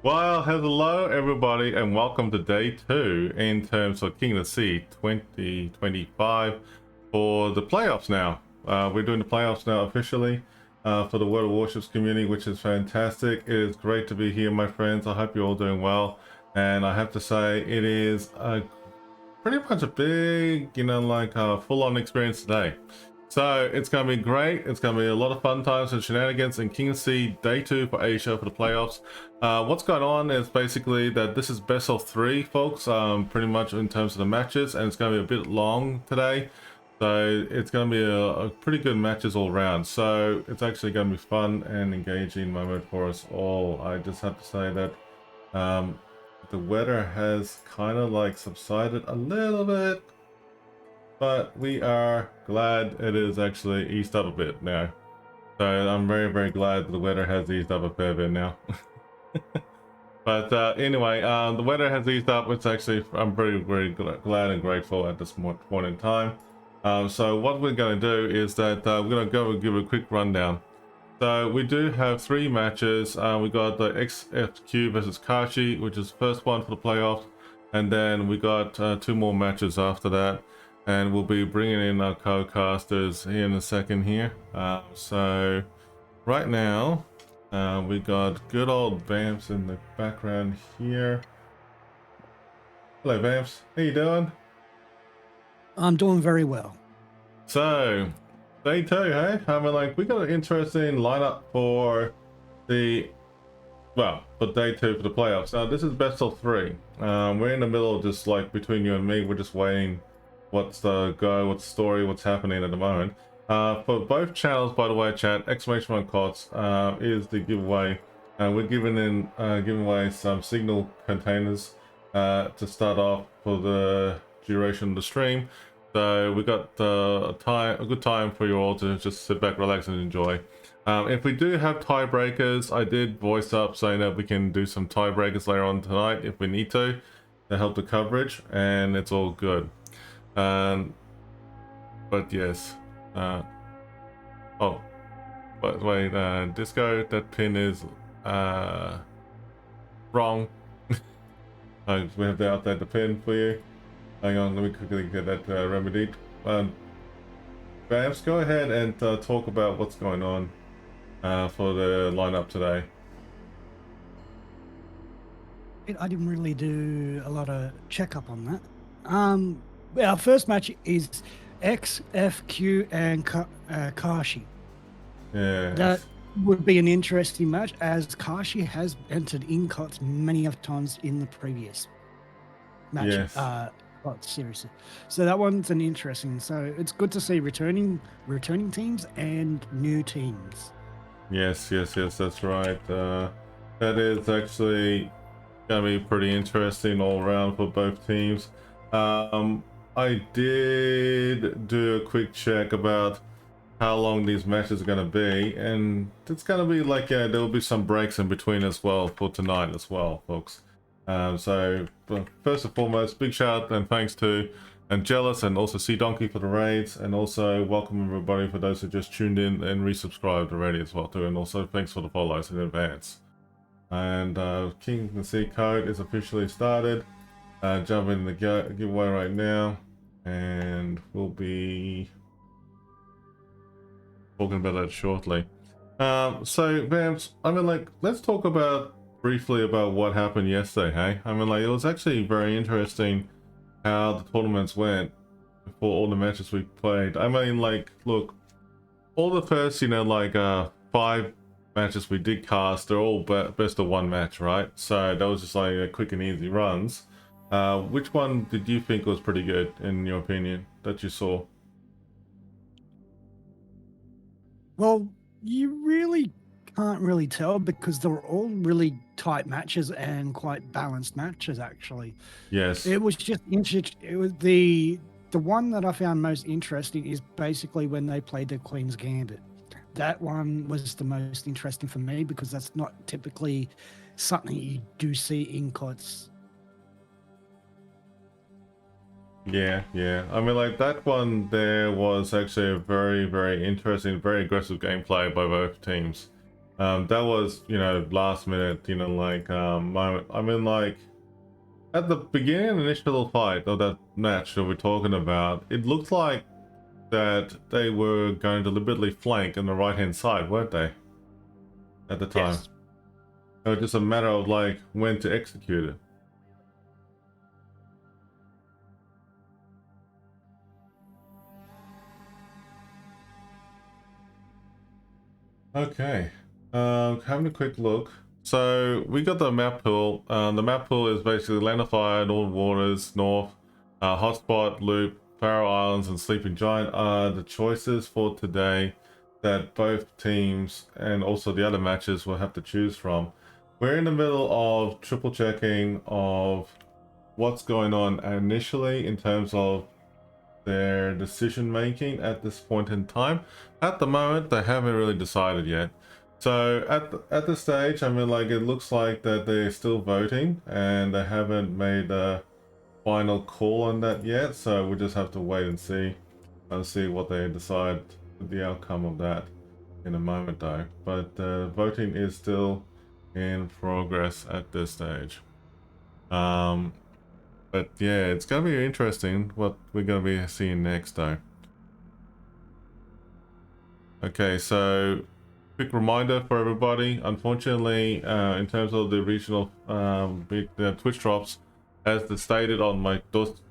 Well, hello everybody and welcome to day 2 in terms of King of the Sea 2025 for the playoffs now. We're doing the playoffs now officially for the World of Warships community, which is fantastic. It is great to be here, my friends. I hope you're all doing well. And I have to say it is pretty much a big, full-on experience today. So it's going to be great. It's going to be a lot of fun times and shenanigans in King of the Sea day 2 for Asia for the playoffs. What's going on is basically that this is best of 3, folks, pretty much in terms of the matches, and it's going to be a bit long today. So it's going to be a pretty good matches all round. So it's actually going to be fun and engaging moment for us all. I just have to say that the weather has kind of like subsided a little bit, but we are glad it is actually eased up a bit now. So I'm very glad the weather has eased up a fair bit now. But anyway, the weather has eased up. It's actually, I'm very glad and grateful at this point in time. So what we're going to do is that we're going to go and give a quick rundown. So we do have 3 matches. We got the XFQ versus Kashi, which is the first one for the playoffs, and then we got 2 more matches after that. And we'll be bringing in our co-casters here in a second here. So right now, we got good old Vamps in the background here. Hello Vamps, how you doing? I'm doing very well. So, day 2, hey? I mean, like, we got an interesting lineup for the, well, for day 2 for the playoffs. Now, this is best of 3. We're in the middle of just like between you and me, we're just waiting. What's the go, what's the story, what's happening at the moment. For both channels, by the way, chat, exclamation KOTS is the giveaway. We're giving away some signal containers to start off for the duration of the stream. So we got a good time for you all to just sit back, relax and enjoy. If we do have tiebreakers, I did voice up saying that we can do some tiebreakers later on tonight if we need to help the coverage, and it's all good. But yes, oh, but wait, Disco, that pin is wrong. We have to update the pin for you. Hang on, let me quickly get that remedied. Vamps, go ahead and talk about what's going on for the lineup today. I didn't really do a lot of checkup on that. Our first match is XFQ and Kashi. Yeah. That would be an interesting match, as Kashi has entered in KOTS many of times in the previous match. Yes. KOTS series. So that one's an interesting. So it's good to see returning teams and new teams. Yes, that's right. That is actually gonna be pretty interesting all around for both teams. I did do a quick check about how long these matches are going to be, and it's going to be like, yeah, there will be some breaks in between as well for tonight as well, folks. So first and foremost, big shout out and thanks to Angelus and also Sea Donkey for the raids, and also welcome everybody for those who just tuned in and resubscribed already as well too, and also thanks for the follows in advance. And King of the Sea code is officially started. Jump in the giveaway right now, and we'll be talking about that shortly. So Vamps, I mean, like, let's talk briefly about what happened yesterday, hey? I mean, like, it was actually very interesting how the tournaments went for all the matches we played. I mean, like, look, all the first, 5 matches we did cast, they're all best of 1 match, right? So that was just like a quick and easy runs. Which one did you think was pretty good, in your opinion, that you saw? Well, you really can't really tell because they were all really tight matches and quite balanced matches, actually. Yes. It was just interesting. It was the one that I found most interesting is basically when they played the Queen's Gambit. That one was the most interesting for me because that's not typically something you do see in KOTS. Yeah. I mean, like, that one there was actually a very interesting, very aggressive gameplay by both teams. That was, you know, last minute, you know, like moment. I mean, like at the beginning initial fight of that match that we're talking about, it looked like that they were going to deliberately flank on the right hand side, weren't they? At the time. Yes. It was just a matter of like when to execute it. Okay, having a quick look. So we got the map pool. The map pool is basically Land of Fire, Northern Waters, North, Hotspot, Loop, Faroe Islands, and Sleeping Giant are the choices for today that both teams and also the other matches will have to choose from. We're in the middle of triple checking of what's going on initially in terms of their decision making at this point in time. At the moment, they haven't really decided yet. So at this stage, I mean, like it looks like that they're still voting and they haven't made a final call on that yet. So we just have to wait and see what they decide the outcome of that in a moment, though. But voting is still in progress at this stage. But yeah, it's gonna be interesting what we're gonna be seeing next, though. Okay, so quick reminder for everybody. Unfortunately, in terms of the regional the Twitch drops, as stated on my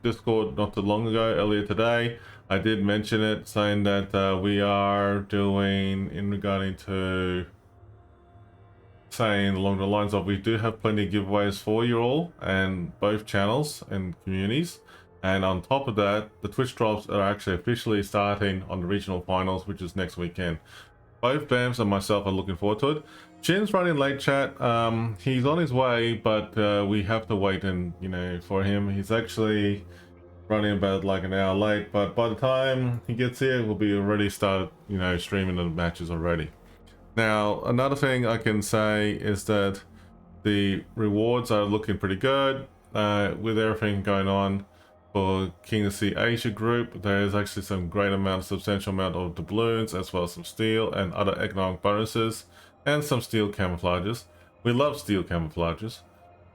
Discord not too long ago, earlier today, I did mention it, saying that we are doing in regarding to saying along the lines of we do have plenty of giveaways for you all and both channels and communities, and on top of that the Twitch drops are actually officially starting on the regional finals, which is next weekend. Both Bams and myself are looking forward to it. Chin's running late, chat. He's on his way, but we have to wait and, you know, for him. He's actually running about like an hour late, but by the time he gets here we'll be already started, you know, streaming the matches already. Now, another thing I can say is that the rewards are looking pretty good. With everything going on for King of Sea Asia group, there is actually some great amount, substantial amount of doubloons, as well as some steel and other economic bonuses, and some steel camouflages. We love steel camouflages.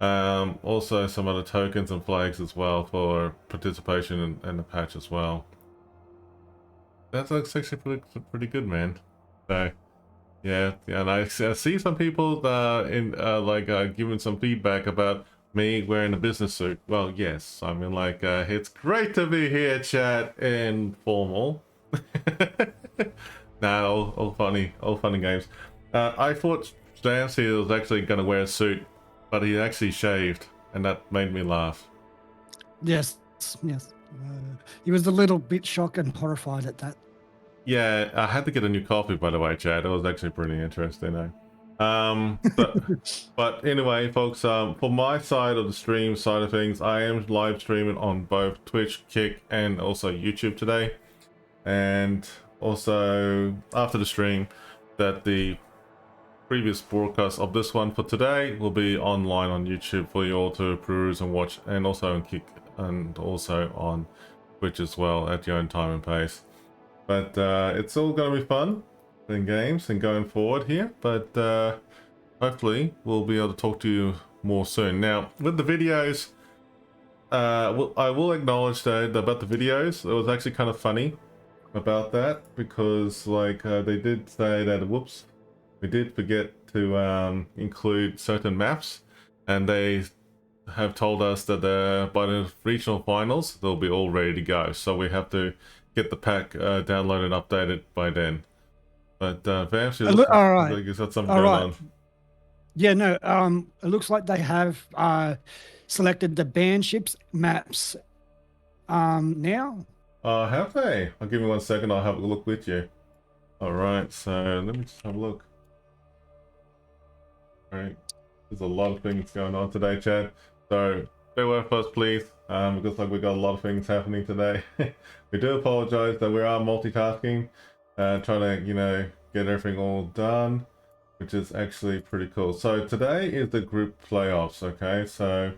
Also some other tokens and flags as well for participation in the patch as well. That looks actually pretty good, man. So yeah, and I see some people giving some feedback about me wearing a business suit. Well, yes, I mean, like, it's great to be here, chat, and formal. Nah, all funny games. I thought Stancy was actually going to wear a suit, but he actually shaved, and that made me laugh. Yes. He was a little bit shocked and horrified at that. Yeah, I had to get a new coffee, by the way, Chad. It was actually pretty interesting, but anyway, folks, for my side of the stream side of things, I am live streaming on both Twitch, Kick, and also YouTube today. And also, after the stream, that the previous broadcast of this one for today will be online on YouTube for you all to peruse and watch, and also on Kick, and also on Twitch as well at your own time and pace. But it's all going to be fun in games and going forward here. But hopefully we'll be able to talk to you more soon. Now, with the videos, I will acknowledge that about the videos, it was actually kind of funny about that, because like they did say that, whoops, we did forget to include certain maps, and they have told us that by the regional finals they'll be all ready to go, so we have to get the pack downloaded and updated by then. But Vamps, All right. like you got something going on. Yeah, no, it looks like they have selected the banned ships maps now. Have they? I'll give you 1 second, I'll have a look with you. Alright, so let me just have a look. Alright, there's a lot of things going on today, Chad. So bear with us, please. It looks like we got a lot of things happening today. We do apologize that we are multitasking, trying to, you know, get everything all done, which is actually pretty cool. So today is the group playoffs, okay? So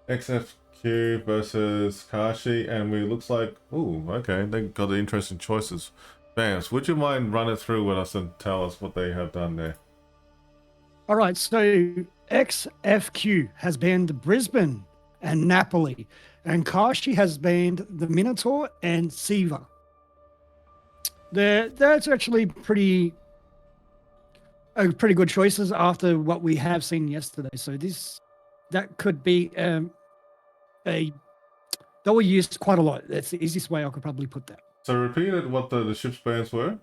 XFQ versus Kashi, and we looks like, ooh, okay, they got the interesting choices. Bams, would you mind running through with us and tell us what they have done there? All right, so XFQ has banned Brisbane and Napoli, and Kashi has banned the Minotaur and Siva. That's actually pretty good choices after what we have seen yesterday. So that could be a that we used quite a lot. That's the easiest way I could probably put that. So repeat it, what the ship's bans were?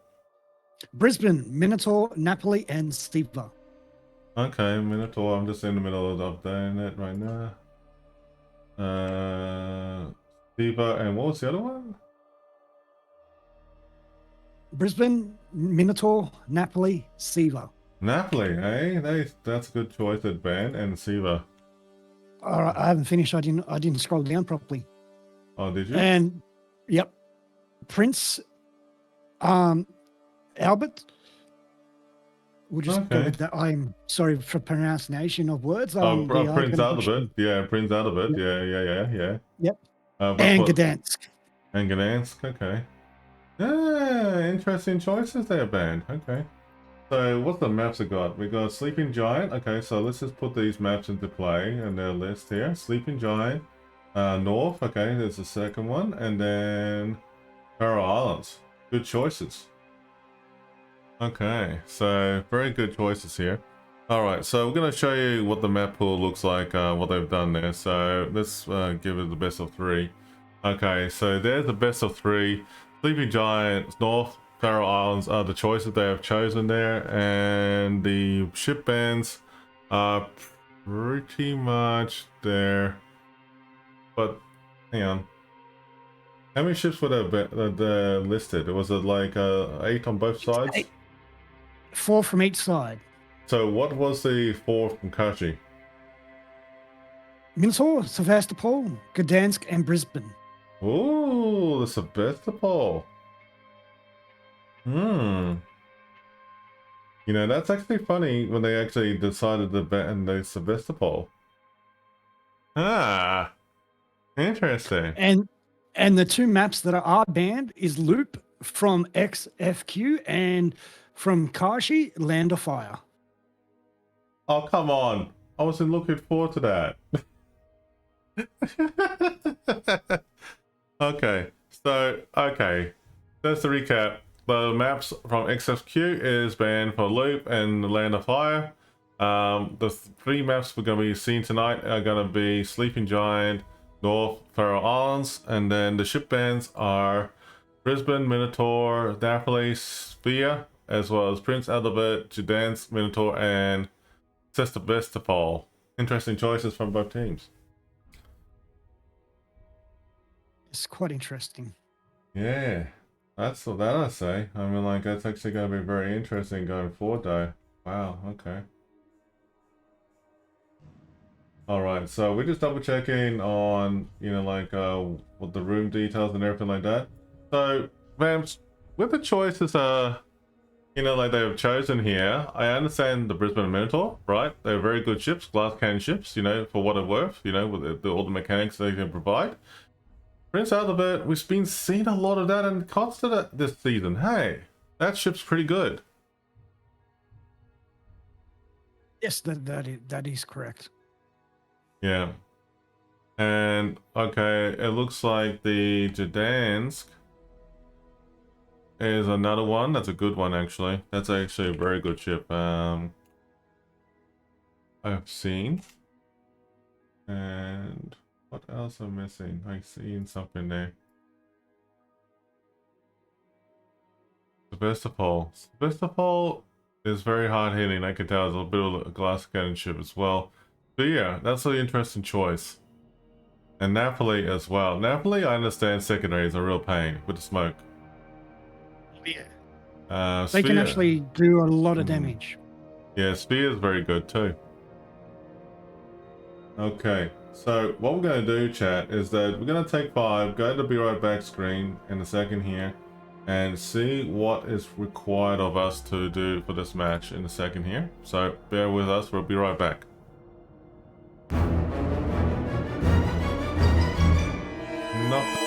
Brisbane, Minotaur, Napoli, and Siva. Okay, Minotaur, I'm just in the middle of updating it right now. Diva, and what was the other one? Brisbane, Minotaur, Napoli, Siva. Napoli, eh? That's a good choice at ban, and Siva. All right, I haven't finished. I didn't scroll down properly. Oh, did you? And yep, Prince Albert. We'll just go with that. I'm sorry for pronunciation of words. Prince Albert. Yeah, Prince Albert. Yep. Yeah. Yep. And Gdansk. And Gdansk. Okay. Yeah, interesting choices there, band. Okay. So what's the maps we got? We got Sleeping Giant. Okay, so let's just put these maps into play in their list here. Sleeping Giant, North. Okay, there's the second one, and then Faroe Islands. Good choices. Okay, so very good choices here. All right, so we're going to show you what the map pool looks like, what they've done there. So let's give it the best of 3. Okay, so there's the best of 3. Sleeping Giants, North, Faroe Islands are the choices they have chosen there, and the ship bans are pretty much there. But hang on, how many ships were there listed? Was it like 8 on both sides? 8. 4 from each side. So what was the 4 from Kashi? Minotaur, Sevastopol, Gdansk, and Brisbane. Ooh, the Sevastopol. You know, that's actually funny when they actually decided to ban the Sevastopol. Ah, interesting. And the 2 maps that are banned is Loop from XFQ and from Kashi, Land of Fire. Oh, come on. I wasn't looking forward to that. Okay, that's the recap. The maps from XFQ is banned for Loop and the Land of Fire. The 3 maps we're going to be seeing tonight are going to be Sleeping Giant, North, Faroe Islands, and then the ship bans are Brisbane, Minotaur, Napoli, Sphere, as well as Prince Albert, Gdansk, Minotaur, and Sevastopol. Interesting choices from both teams. It's quite interesting. Yeah, that's what I say. I mean, like, that's actually going to be very interesting going forward, though. Wow, okay. Alright, so we're just double checking on, you know, like, what the room details and everything like that. So, Vamps, with the choices, you know, like they've chosen here, I understand the Brisbane Minotaur, right? They're very good ships, glass cannon ships, you know, for what it's worth, you know, with all the mechanics they can provide. Prince Albert, we've been seeing a lot of that in KOTS this season. Hey, that ship's pretty good. Yes, that is correct. Yeah. And, okay, it looks like the Gdansk is another one. That's a good one, actually. That's actually a very good ship. I've seen. And what else am I missing? I've seen something there. Sevastopol. Sevastopol is very hard hitting. I can tell it's a bit of a glass cannon ship as well. But yeah, that's an interesting choice. And Napoli as well. Napoli, I understand secondary is a real pain with the smoke. Yeah. They can actually do a lot of damage. Yeah, Spear is very good too. Okay, so what we're going to do, chat, is that we're going to take 5, go to the Be Right Back screen in a second here, and see what is required of us to do for this match in a second here. So bear with us, we'll be right back. Nothing.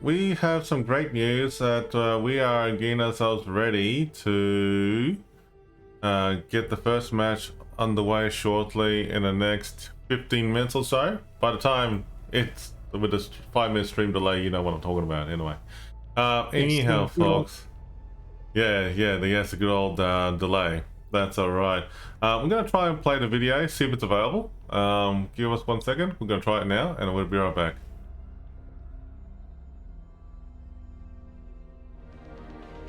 we have some great news that we are getting ourselves ready to get the first match underway shortly in the next 15 minutes or so. By the time it's with this 5-minute stream delay, you know what I'm talking about anyway. Anyhow, folks. Yeah, that's a good old delay. That's all right. I'm going to try and play the video, see if it's available. Give us 1 second. We're going to try it now, and we'll be right back.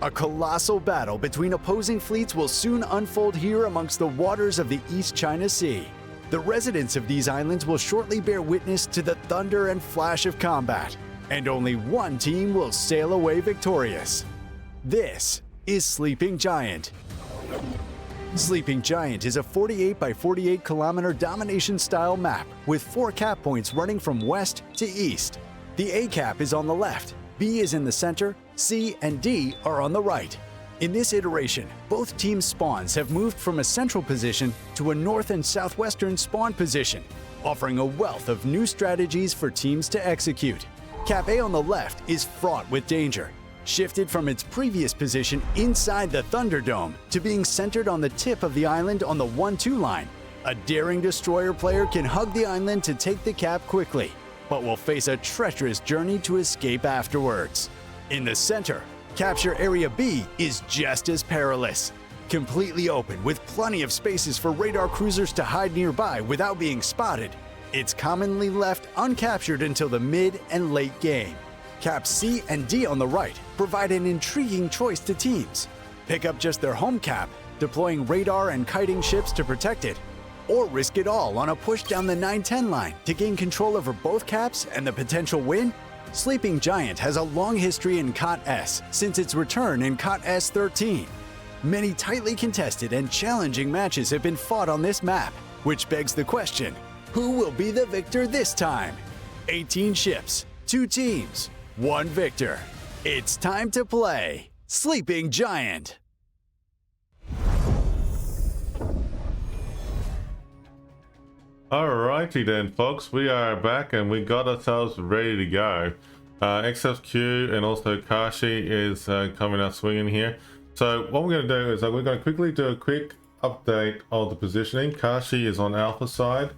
A colossal battle between opposing fleets will soon unfold here amongst the waters of the East China Sea. The residents of these islands will shortly bear witness to the thunder and flash of combat, and only one team will sail away victorious. This is Sleeping Giant. Sleeping Giant is a 48 by 48 kilometer domination-style map with 4 cap points running from west to east. The A cap is on the left, B is in the center, C and D are on the right. In this iteration, both teams' spawns have moved from a central position to a north and southwestern spawn position, offering a wealth of new strategies for teams to execute. Cap A on the left is fraught with danger, shifted from its previous position inside the Thunderdome to being centered on the tip of the island on the 1-2 line. A daring destroyer player can hug the island to take the cap quickly, but will face a treacherous journey to escape afterwards. In the center, capture Area B is just as perilous. Completely open with plenty of spaces for radar cruisers to hide nearby without being spotted, it's commonly left uncaptured until the mid and late game. Caps C and D on the right provide an intriguing choice to teams. Pick up just their home cap, deploying radar and kiting ships to protect it, or risk it all on a push down the 9-10 line to gain control over both caps and the potential win. Sleeping Giant has a long history in KOTS since its return in KOTS XIII. Many tightly contested and challenging matches have been fought on this map, which begs the question, who will be the victor this time? 18 ships, 2 teams, 1 victor. It's time to play Sleeping Giant. Alrighty then, folks, we are back and we got ourselves ready to go. XFQ and also Kashi is coming out swinging here. So what we're going to do is we're going to quickly do a quick update of the positioning. Kashi is on Alpha side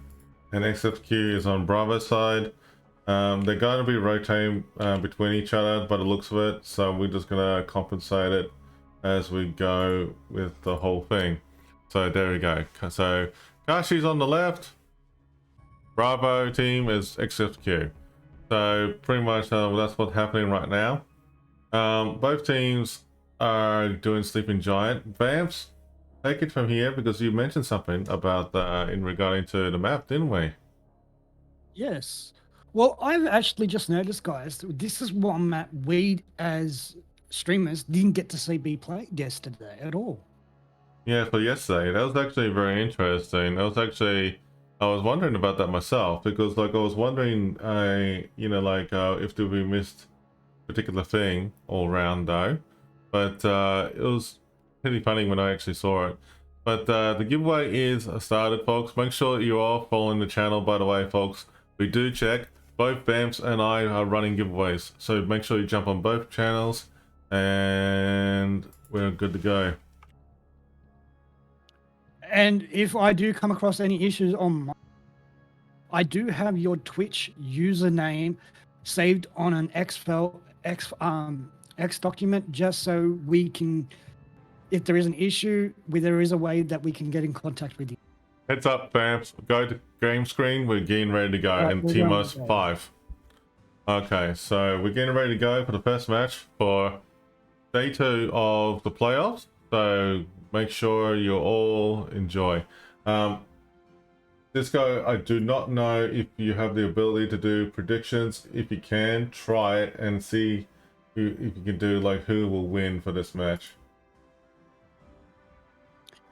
and XFQ is on Bravo side. They're going to be rotating between each other by the looks of it, so we're just going to compensate it as we go with the whole thing. So there we go. So Kashi's on the left. Bravo team is XFQ. So pretty much that's what's happening right now. Both teams are doing Sleeping Giant. Vamps, take it from here because you mentioned something about in regarding to the map, didn't we? Yes. Well, I've actually just noticed, guys, this is one map we as streamers didn't get to see be played yesterday at all. Yeah, for yesterday. That was actually very interesting. I was wondering about that myself because I was wondering, if we missed a particular thing all round though. But it was pretty funny when I actually saw it. But the giveaway is started, folks. Make sure you're all following the channel, by the way, folks. We do check. Both Bamps and I are running giveaways. So make sure you jump on both channels and we're good to go. And if I do come across any issues I do have your Twitch username saved on an X document, just so we can, if there is an issue, there is a way that we can get in contact with you. Heads up, Bamps. Go to game screen. We're getting ready to go. Right, and T-minus 5. Okay, so we're getting ready to go for the first match for day 2 of the playoffs. So make sure you all enjoy. Disco, I do not know if you have the ability to do predictions. If you can, try it and see if you can do who will win for this match.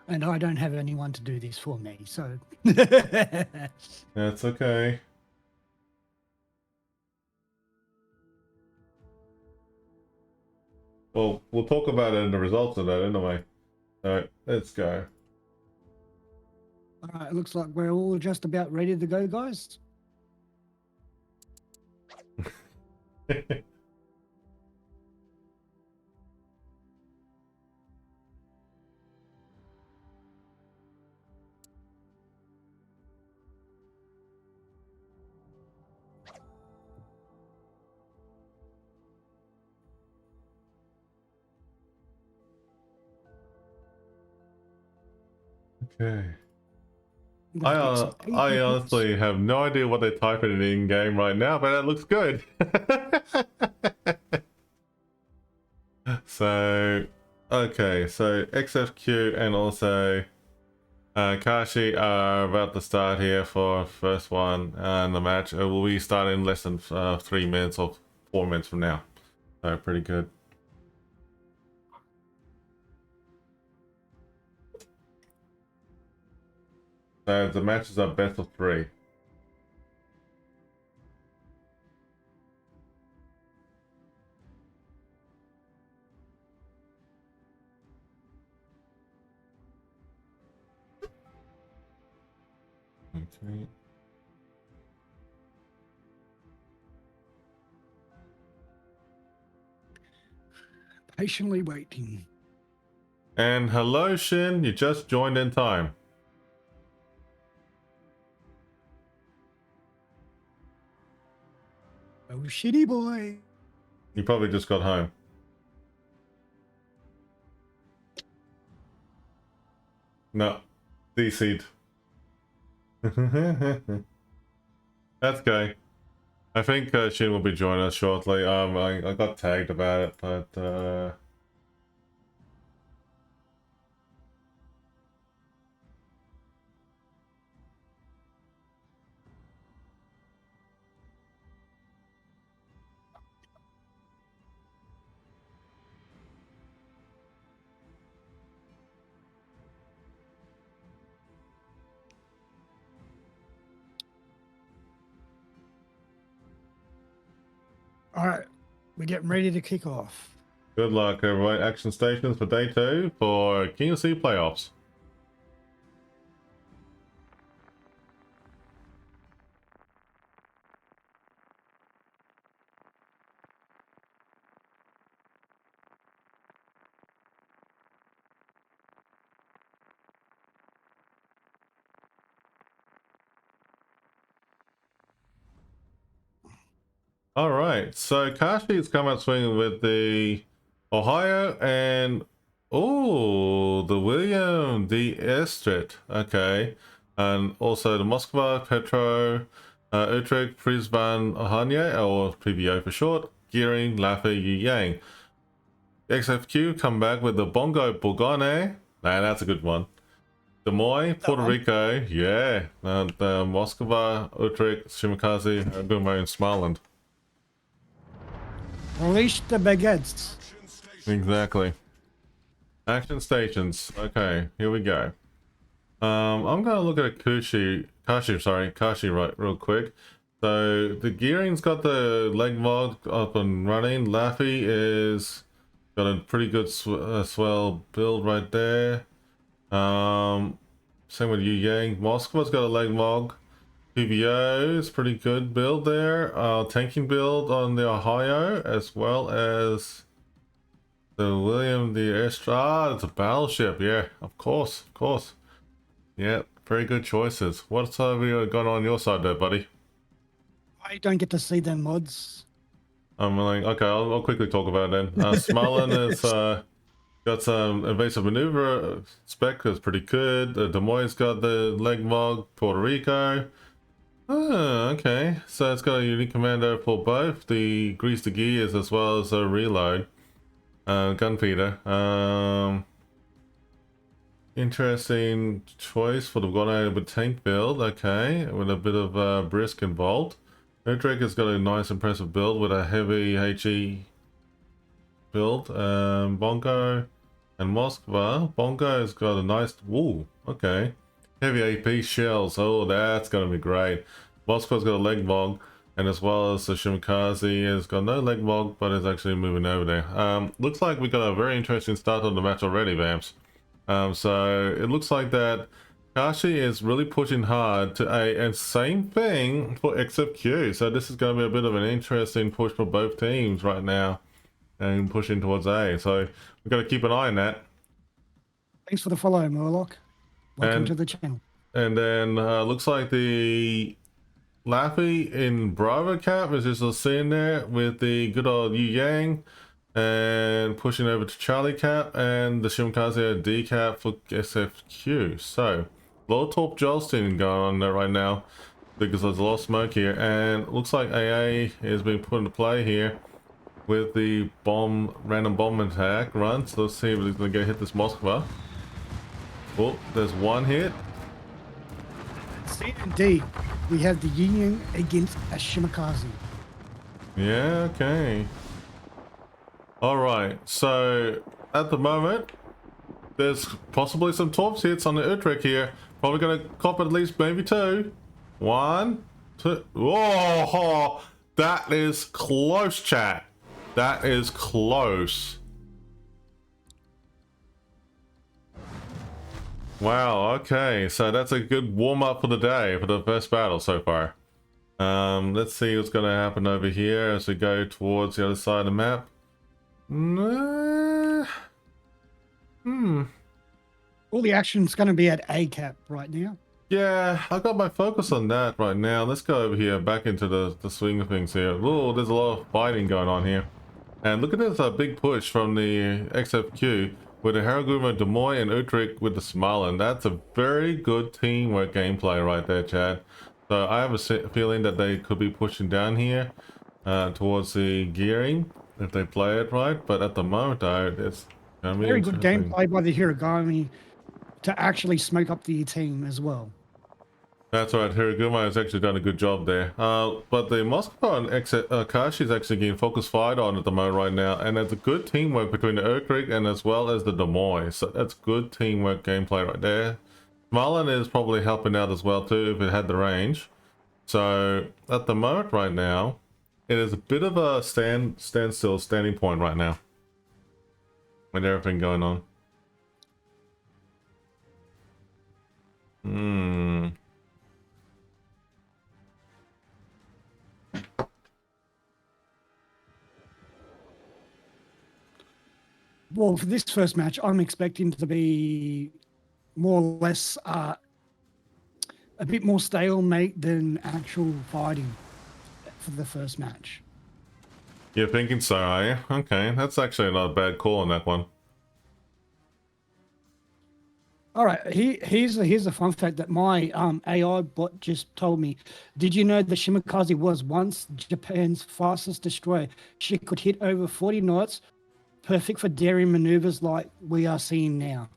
And I don't have anyone to do this for me, so That's okay. Well, we'll talk about it in the results of that anyway. Alright, let's go. All right, it looks like we're all just about ready to go, guys. Okay. Let's get some I papers. honestly have no idea what they're typing in game right now, but it looks good. So, okay, so XFQ and also Kashi are about to start here for first one in the match. It will be starting in less than 3 minutes or 4 minutes from now. So pretty good. So the matches are best of 3. Okay. Patiently waiting. And hello Shin, you just joined in time. Oh, shitty boy. You probably just got home. No, DC'd. That's okay. I think Shin will be joining us shortly. I got tagged about it, but All right, we're getting ready to kick off. good luck everyone. Action stations for day 2 for King of Sea playoffs. All right, so Kashi's come out swinging with the Ohio and the William D. Estret. Okay, and also the Moskva, Petro, Utrecht, Brisbane, Ohanye, or PBO for short, Gearing, Lafay, Yu Yang. XFQ come back with the Bongo Bourgogne. Nah, that's a good one. Des Moines, Puerto Rico, yeah. And Moskva, Utrecht, Shimakaze, Gumo, and Smarland. Release the baguettes. Exactly. Action stations. Okay, here we go. I'm gonna look at Kashi right real quick. So the gearing's got the leg mod up and running. Laffy is got a pretty good swell build right there. Same with Yu Yang. Moskva's got a leg mod. PBO is pretty good build there. Tanking build on the Ohio as well as the William the Airstrad. It's a battleship, yeah, of course. Yeah, very good choices. What's have you got on your side there, buddy? I don't get to see them mods. I'm like, okay, I'll quickly talk about it then. Smalin is got some evasive maneuver spec that's pretty good. Des Moines got the leg mod. Puerto Rico. Oh, okay. So it's got a unique commander for both the grease the gears as well as a reload. Gun feeder. Interesting choice for the Gonade with tank build. Okay, with a bit of brisk involved. Utrecht has got a nice impressive build with a heavy HE build. Bongo and Moskva. Bongo has got a nice wool. Okay. Heavy AP shells. Oh, that's gonna be great. Moskva's got a leg mog, and as well as the Shimakaze has got no leg mog, but is actually moving over there. Looks like we got a very interesting start on the match already, Vamps. So it looks like that Kashi is really pushing hard to A, and same thing for XFQ. So this is going to be a bit of an interesting push for both teams right now, and pushing towards A. So we've got to keep an eye on that. Thanks for the follow, Murloc. Welcome to the channel. And then looks like the Laffy in Bravo Cap is just sitting there with the good old Yu Yang. And pushing over to Charlie Cap, and the Shimakaze D Cap for SFQ. So, a lot of top jostling going on there right now because there's a lot of smoke here, and it looks like AA is being put into play here with the random bomb attack run. So let's see if he's going to go hit this Moskva. Oh, there's one hit. C and D, we have the Union against a Shimakaze. Yeah, okay. Alright, so at the moment, there's possibly some torps hits on the Utrecht here. Probably going to cop at least maybe 2. 1, 2. Whoa! That is close, chat. That is close. Wow, okay. So that's a good warm-up for the day, for the first battle so far. Let's see what's going to happen over here as we go towards the other side of the map. All the action's going to be at A cap right now. Yeah, I got my focus on that right now. Let's go over here, back into the swing of things here. Oh, there's a lot of fighting going on here. And look at this big push from the XFQ with the Haraguma, Des Moines, and Utrecht with the Smalin. That's a very good teamwork gameplay right there, Chad. So I have a feeling that they could be pushing down here towards the gearing if they play it right. But at the moment, though, it's gonna be Very good gameplay by the Hiragami to actually smoke up the team as well. That's right, Hiraguma has actually done a good job there. But the Moscow and Kashi is actually getting focus fight on at the moment right now, and it's a good teamwork between the Urkrig and as well as the Des Moines. So that's good teamwork gameplay right there. Marlin is probably helping out as well too if it had the range. So at the moment right now, it is a bit of a standing point right now with everything going on. Well, for this first match, I'm expecting to be more or less a bit more stalemate than actual fighting for the first match. You're thinking so, are you? Okay, that's actually not a bad call on that one. All right, here's a fun fact that my AI bot just told me. Did you know the Shimakaze was once Japan's fastest destroyer? She could hit over 40 knots, perfect for daring maneuvers like we are seeing now.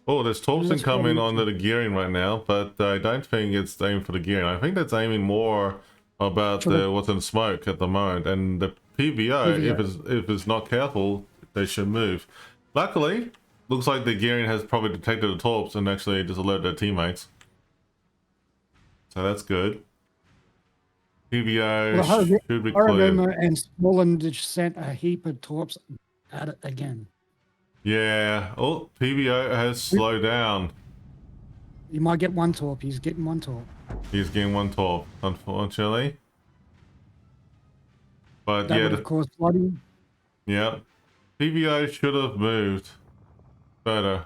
Oh, there's Thompson coming onto the gearing right now, but I don't think it's aiming for the gearing. I think that's aiming more about what's in smoke at the moment. And the PVO, if it's not careful, they should move. Luckily, looks like the gearing has probably detected the torps and actually just alerted their teammates. So that's good. PVO should be clear. And Smolin just sent a heap of torps at it again. Yeah. Oh, PVO has slowed down. You might get one torp. He's getting one torp. He's getting one torp, unfortunately. But that would have caused flooding. Yeah. PVO should have moved better.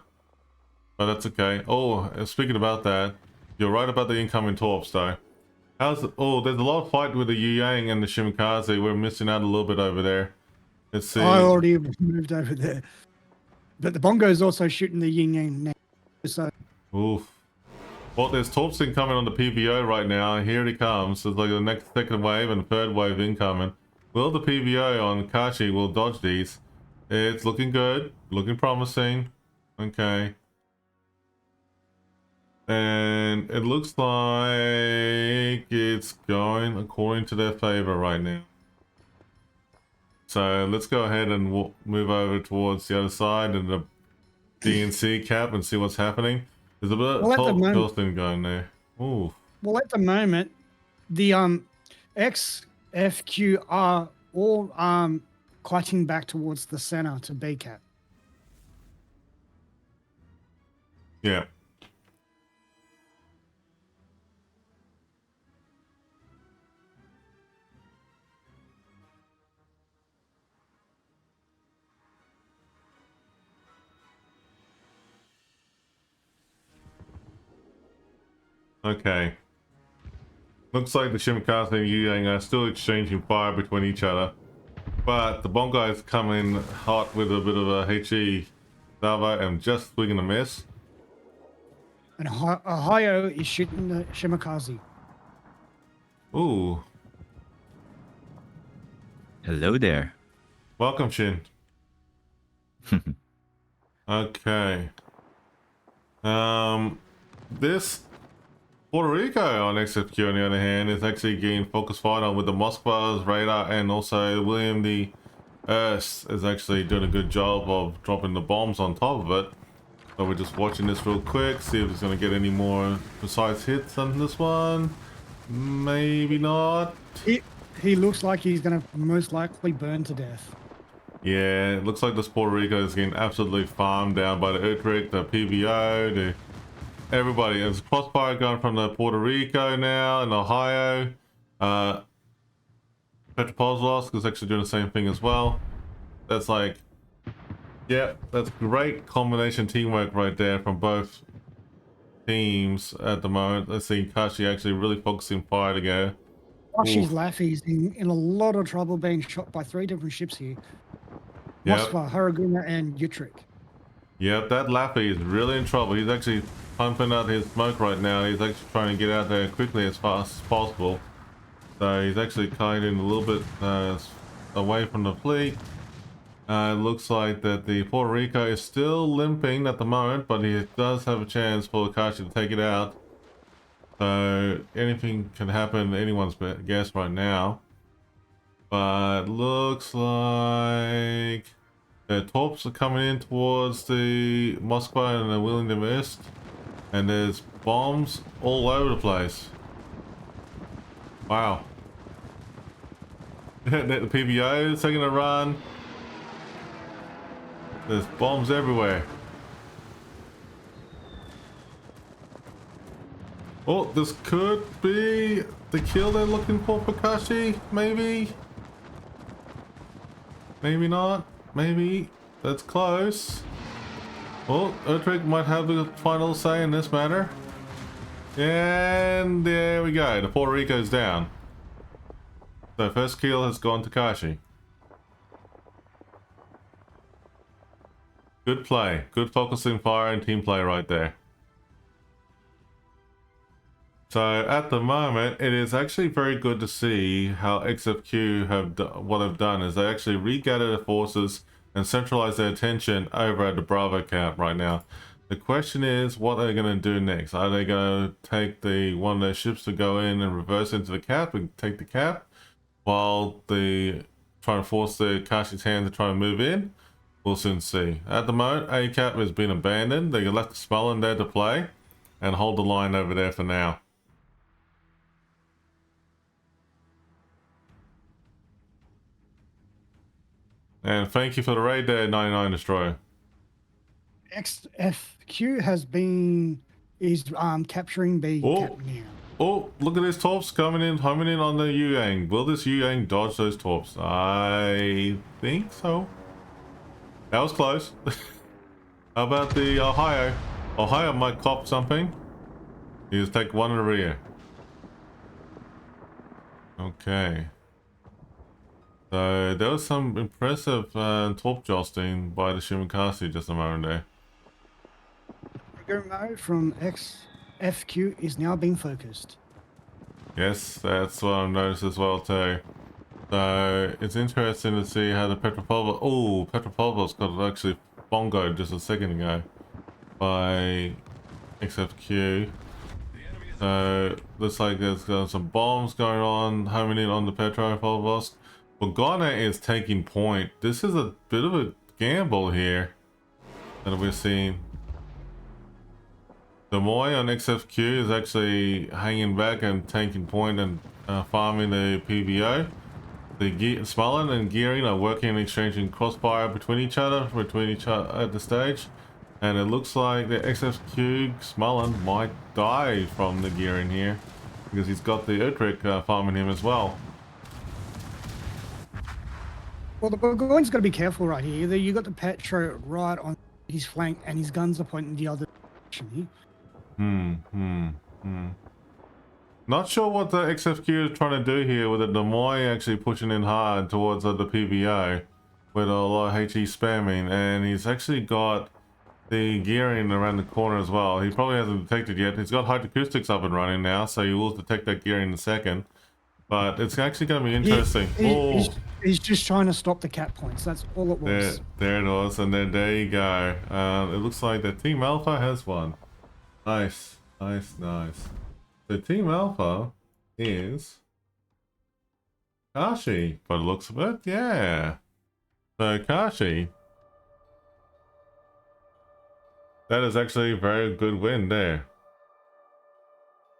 But that's okay. Oh, speaking about that, you're right about the incoming torps though. There's a lot of fight with the Yu Yang and the Shimakaze. We're missing out a little bit over there. Let's see. I already moved over there. But the Bongo is also shooting the Yin Yang now. So. Oof. Well, there's torps incoming on the PVO right now. Here he comes. It's like the next second wave and third wave incoming. Will the PVO on Kashi will dodge these? It's looking good. Looking promising. Okay. And it looks like it's going according to their favor right now. So let's go ahead and move over towards the other side and the DNC cap and see what's happening. There's a bit of top thing going there. Ooh. Well, at the moment, the XFQ are all clutching back towards the center to B cap. Yeah. Okay. Looks like the Shimakaze and Yu Yang are still exchanging fire between each other. But the bomb guys come in hot with a bit of a HE salvo and just swinging a miss. And Ohio is shooting the Shimakaze. Ooh. Hello there. Welcome, Shin. Okay. This Puerto Rico on XFQ, on the other hand, is actually getting focus fire on with the Moskva's radar, and also William the Earth is actually doing a good job of dropping the bombs on top of it. So we're just watching this real quick, see if he's going to get any more precise hits on this one. Maybe not. He looks like he's going to most likely burn to death. Yeah, it looks like this Puerto Rico is getting absolutely farmed down by the Utrecht, the PBO, the everybody. There's crossfire going from the Puerto Rico now and Ohio. Petropavlovsk is actually doing the same thing as well. That's like, yeah, that's great combination teamwork right there from both teams at the moment. Let's see Kashi actually really focusing fire together. Kashi's Laffy's in a lot of trouble being shot by 3 different ships here. Yep. Moskva, Haraguna, and Utrecht. Yep, that Laffy is really in trouble. He's actually pumping out his smoke right now. He's actually trying to get out there quickly as fast as possible. So he's actually kind of a little bit away from the fleet. It looks like that the Puerto Rico is still limping at the moment, but he does have a chance for Kashi to take it out. So anything can happen, anyone's guess right now. But looks like the torps are coming in towards the Moskva and the William East, and there's bombs all over the place. Wow. The PBO is taking a run. There's bombs everywhere. Oh, this could be the kill they're looking for Kashi, maybe? Maybe not. Maybe. That's close. Well, Utrecht might have the final say in this matter. And there we go. The Puerto Rico's down. So first kill has gone to Kashi. Good play. Good focusing fire and team play right there. So at the moment, it is actually very good to see how XFQ have what they've done is they actually regather their forces and centralize their attention over at the Bravo camp right now. The question is, what are they going to do next? Are they going to take one of their ships to go in and reverse into the cap and take the cap, while they try and force the Kashi's hand to try and move in? We'll soon see. At the moment, A cap has been abandoned. They left the Smolin there to play and hold the line over there for now. And thank you for the raid there, 99 Destroyer. XFQ is capturing the cap now. Oh, look at these torps homing in on the Yang. Will this Yang dodge those torps? I think so. That was close. How about the Ohio? Ohio might cop something. You just take one in the rear. Okay. So there was some impressive torp jostling by the Shimakaze just a moment there. Trigger mode from XFQ is now being focused. Yes, that's what I've noticed as well too. So it's interesting to see how the Petropavlovsk got actually bongoed just a second ago by XFQ. So looks like there's some bombs going on, homing in on the Petropavlovsk. Bogana is taking point. This is a bit of a gamble here that we're seeing. The Moy on XFQ is actually hanging back and taking point and farming the PVO. The Smolin and Gearing are working and exchanging crossfire between each other at the stage. And it looks like the XFQ Smolin might die from the Gearing here, because he's got the Utrecht farming him as well. Well, the Burgoyne's got to be careful right here. You got the Petro right on his flank, and his guns are pointing the other direction here. Not sure what the XFQ is trying to do here with the Demoy actually pushing in hard towards the PBO with a lot of HE spamming, and he's actually got the gearing around the corner as well. He probably hasn't detected yet. He's got acoustics up and running now, so you will detect that gearing in a second. But it's actually going to be interesting. He's just trying to stop the cap points. That's all it was. There it was, and then there you go. It looks like the Team Alpha has won. Nice, nice, nice. So Team Alpha is Kashi, by the looks of it. Yeah. So Kashi, that is actually a very good win there.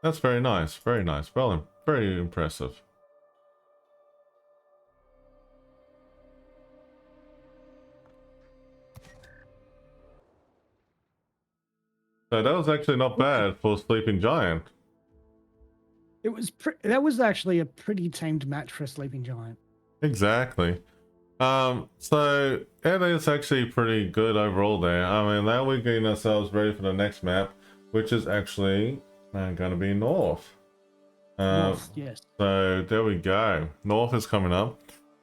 That's very nice, very nice. Well, very impressive. So that was actually not bad for Sleeping Giant. It was that was actually a pretty tamed match for a Sleeping Giant. Exactly. So it is actually pretty good overall there. I mean, now we're getting ourselves ready for the next map, which is actually going to be North. North, yes. So there we go. North is coming up.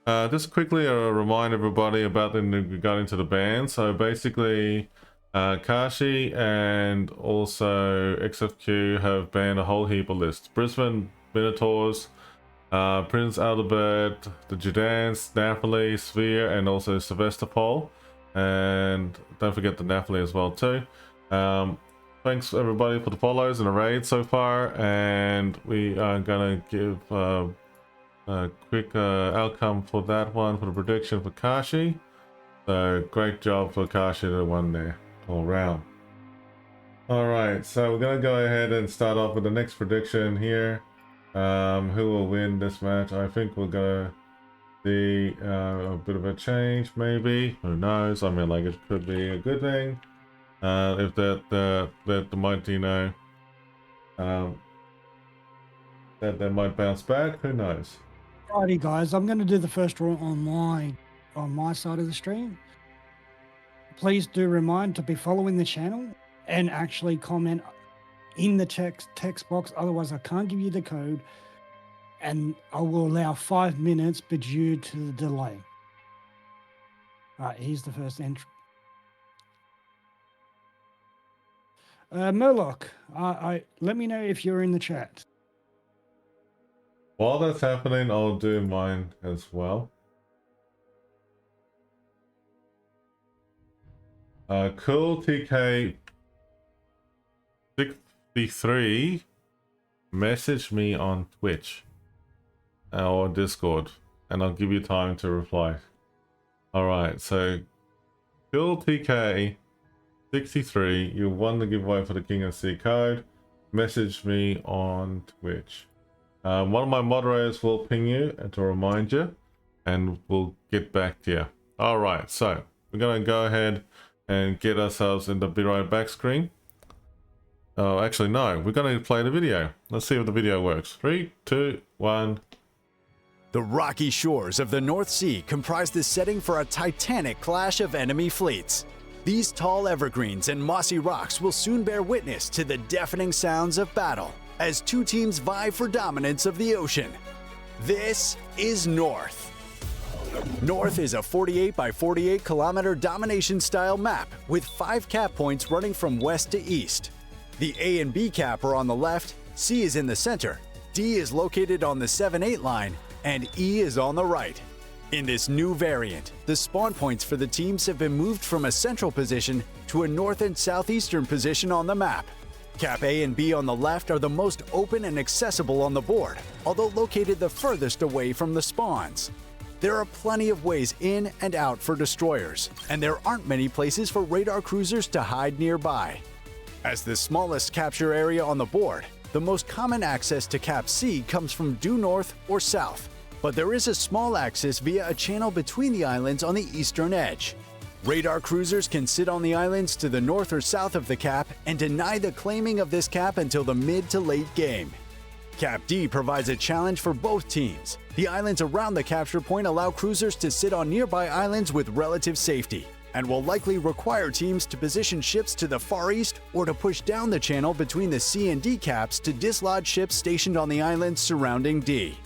Just quickly remind everybody about regarding to the ban. So basically, Kashi and also XFQ have banned a whole heap of lists. Brisbane Minotaurs, Prince Albert, the Judans, Napoli, Sphere, and also Sevastopol. And don't forget the Napoli as well too. Thanks everybody for the follows and the raid so far, and we are gonna give a quick outcome for that one for the prediction for Kashi. So great job for Kashi that won there all round. Alright, so we're gonna go ahead and start off with the next prediction here. Who will win this match? I think we're gonna see a bit of a change, maybe. Who knows? I mean, like, it could be a good thing. If that might, you know, that might bounce back. Who knows? Alrighty, guys, I'm going to do the first draw on my side of the stream. Please do remind to be following the channel and actually comment in the text box. Otherwise, I can't give you the code, and I will allow 5 minutes, but due to the delay. All right, here's the first entry. Murloc, let me know if you're in the chat. While that's happening, I'll do mine as well. Cool TK 63 message me on Twitch or Discord, and I'll give you time to reply. Alright, so Cool TK 63, you won the giveaway for the King of Sea code. Message me on Twitch. One of my moderators will ping you to remind you, and we'll get back to you. Alright, so we're going to go ahead and get ourselves in the Be Right Back screen. Oh, actually, no, we're going to play the video. Let's see if the video works. 3, 2, 1. The rocky shores of the North Sea comprise the setting for a titanic clash of enemy fleets. These tall evergreens and mossy rocks will soon bear witness to the deafening sounds of battle as two teams vie for dominance of the ocean. This is North. North is a 48 by 48 kilometer domination style map with 5 cap points running from west to east. The A and B cap are on the left, C is in the center, D is located on the 7-8 line, and E is on the right. In this new variant, the spawn points for the teams have been moved from a central position to a north and southeastern position on the map. Cap A and B on the left are the most open and accessible on the board, although located the furthest away from the spawns. There are plenty of ways in and out for destroyers, and there aren't many places for radar cruisers to hide nearby. As the smallest capture area on the board, the most common access to Cap C comes from due north or south, but there is a small access via a channel between the islands on the eastern edge. Radar cruisers can sit on the islands to the north or south of the cap and deny the claiming of this cap until the mid to late game. Cap D provides a challenge for both teams. The islands around the capture point allow cruisers to sit on nearby islands with relative safety, and will likely require teams to position ships to the far east or to push down the channel between the C and D caps to dislodge ships stationed on the islands surrounding D.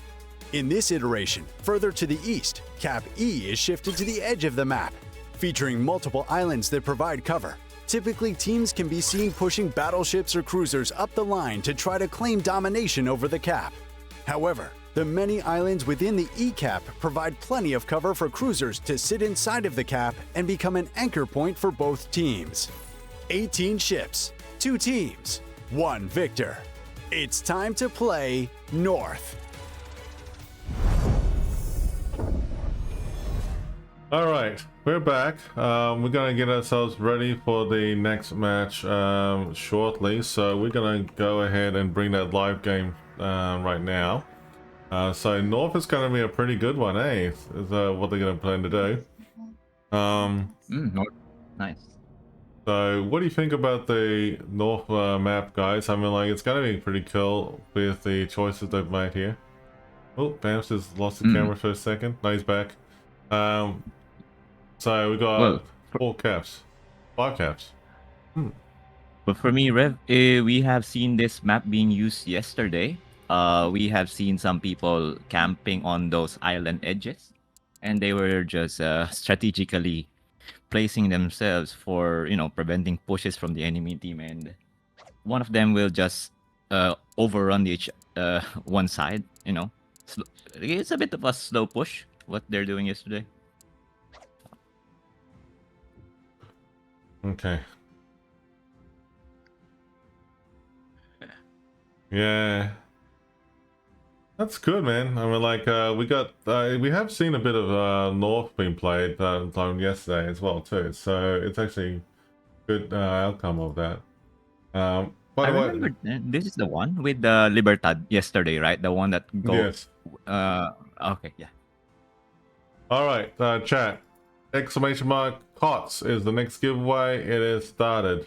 In this iteration, further to the east, Cap E is shifted to the edge of the map, featuring multiple islands that provide cover. Typically, teams can be seen pushing battleships or cruisers up the line to try to claim domination over the cap. However, the many islands within the E cap provide plenty of cover for cruisers to sit inside of the cap and become an anchor point for both teams. 18 ships, 2 teams, 1 victor. It's time to play North. All right, we're back. We're gonna get ourselves ready for the next match shortly. So we're gonna go ahead and bring that live game right now. So North is gonna be a pretty good one, eh? Is what they're gonna plan to do. North, nice. So what do you think about the North map, guys? I mean, like, it's gonna be pretty cool with the choices they've made here. Oh, Bams has lost the camera for a second. No, he's back. So we got 4 caps, 5 caps. But for me, Rev, we have seen this map being used yesterday. We have seen some people camping on those island edges, and they were just strategically placing themselves for, preventing pushes from the enemy team. And one of them will just overrun each one side. It's a bit of a slow push what they're doing yesterday. Okay. Yeah. That's good, man. I mean, like, we have seen a bit of North being played yesterday as well too. So it's actually good outcome of that. By I the way, remember this is the one with the Libertad yesterday, right? The one that goes. yes. Okay, yeah. All right, chat. Exclamation mark KOTS is the next giveaway. It is started.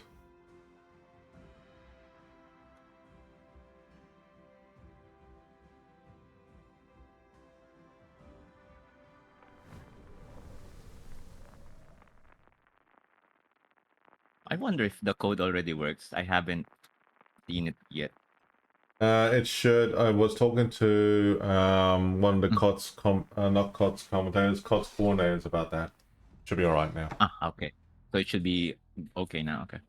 I wonder if the code already works. I haven't seen it yet. It should. I was talking to one of the KOTS not KOTS commentators, KOTS coordinators about that. Should be all right now. Okay. So it should be okay now. Okay.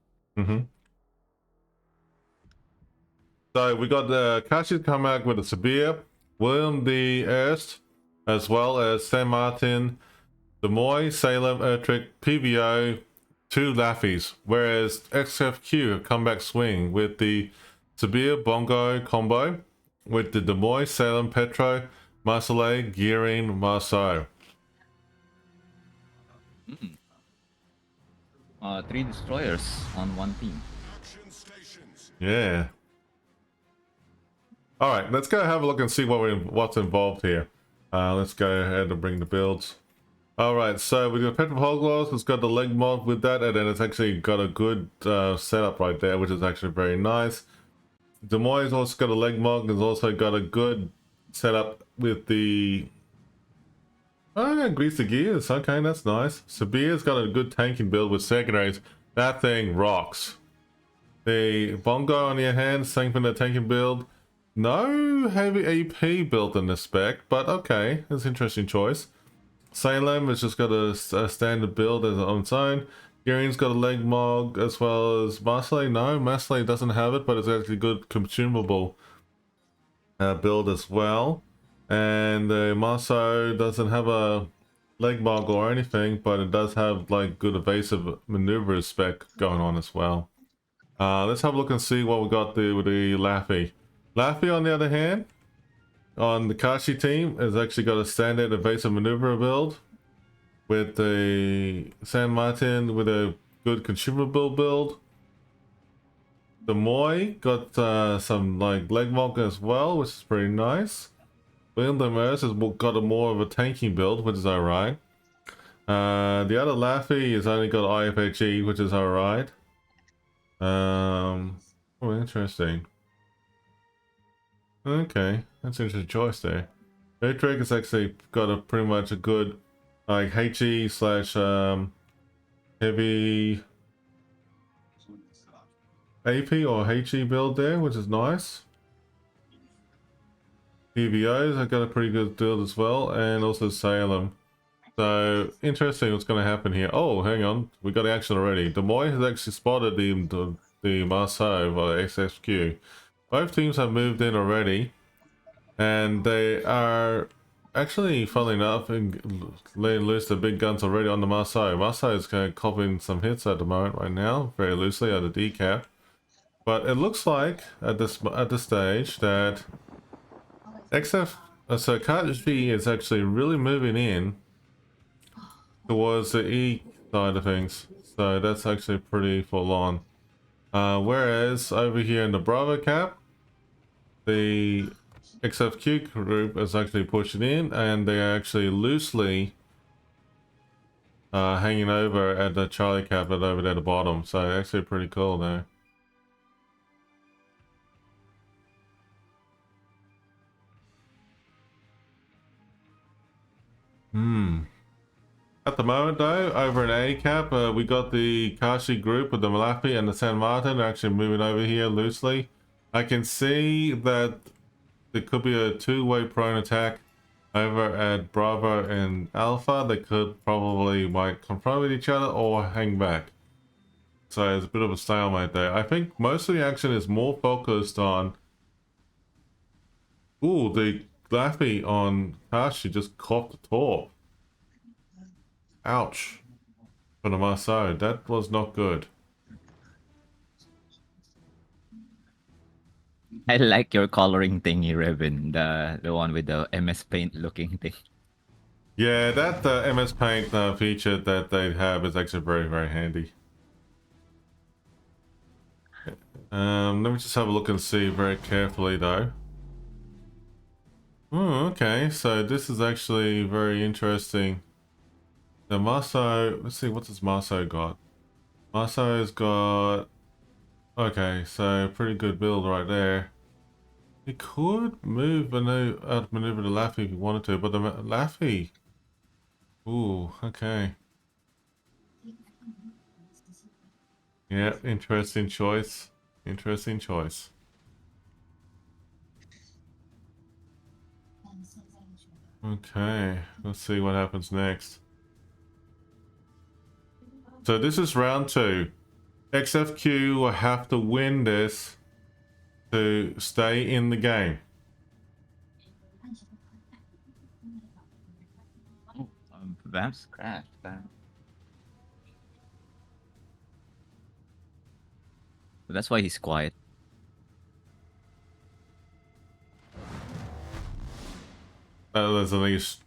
So we got the Kashi come out with a Sabir, William the Erst, as well as San Martin, Des Moines, Salem, Utrecht, PVO, 2 Laffies, whereas XFQ have come back swing with the Sabir Bongo combo with the Des Moines, Salem, Petro, Marseille, Gearing, Marceau. 3 destroyers on one team. Yeah. All right, let's go have a look and see what's involved here. Let's go ahead and bring the builds. All right, so we've got Petrol Hogloss. It's got the leg mod with that, and then it's actually got a good setup right there, which is actually very nice. Des Moines also got a leg mod. It's also got a good setup with the grease the gears. Okay, that's nice. Sabir's got a good tanking build with secondaries. That thing rocks. The Bongo, on the other hand, same for the tanking build. No heavy AP built in this spec, but okay, that's an interesting choice. Salem has just got a standard build as on its own. Gearing's got a leg mod as well as Marseille. No, Marseille doesn't have it, but it's actually a good consumable build as well. And the Marceau doesn't have a leg mod or anything, but it does have like good evasive maneuver spec going on as well. Let's have a look and see what we got there with the Laffy. Laffy, on the other hand, on the Kashi team, has actually got a standard evasive maneuver build with the San Martin with a good consumable build. The Moi got some like leg mod as well, which is pretty nice. William Demers has got a more of a tanking build, which is alright. The other Laffy has only got IFHE, which is alright. Oh, interesting. Okay, that's an interesting choice there. Utrecht has actually got a pretty much a good like HE slash heavy AP or HE build there, which is nice. PVOs, I got a pretty good build as well, and also Salem. So interesting what's going to happen here. Oh, hang on, we got action already. Des Moines has actually spotted the Marceau by XFQ. Both teams have moved in already, and they are actually, funnily enough, laying loose the big guns already on the Marceau. Marceau is kind of copying some hits at the moment right now, very loosely at the decap. But it looks like at this stage that so KOTS XVIII is actually really moving in towards the E side of things, so that's actually pretty full on. Whereas over here in the Bravo cap, the XFQ group is actually pushing in, and they are actually loosely hanging over at the Charlie cap over there at the bottom. So actually pretty cool there. At the moment though, over in A cap, we got the Kashi group with the Malafi and the San Martin actually moving over here loosely. I can see that there could be a two-way prone attack over at Bravo and Alpha. They could probably might confront with each other or hang back. So there's a bit of a stalemate there. I think most of the action is more focused on... Ooh, the Laffy on Kashi just copped the top. Ouch. For the Marceau, that was not good. I like your coloring thingy, Revan, the one with the MS Paint looking thing. Yeah, that MS Paint feature that they have is actually very, very handy. Let me just have a look and see very carefully though. Oh, okay, so this is actually very interesting. The Marceau, let's see, what does Marceau got? Marceau's got... Okay, so pretty good build right there. He could outmaneuver the Laffy if he wanted to, but the Laffy... Ooh, okay. Yeah, interesting choice. Interesting choice. Okay, let's see what happens next. So this is round 2. XFQ will have to win this to stay in the game. Oh, Vamps crashed. That's why he's quiet. There's at least...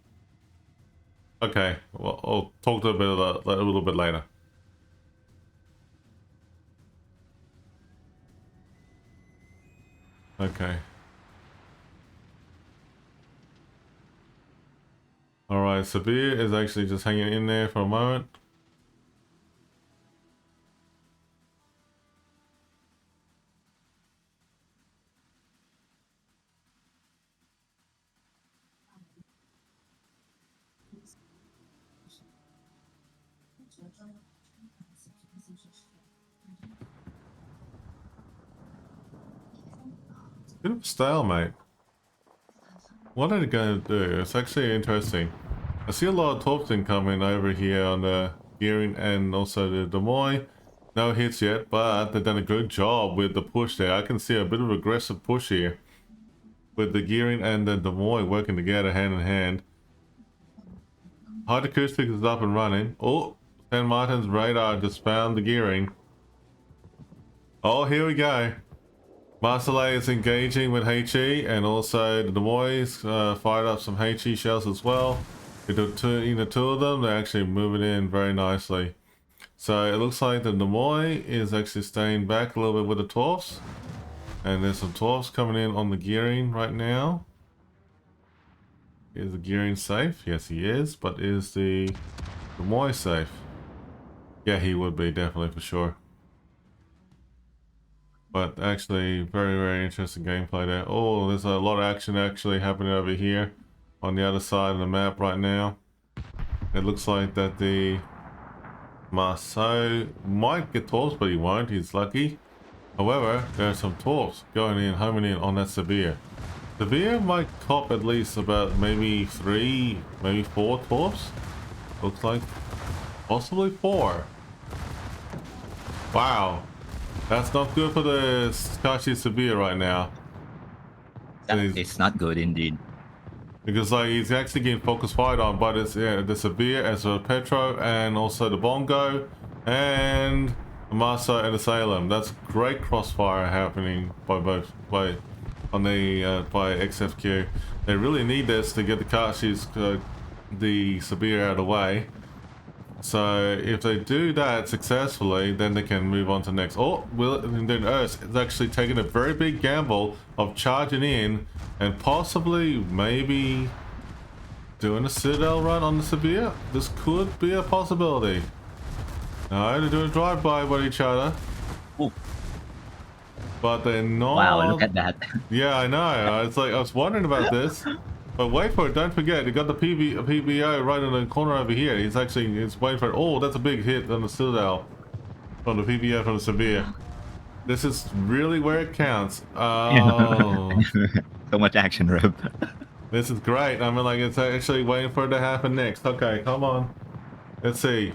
Okay, well, I'll talk a little bit later. Okay. Alright, Sabir is actually just hanging in there for a moment. Bit of a stalemate. What are they going to do? It's actually interesting. I see a lot of Torpton coming over here on the gearing and also the Des Moines. No hits yet, but they've done a good job with the push there. I can see a bit of aggressive push here with the gearing and the Des Moines working together hand in hand. Hard acoustic is up and running. Oh, San Martin's radar just found the gearing. Oh, here we go. Marseille is engaging with HE, and also the Des Moines fired up some HE shells as well. Between the two of them, they're actually moving in very nicely. So it looks like the Des Moines is actually staying back a little bit with the Torfs. And there's some Torfs coming in on the gearing right now. Is the gearing safe? Yes, he is. But is the Des Moines safe? Yeah, he would be, definitely, for sure. But actually, very, very interesting gameplay there. Oh, there's a lot of action actually happening over here on the other side of the map right now. It looks like that the Marceau might get torps, but he won't. He's lucky. However, there are some torps going in, homing in on that Severe. Severe might cop at least about maybe 3, maybe 4 torps. Looks like possibly 4. Wow. That's not good for the Kashi Severe right now. It's not good indeed. Because like he's actually getting focus fired on, but it's the Severe as well Petro and also the Bongo and the Marso and the Salem. That's great crossfire happening by both by XFQ. They really need this to get the Kashis the Severe out of the way. So if they do that successfully, then they can move on to next. Oh, and then Earth is actually taking a very big gamble of charging in and possibly maybe doing a Citadel run on the Severe. This could be a possibility. No, they're doing a drive-by with each other. Ooh. But they're not. Wow, look at that. Yeah, I know. It's like I was wondering about this. But wait for it, don't forget, you got the PBO right in the corner over here. He's waiting for it. Oh, that's a big hit on the Citadel. From the PBO from the Severe. This is really where it counts. Oh. So much action, Rev. This is great. I mean, like, it's actually waiting for it to happen next. Okay, come on. Let's see.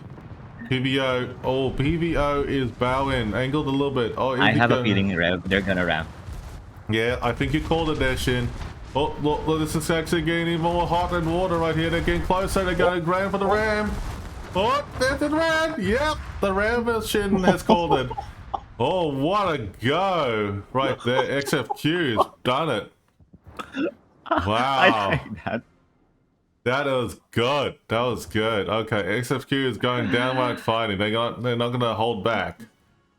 PBO. Oh, PBO is bowing. Angled a little bit. Oh, I have a feeling, Rev, they're gonna ramp. Yeah, I think you called it there, Shin. Oh, look, this is actually getting even more hot and water right here. They're getting closer. They're going grand for the ram. Oh, there's the ram. Yep, the ram Shin has called it. Oh, what a go right there. XFQ's done it. Wow. I tried that. That was good. That was good. Okay, XFQ is going downright fighting. They're not going to hold back.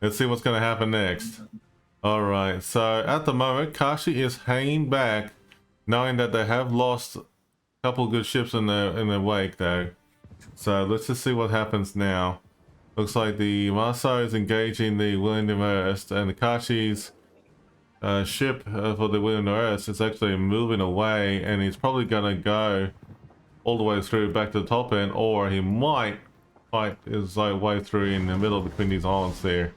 Let's see what's going to happen next. All right. So at the moment, Kashi is hanging back, knowing that they have lost a couple good ships in their wake, though. So let's just see what happens now. Looks like the Maso is engaging the William Demurst, and the Kashi's ship for the William Demurst is actually moving away, and he's probably gonna go all the way through back to the top end, or he might fight his way through in the middle between these islands there.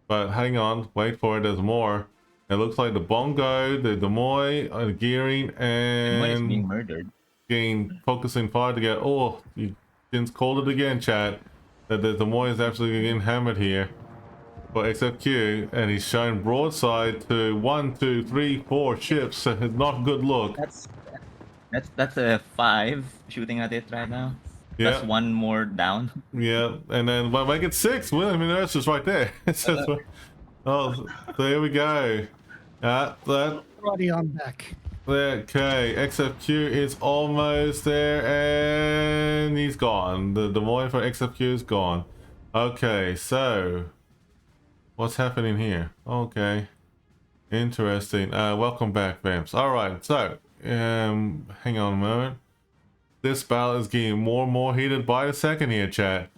But hang on, wait for it, there's more. It looks like the Bongo, the Demoy, gearing, and Demoy is being murdered. Focusing fire to get. Oh, you Jin's called it again, chat. That the Demoy is absolutely getting hammered here. But XFQ, and he's showing broadside to 1, 2, 3, 4 ships. It's not a good look. That's a 5 shooting at it right now. Yeah. That's 1 more down. Yeah, and then well, make it 6. William Nurse is right there. Oh, there we go. That. Already on back. Okay, XFQ is almost there, and he's gone. The Demoy for XFQ is gone. Okay, so what's happening here? Okay, interesting. Welcome back, Vamps. All right, so hang on a moment. This battle is getting more and more heated by the second here, chat.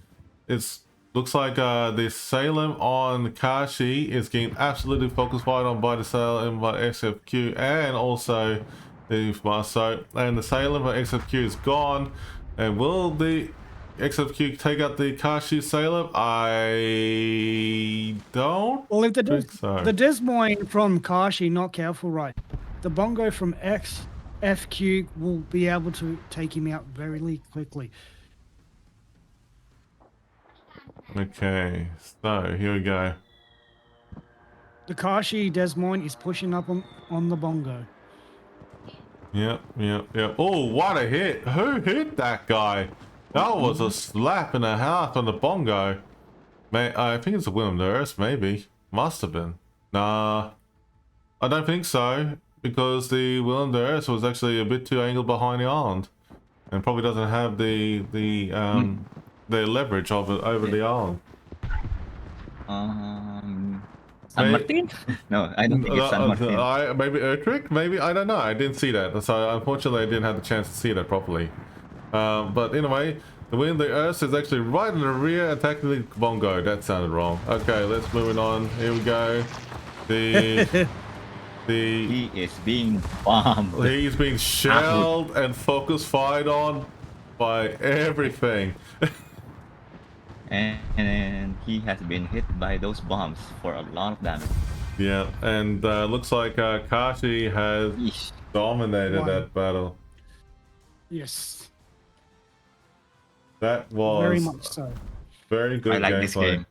Looks like the Salem on Kashi is getting absolutely focused right on by the Salem by XFQ, and also the Maso, and the Salem by XFQ is gone. And will the XFQ take out the Kashi Salem? I don't Well, if the think so. the Desmoine from Kashi not careful, right, the Bongo from XFQ will be able to take him out very quickly. Okay, so here we go. The Kashi Desmoine is pushing up on the Bongo. Yep. Oh, what a hit! Who hit that guy? That was a slap and a half on the Bongo. Man, I think it's a William Nurse, maybe. Must have been. Nah, I don't think so, because the William Nurse was actually a bit too angled behind the island, and probably doesn't have the leverage of it over the island. San Martin? No, I don't think it's San Martin. Maybe Utrecht? Maybe? I don't know. I didn't see that. So unfortunately I didn't have the chance to see that properly. But anyway, the Wind the Earth is actually right in the rear attacking the Bongo. That sounded wrong. Okay, let's move it on. Here we go. He is being bombed. He's being shelled and focus fired on by everything. and he has been hit by those bombs for a lot of damage. Yeah, and looks like Kashi has Yeesh. dominated Won. that battle. Yes, That was very much so. very good I like gameplay. this game.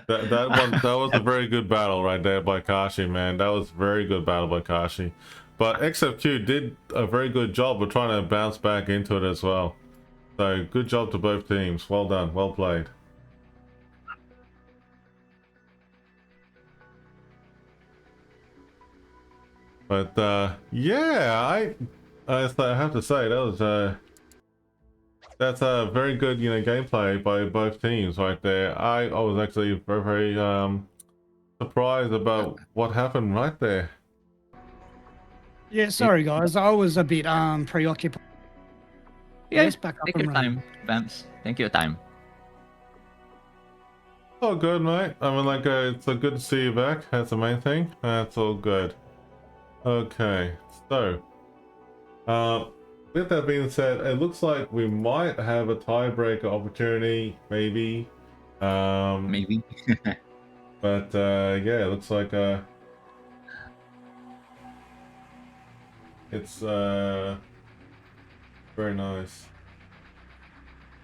That was a very good battle right there by Kashi, man. That was a very good battle by Kashi. But XFQ did a very good job of trying to bounce back into it as well. So good job to both teams. Well done. Well played. But yeah, I have to say that was that's a very good gameplay by both teams right there. I was actually very surprised about what happened right there. Yeah, sorry guys, I was a bit preoccupied. Yeah, Yes, back up take and your running. time, Vamps. Take your time. All good, mate. I mean, like, it's good to see you back. That's the main thing. That's all good. Okay, so, with that being said, it looks like we might have a tiebreaker opportunity, maybe. Maybe. But yeah, it looks like it's very nice.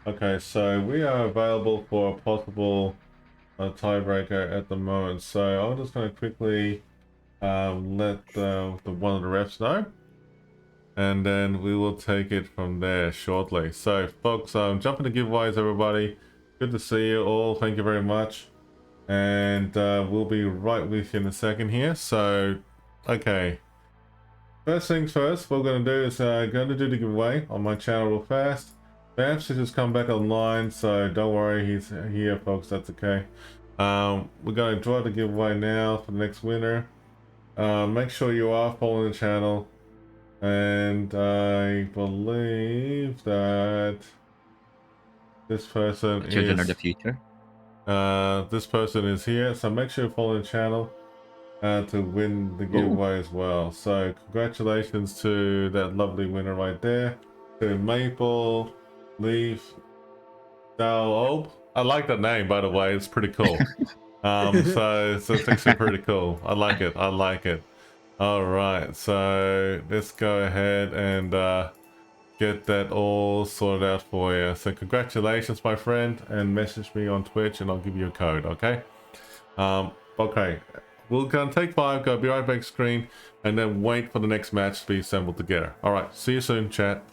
Okay, so we are available for a possible tiebreaker at the moment. So I'm just going to quickly let one of the refs know, and then we will take it from there shortly. So folks, jump into giveaways, everybody. Good to see you all. Thank you very much, and we'll be right with you in a second here. So okay, first things first, what we're going to do is going to do the giveaway on my channel real fast. Vamps has just come back online, so don't worry, he's here, folks. That's okay. We're going to draw the giveaway now for the next winner. Make sure you are following the channel, and I believe that this person The children is are the future. this person is here, so make sure you follow the channel to win the giveaway as well. So congratulations to that lovely winner right there, to Maple Leaf Dal. I like that name, by the way. It's pretty cool. So it's actually pretty cool. I like it. I like it. All right, so let's go ahead and get that all sorted out for you. So congratulations, my friend, and message me on Twitch and I'll give you a code, okay? Okay, we're gonna take 5, go be right back screen, and then wait for the next match to be assembled together. All right, see you soon, chat.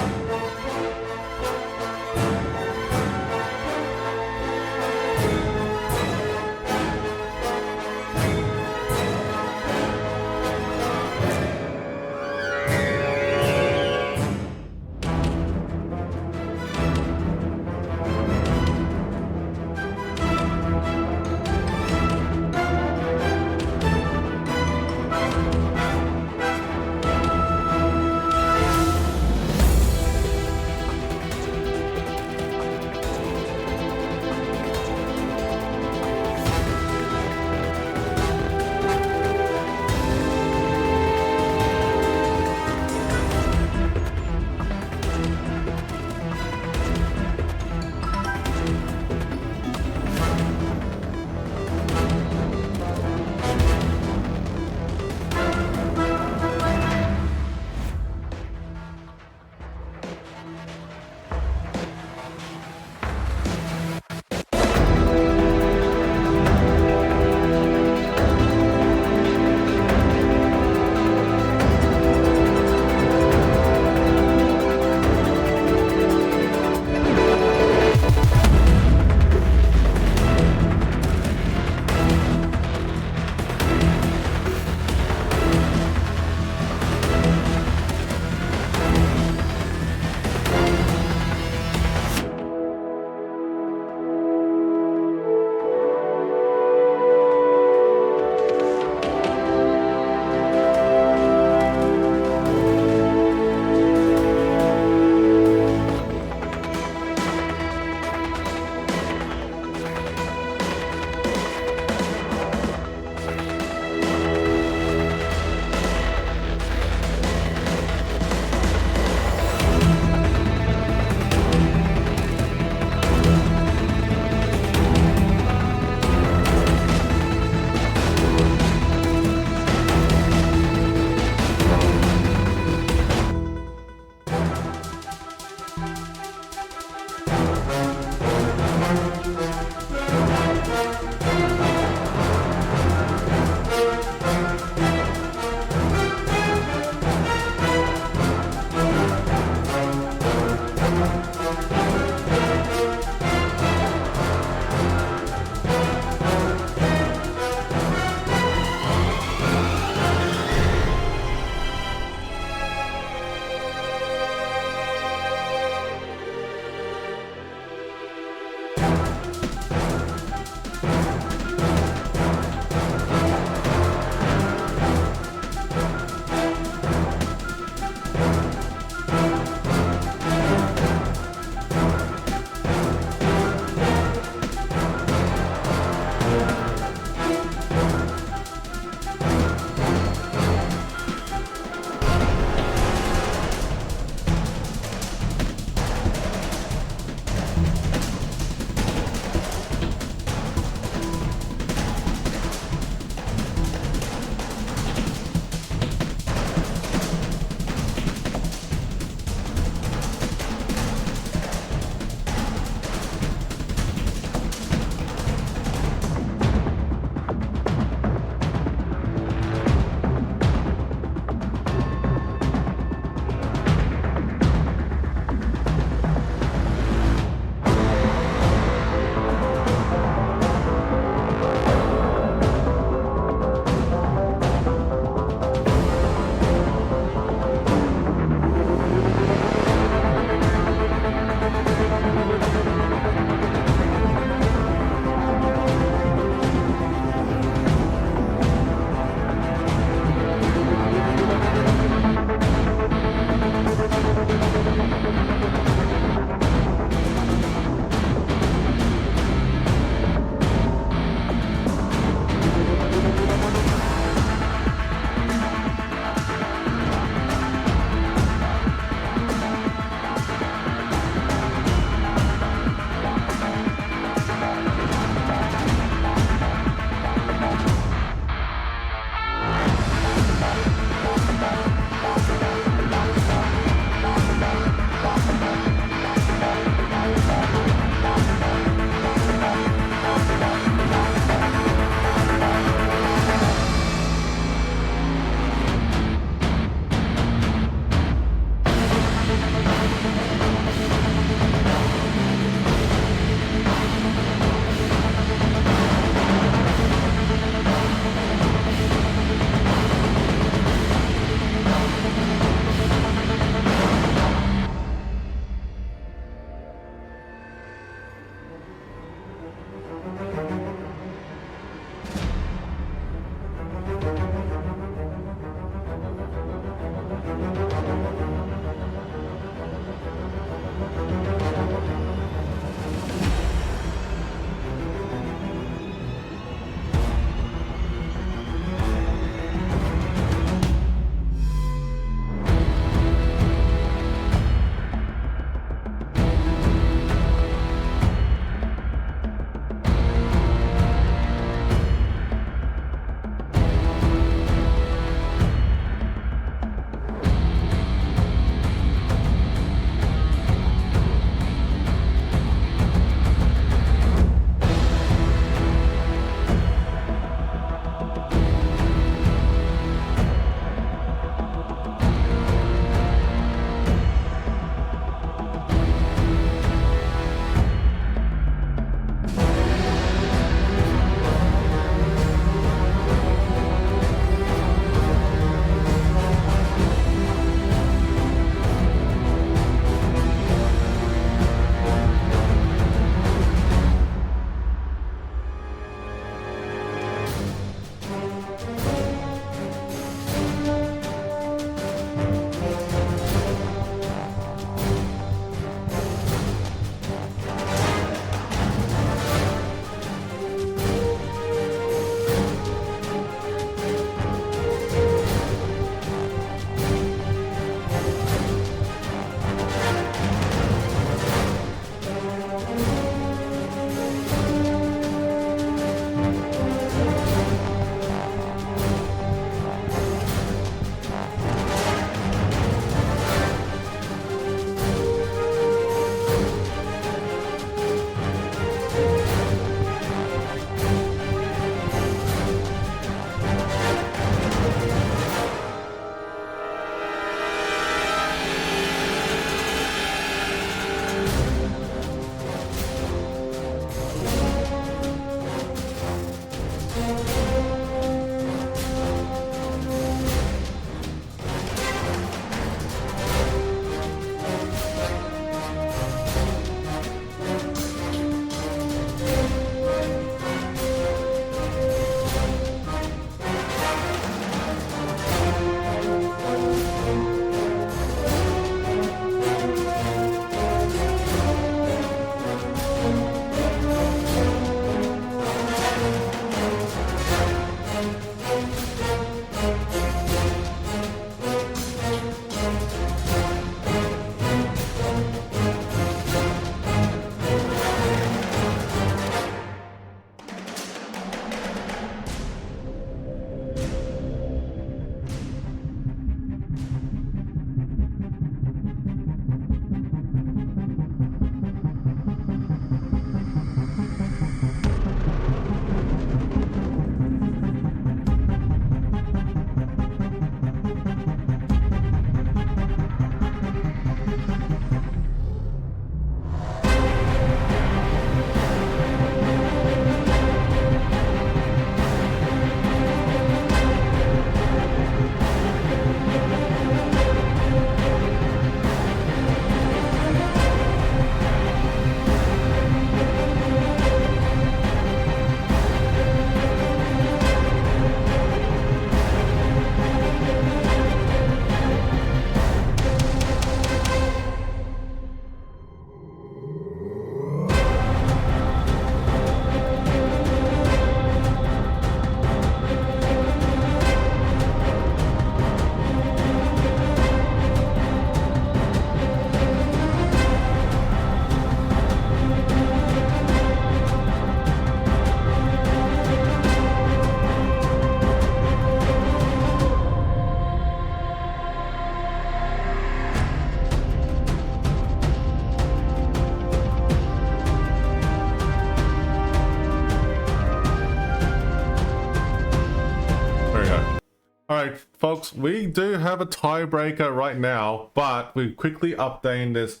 right, folks, we do have a tiebreaker right now, but we're quickly updating this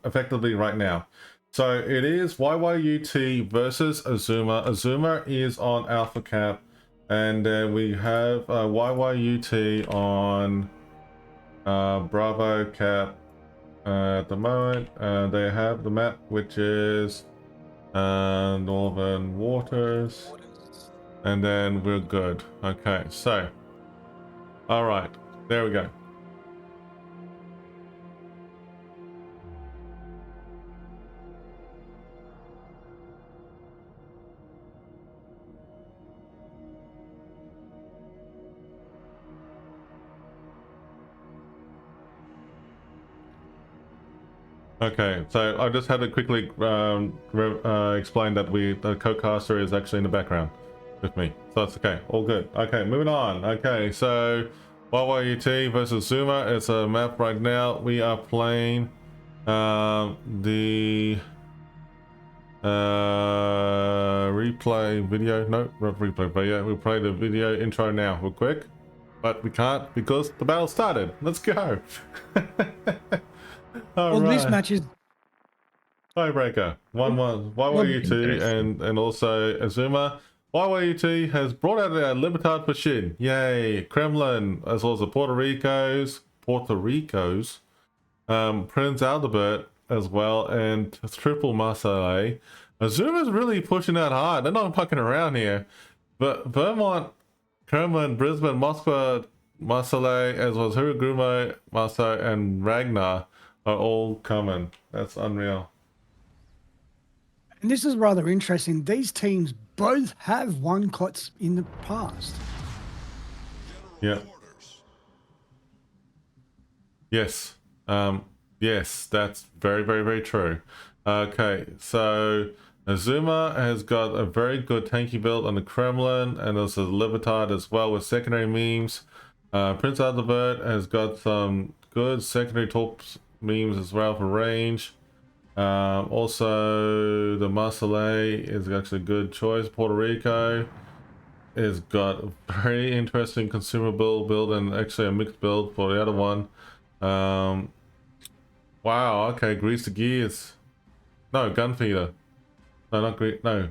effectively right now. So it is YYUT versus Azuma. Azuma is on Alpha Cap, and then we have YYUT on Bravo Cap at the moment. They have the map, which is Northern Waters, and then we're good. Okay, so all right, there we go. Okay, so I just had to quickly explain that the co-caster is actually in the background with me, so that's okay, all good. Okay, moving on. Okay, so YYUT versus Zuma. It's a map right now. We are playing the replay video. No, not replay video. We'll play the video intro now real quick, but we can't because the battle started. Let's go. Well, right. this match is Tiebreaker 1-1 YYUT and also Azuma. YYUT has brought out a Libertad for Shin. Yay! Kremlin, as well as the Puerto Ricos, Prince Albert as well, and Triple Marseille. Azuma's really pushing out hard. They're not fucking around here. But Vermont, Kremlin, Brisbane, Moscow, Marseille, as well as Hirogumo, Marseille, and Ragnar are all coming. That's unreal. And this is rather interesting. These teams both have won KOTS in the past. Yeah. Yes. Yes, that's very, very, very true. Okay, so Azuma has got a very good tanky build on the Kremlin, and also the Libertad as well with secondary memes. Prince Albert has got some good secondary torps memes as well for range. Also the Marseille is actually a good choice. Puerto Rico has got a very interesting consumable build and actually a mixed build for the other one. Wow, okay, grease the gears. No, gunfeeder. No, not grease. No.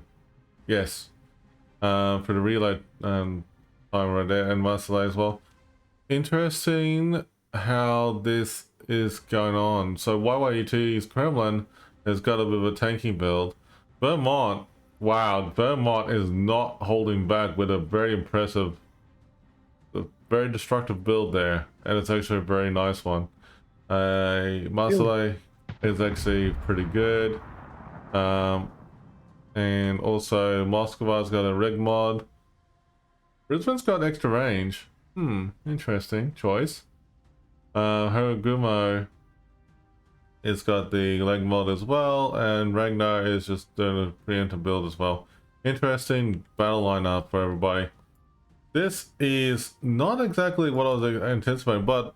Yes. For the reload time right there, and Marseille as well. Interesting how this is going on. So YYUT's Kremlin has got a bit of a tanking build. Vermont, wow, Vermont is not holding back with a very impressive, very destructive build there, and it's actually a very nice one. Marseille is actually pretty good, and also Moscow's got a rig mod. Brisbane's got extra range. Interesting choice. Hirogumo it's got the leg mod as well, and Ragnar is just doing a preemptive build as well. Interesting battle lineup for everybody. This is not exactly what I was anticipating, but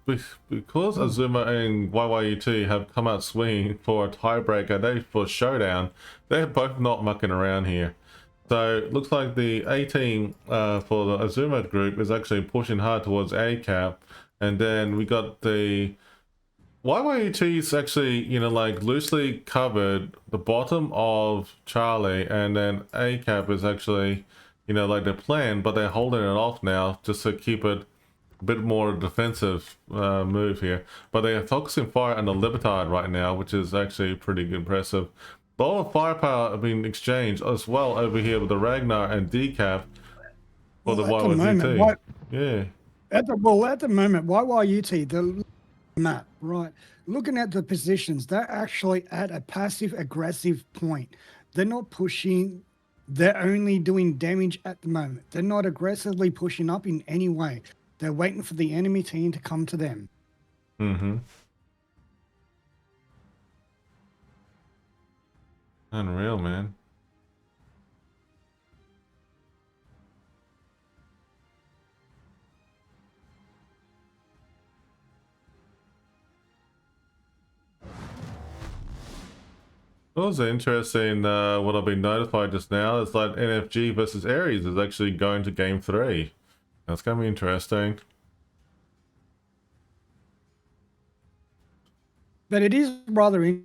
because Azuma and YYUT have come out swinging for a tiebreaker, for showdown, they're both not mucking around here. So it looks like the A team for the Azuma group is actually pushing hard towards A cap, and then we got the YYUT's actually, you know, like loosely covered the bottom of Charlie, and then A cap is actually, you know, like their plan, but they're holding it off now just to keep it a bit more defensive move here. But they are focusing fire on the Libertad right now, which is actually pretty impressive. A lot of firepower have been exchanged as well over here with the Ragnar and Decap for the YYUT. Yeah. At the moment, YYUT, the map, right? Looking at the positions, they're actually at a passive aggressive point. They're not pushing. They're only doing damage at the moment. They're not aggressively pushing up in any way. They're waiting for the enemy team to come to them. Unreal, man. Also interesting, what I've been notified just now is that NFG versus Ares is actually going to game 3. That's going to be interesting. But it is rather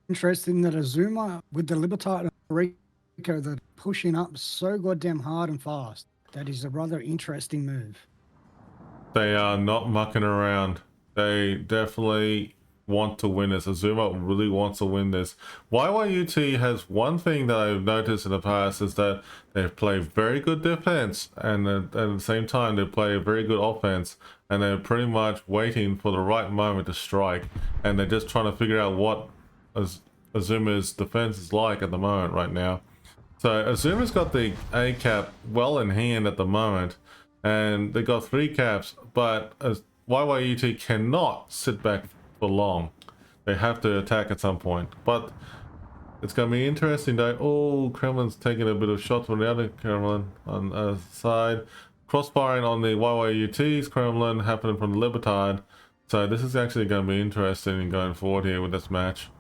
interesting that Azuma with the Libertad and Rico that are pushing up so goddamn hard and fast. That is a rather interesting move. They are not mucking around. They definitely want to win this. Azuma really wants to win this. YYUT has one thing that I've noticed in the past is that they play very good defense and at the same time they play a very good offense, and they're pretty much waiting for the right moment to strike, and they're just trying to figure out what Azuma's defense is like at the moment right now. So Azuma's got the A cap well in hand at the moment, and they got 3 caps, but YYUT cannot sit back for long. They have to attack at some point. But it's going to be interesting though. Oh, Kremlin's taking a bit of shot from the other Kremlin on the side. Crossfiring on the YYUT's Kremlin happening from the Libertad. So this is actually going to be interesting in going forward here with this match.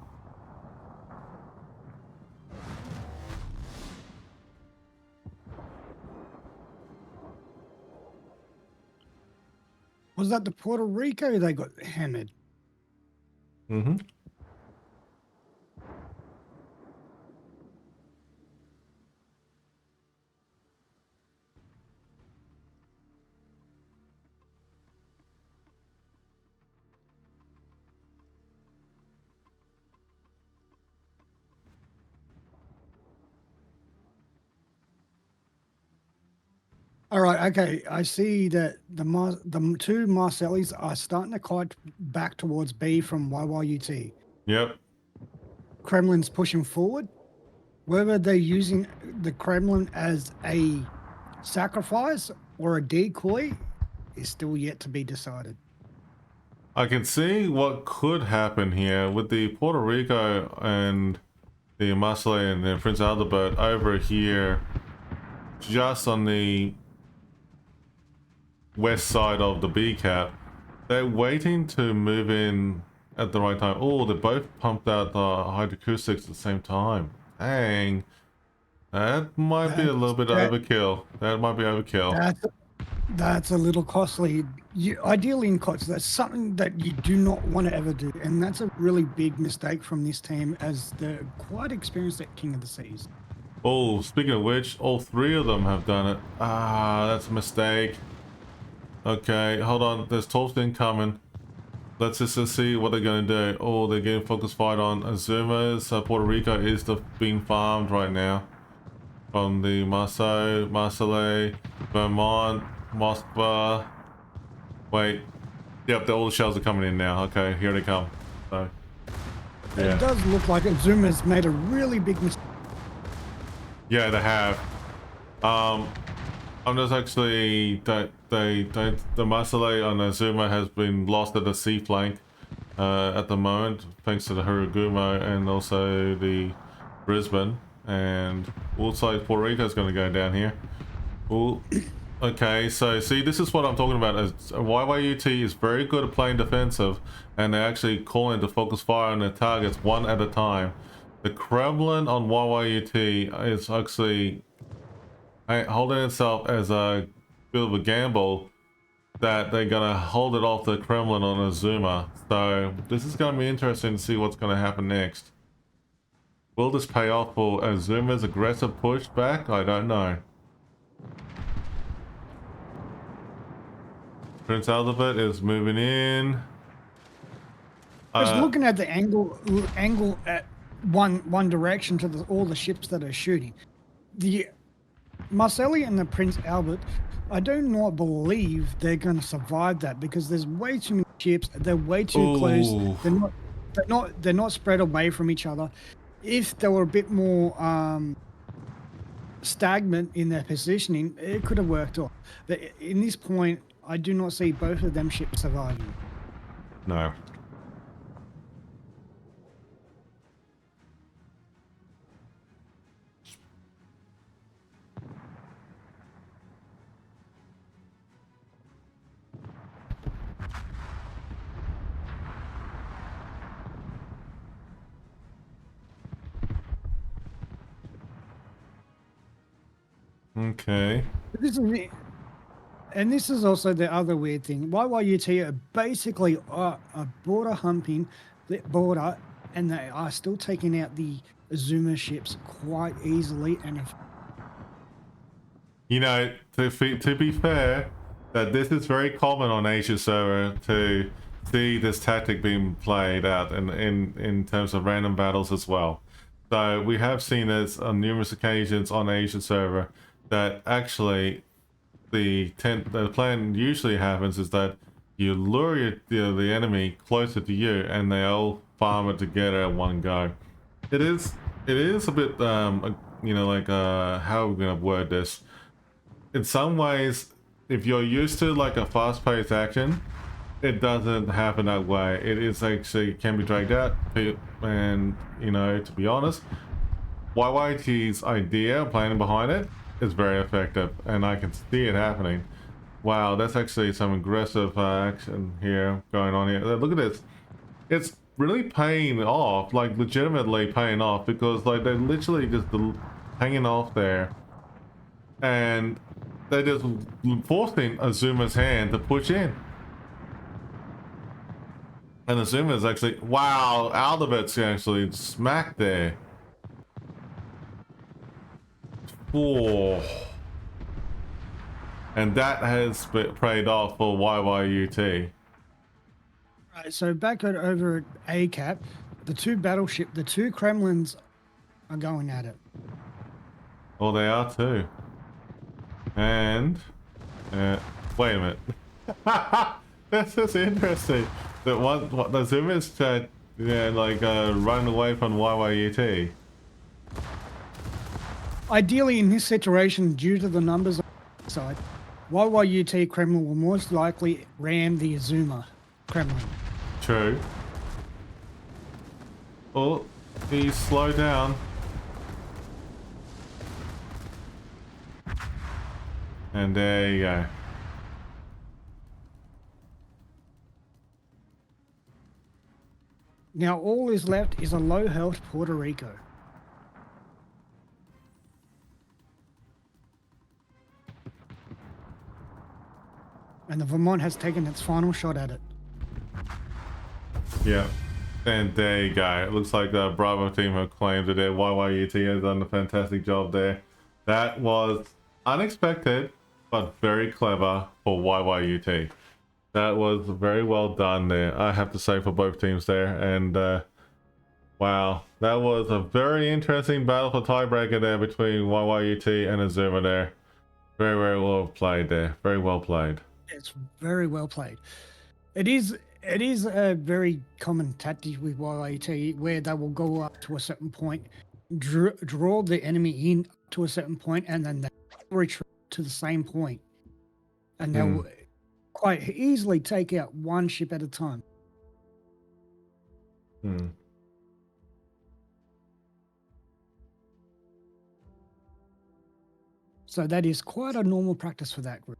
Was that the Puerto Rico they got hammered? Mm-hmm. All right, okay. I see that the two Marcellis are starting to kite back towards B from YYUT. Yep. Kremlin's pushing forward. Whether they're using the Kremlin as a sacrifice or a decoy is still yet to be decided. I can see what could happen here with the Puerto Rico and the Marseille and the Prince Albert over here, just on the west side of the B cap. They're waiting to move in at the right time. Oh, they both pumped out the hydroacoustics at the same time. Dang. That might be a little bit overkill. That might be overkill. That's a little costly. Ideally in KOTS, that's something that you do not want to ever do. And that's a really big mistake from this team as they're quite experienced at King of the Seas. Oh, speaking of which, all 3 of them have done it. Ah, that's a mistake. Okay, hold on. There's Tolston coming. Let's just see what they're going to do. Oh, they're getting focus fight on Azuma's. Puerto Rico is being farmed right now. From the Marseille, Vermont, Moskva. Wait. Yep, all the shells are coming in now. Okay, here they come. So, yeah. It does look like Azuma's made a really big mistake. Yeah, they have. I'm just actually the Marseille on Azuma has been lost at the sea flank at the moment, thanks to the Hiragumo and also the Brisbane. And also Puerto Rico is going to go down here. Ooh. Okay, so see, this is what I'm talking about. YYUT is very good at playing defensive, and they actually call in to focus fire on their targets one at a time. The Kremlin on YYUT is actually holding itself as a bit of a gamble that they're gonna hold it off the Kremlin on Azuma. So this is gonna be interesting to see what's gonna happen next. Will this pay off for Azuma's aggressive push back? I don't know. Prince Albert is moving in. Just looking at the angle at one direction to all the ships that are shooting. The Marseille and the Prince Albert, I do not believe they're going to survive that because there's way too many ships. They're way too close. They're not spread away from each other. If they were a bit more stagnant in their positioning, it could have worked off. But in this point, I do not see both of them ships surviving. No. Okay. This is And this is also the other weird thing. YYUT are basically are border humping the border, and they are still taking out the Azuma ships quite easily. And if You know, to be fair, that this is very common on Asia server to see this tactic being played out in terms of random battles as well. So we have seen this on numerous occasions on Asia server that actually the plan usually happens is that you lure the enemy closer to you and they all farm it together at one go. It is a bit you know, like how are we gonna word this? In some ways, if you're used to like a fast-paced action, it doesn't happen that way. It is actually can be dragged out, and you know, to be honest, YYT's idea, planning behind it, is very effective, and I can see it happening. Wow, that's actually some aggressive action here going on here. Look at this. It's really paying off, like legitimately paying off, because like they're literally just hanging off there, and they're just forcing Azuma's hand to push in. And Azuma's actually, wow, Aldabet's actually smacked there. Oh. And that has paid off for YYUT. right, so back over at ACAP, the two Kremlins are going at it. Oh, they are too. And wait a minute. This is interesting. That what the Zumas tried, yeah, like run away from YYUT. Ideally, in this situation, due to the numbers on the side, YYUT Kremlin will most likely ram the Azuma Kremlin. True. Oh, he slowed down. And there you go. Now all is left is a low health Puerto Rico. And the Vermont has taken its final shot at it. Yeah. And there you go. It looks like the Bravo team have claimed it. YYUT has done a fantastic job there. That was unexpected, but very clever for YYUT. That was very well done there, I have to say, for both teams there. And wow, that was a very interesting battle for tiebreaker there between YYUT and Azuma there. Very, very well played there. Very well played. It's very well played. It is a very common tactic with YYT where they will go up to a certain point, draw the enemy in to a certain point, and then they retreat to the same point. And they'll quite easily take out one ship at a time. So that is quite a normal practice for that group.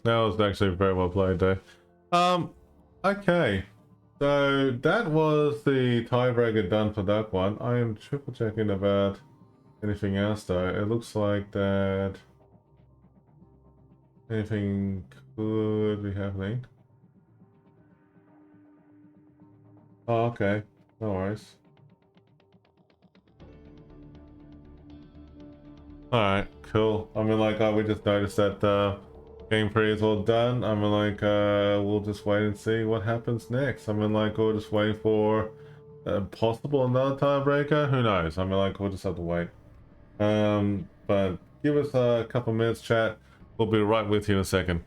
That was actually very well played there. Okay. So that was the tiebreaker done for that one. I am triple checking about anything else though. It looks like that anything could be happening. Oh, okay. No worries. Alright, cool. I mean, like, we just noticed that game 3 is all done. I mean, like, we'll just wait and see what happens next. I mean, like, we're just waiting for possible another tiebreaker. Who knows? I mean, like, we'll just have to wait. But give us a couple minutes, chat. We'll be right with you in a second.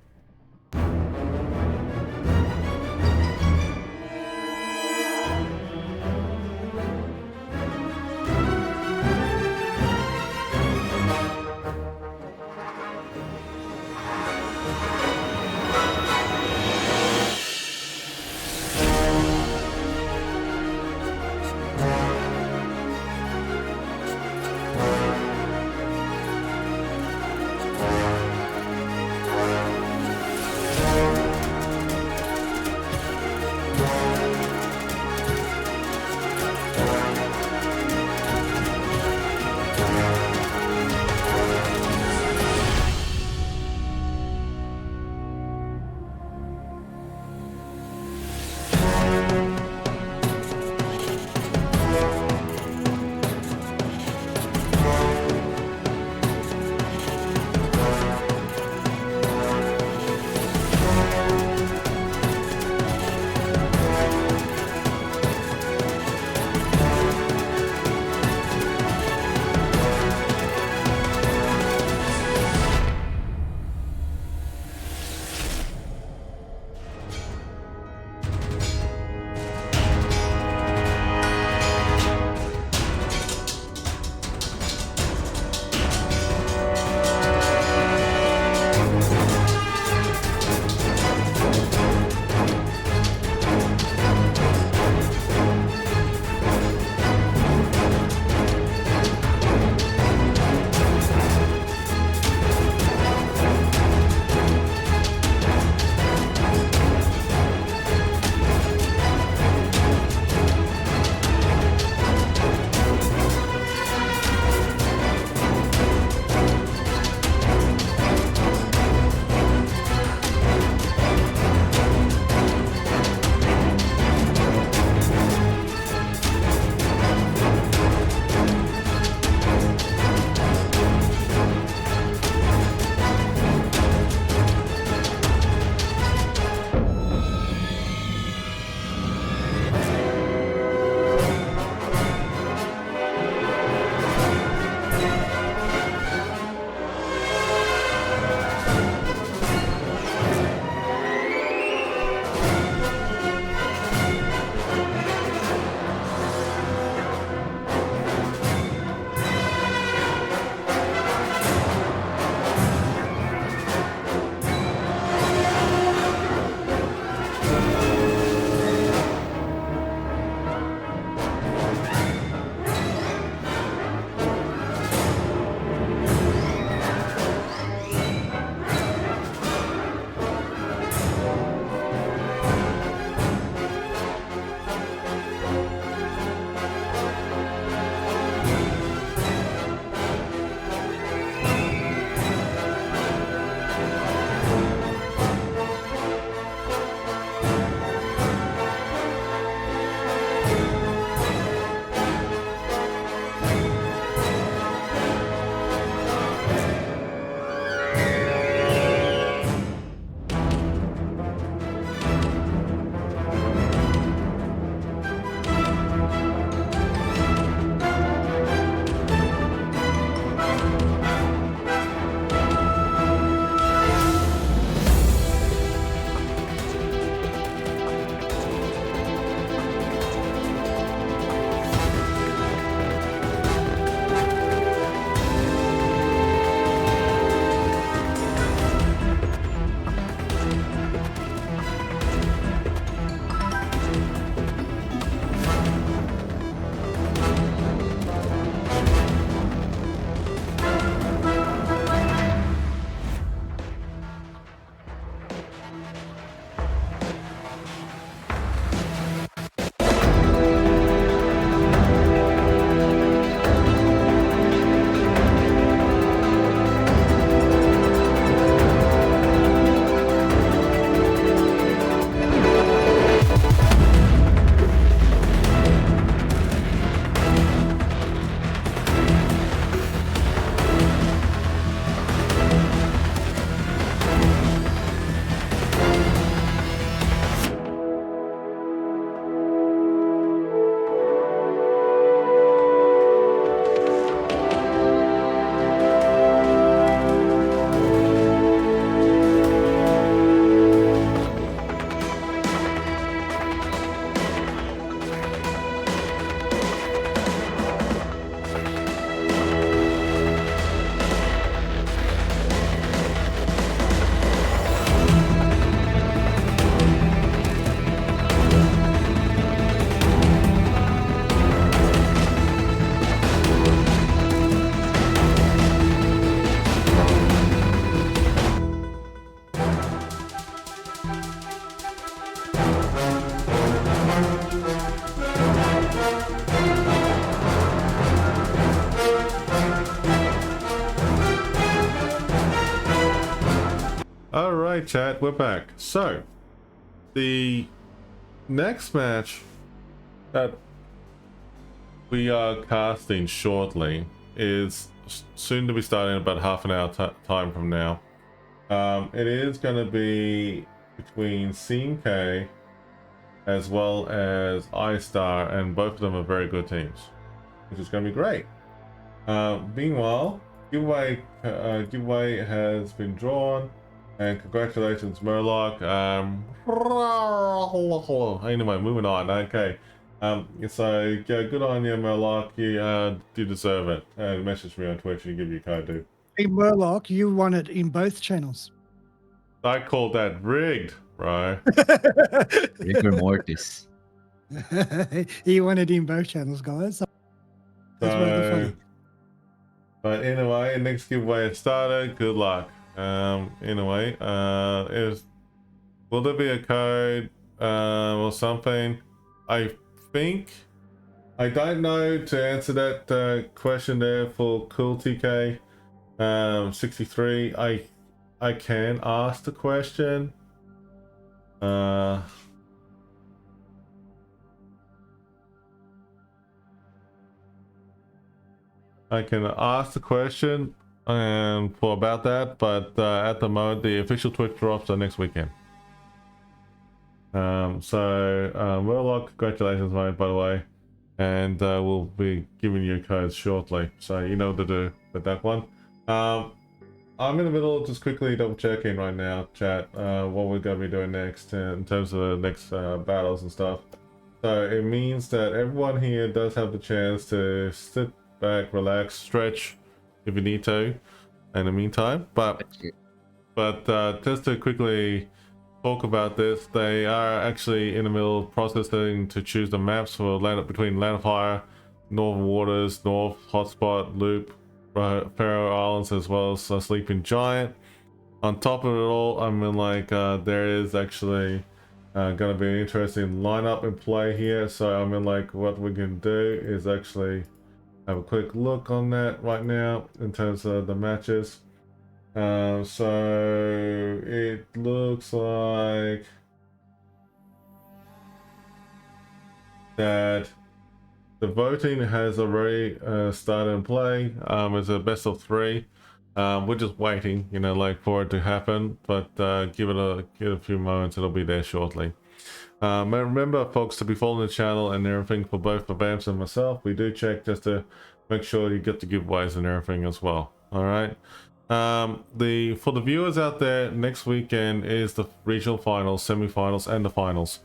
right, chat, we're back. So, the next match that we are casting shortly is soon to be starting about half an hour time from now. It is going to be between CK as well as iStar, and both of them are very good teams, which is going to be great. Meanwhile, giveaway has been drawn, and congratulations, Murloc. Anyway, moving on. Okay. So yeah, good on you, Murloc. You deserve it. Message me on Twitch and give you a code, dude. Hey, Murloc, you won it in both channels. I called that rigged, bro. Rigor mortis. He won it in both channels, guys. That's really funny. But anyway, next giveaway has started. Good luck. Anyway, will there be a code or something? I think I don't know to answer that question there for Cool TK 63. I can ask the question. I can ask the question for about that, but at the moment the official Twitch drops are next weekend. Murloc, congratulations, mate, by the way, and we'll be giving you codes shortly, so you know what to do with that one. I'm in the middle of just quickly double checking right now, chat, what we're going to be doing next in terms of the next battles and stuff. So it means that everyone here does have the chance to sit back, relax, stretch if you need to in the meantime. But just to quickly talk about this, they are actually in the middle of processing to choose the maps for between Land of Fire, Northern Waters, North, Hotspot, Loop, Faroe Islands, as well as Sleeping Giant. On top of it all, I mean, like, there is actually going to be an interesting lineup in play here. So I mean, like, what we can do is actually have a quick look on that right now in terms of the matches. So it looks like that the voting has already started in play. It's a best of 3. We're just waiting, you know, like, for it to happen, but give it a few moments. It'll be there shortly. Remember, folks, to be following the channel and everything for both the Bams and myself. We do check just to make sure you get the giveaways and everything as well. All right. For the viewers out there, next weekend is the regional finals, semi-finals, and the finals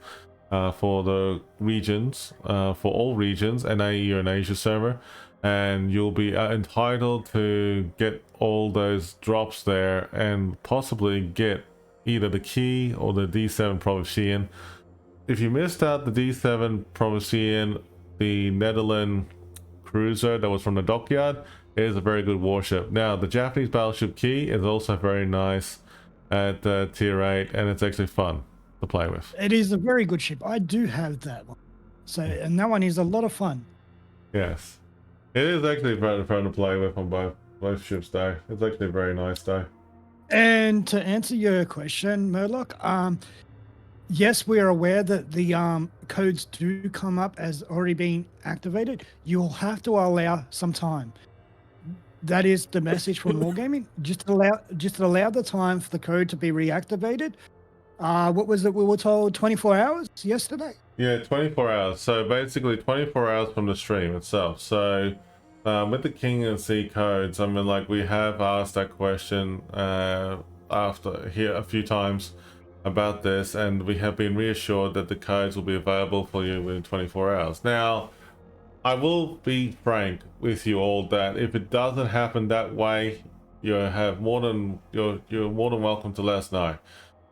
for the regions, for all regions, and you're an Asia server, and you'll be entitled to get all those drops there and possibly get either the key or the D7 Provincian. If you missed out the D7 Provincian, the Netherlands cruiser that was from the dockyard, it is a very good warship. Now, the Japanese battleship Key is also very nice at tier 8, and it's actually fun to play with. It is a very good ship. I do have that one. So, and that one is a lot of fun. Yes. It is actually very fun to play with on both ships, though. It's actually very nice, though. And to answer your question, Murloc, yes, we are aware that the codes do come up as already being activated. You'll have to allow some time. That is the message from Wargaming. Just allow the time for the code to be reactivated. What was it? We were told 24 hours yesterday. Yeah, 24 hours. So basically 24 hours from the stream itself. So with the King and Sea codes, I mean, like, we have asked that question after here a few times about this, and we have been reassured that the codes will be available for you within 24 hours. Now, I will be frank with you all that if it doesn't happen that way, you're more than welcome to let us know,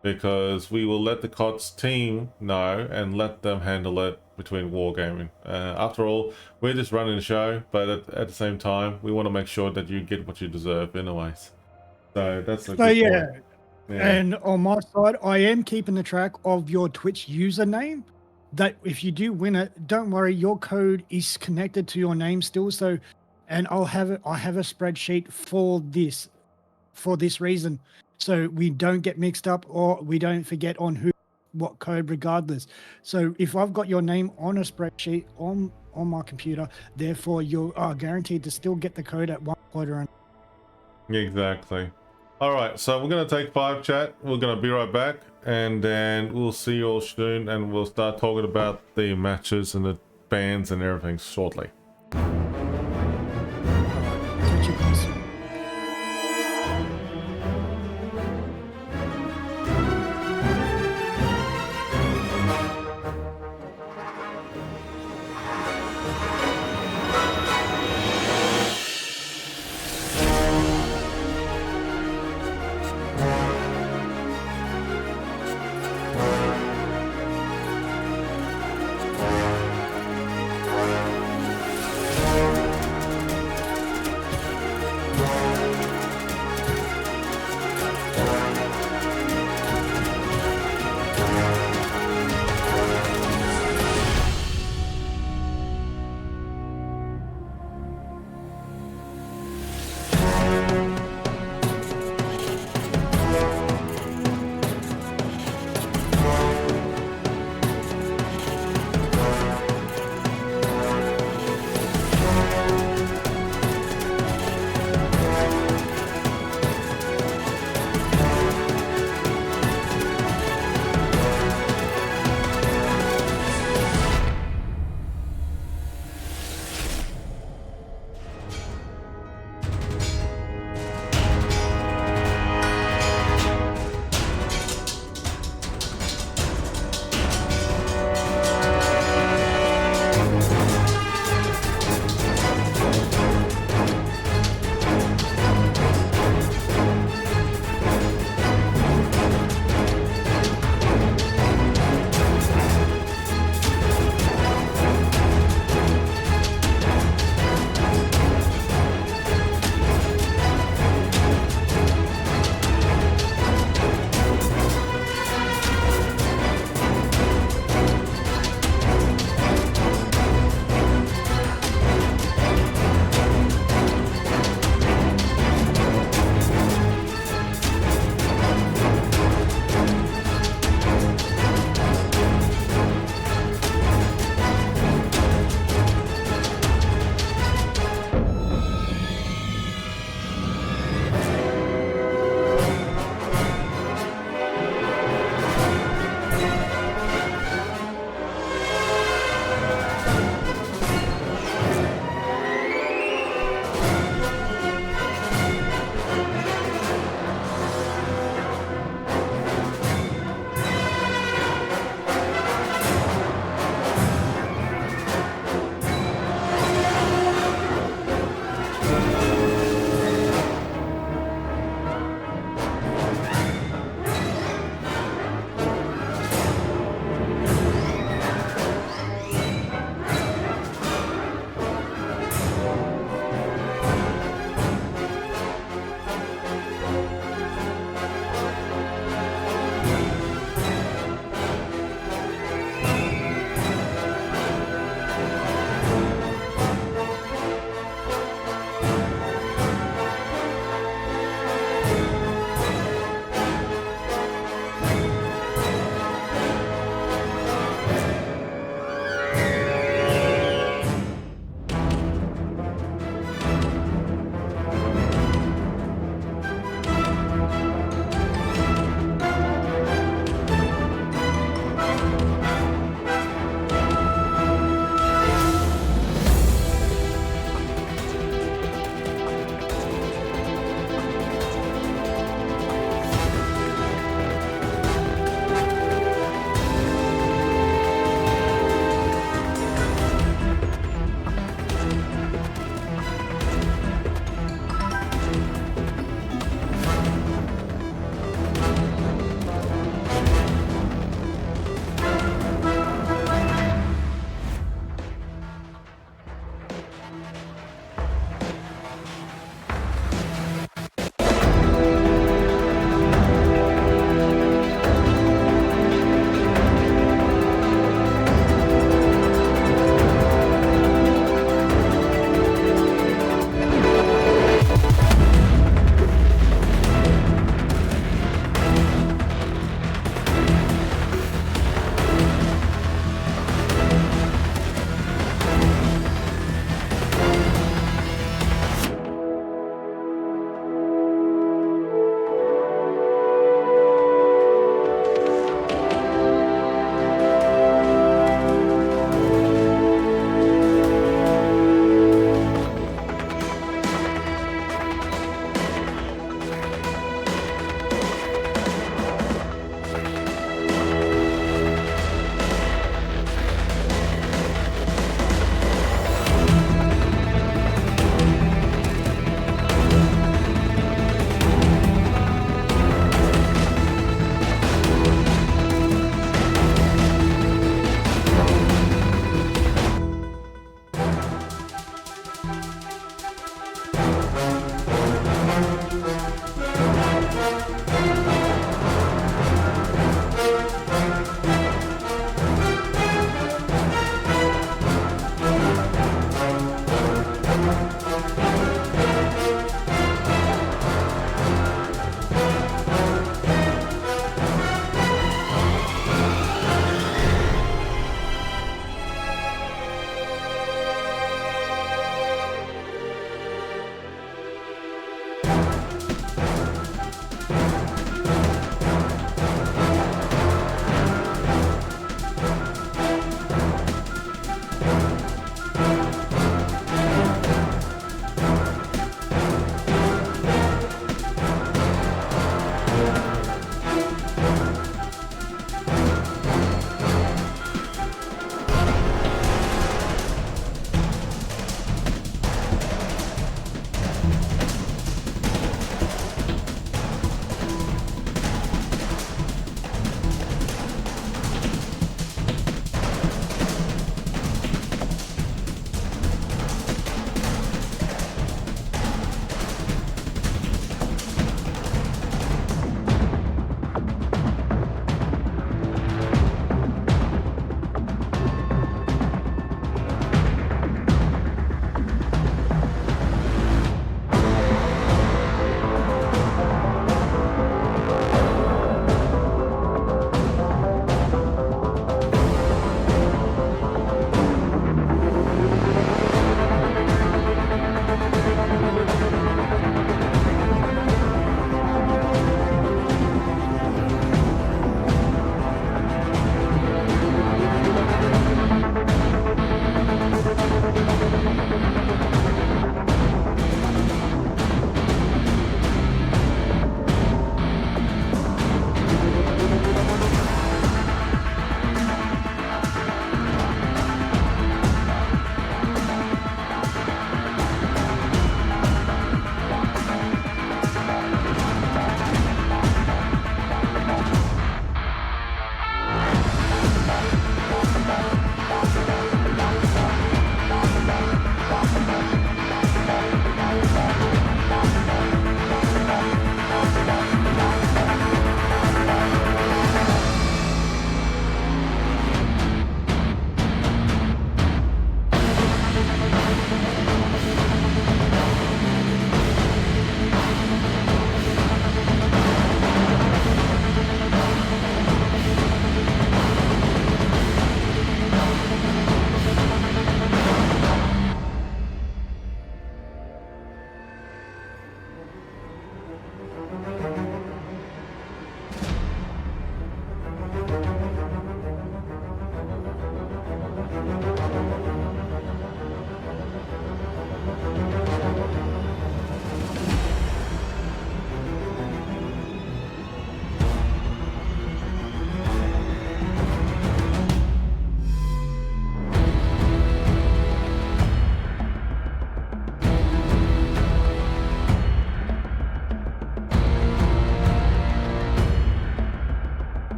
because we will let the KOTS team know and let them handle it between Wargaming. After all, we're just running the show, but at the same time, we want to make sure that you get what you deserve anyways. So that's a good yeah. point. Yeah. And on my side, I am keeping the track of your Twitch username. That if you do win it, don't worry, your code is connected to your name still. So, and I have a spreadsheet for this reason. so we don't get mixed up or we don't forget on what code regardless. So if I've got your name on a spreadsheet on my computer, therefore you are guaranteed to still get the code at one quarter. Exactly. All right, so we're gonna take 5 chat. We're gonna be right back, and then we'll see you all soon, and we'll start talking about the matches and the bands and everything shortly. Switch your guys.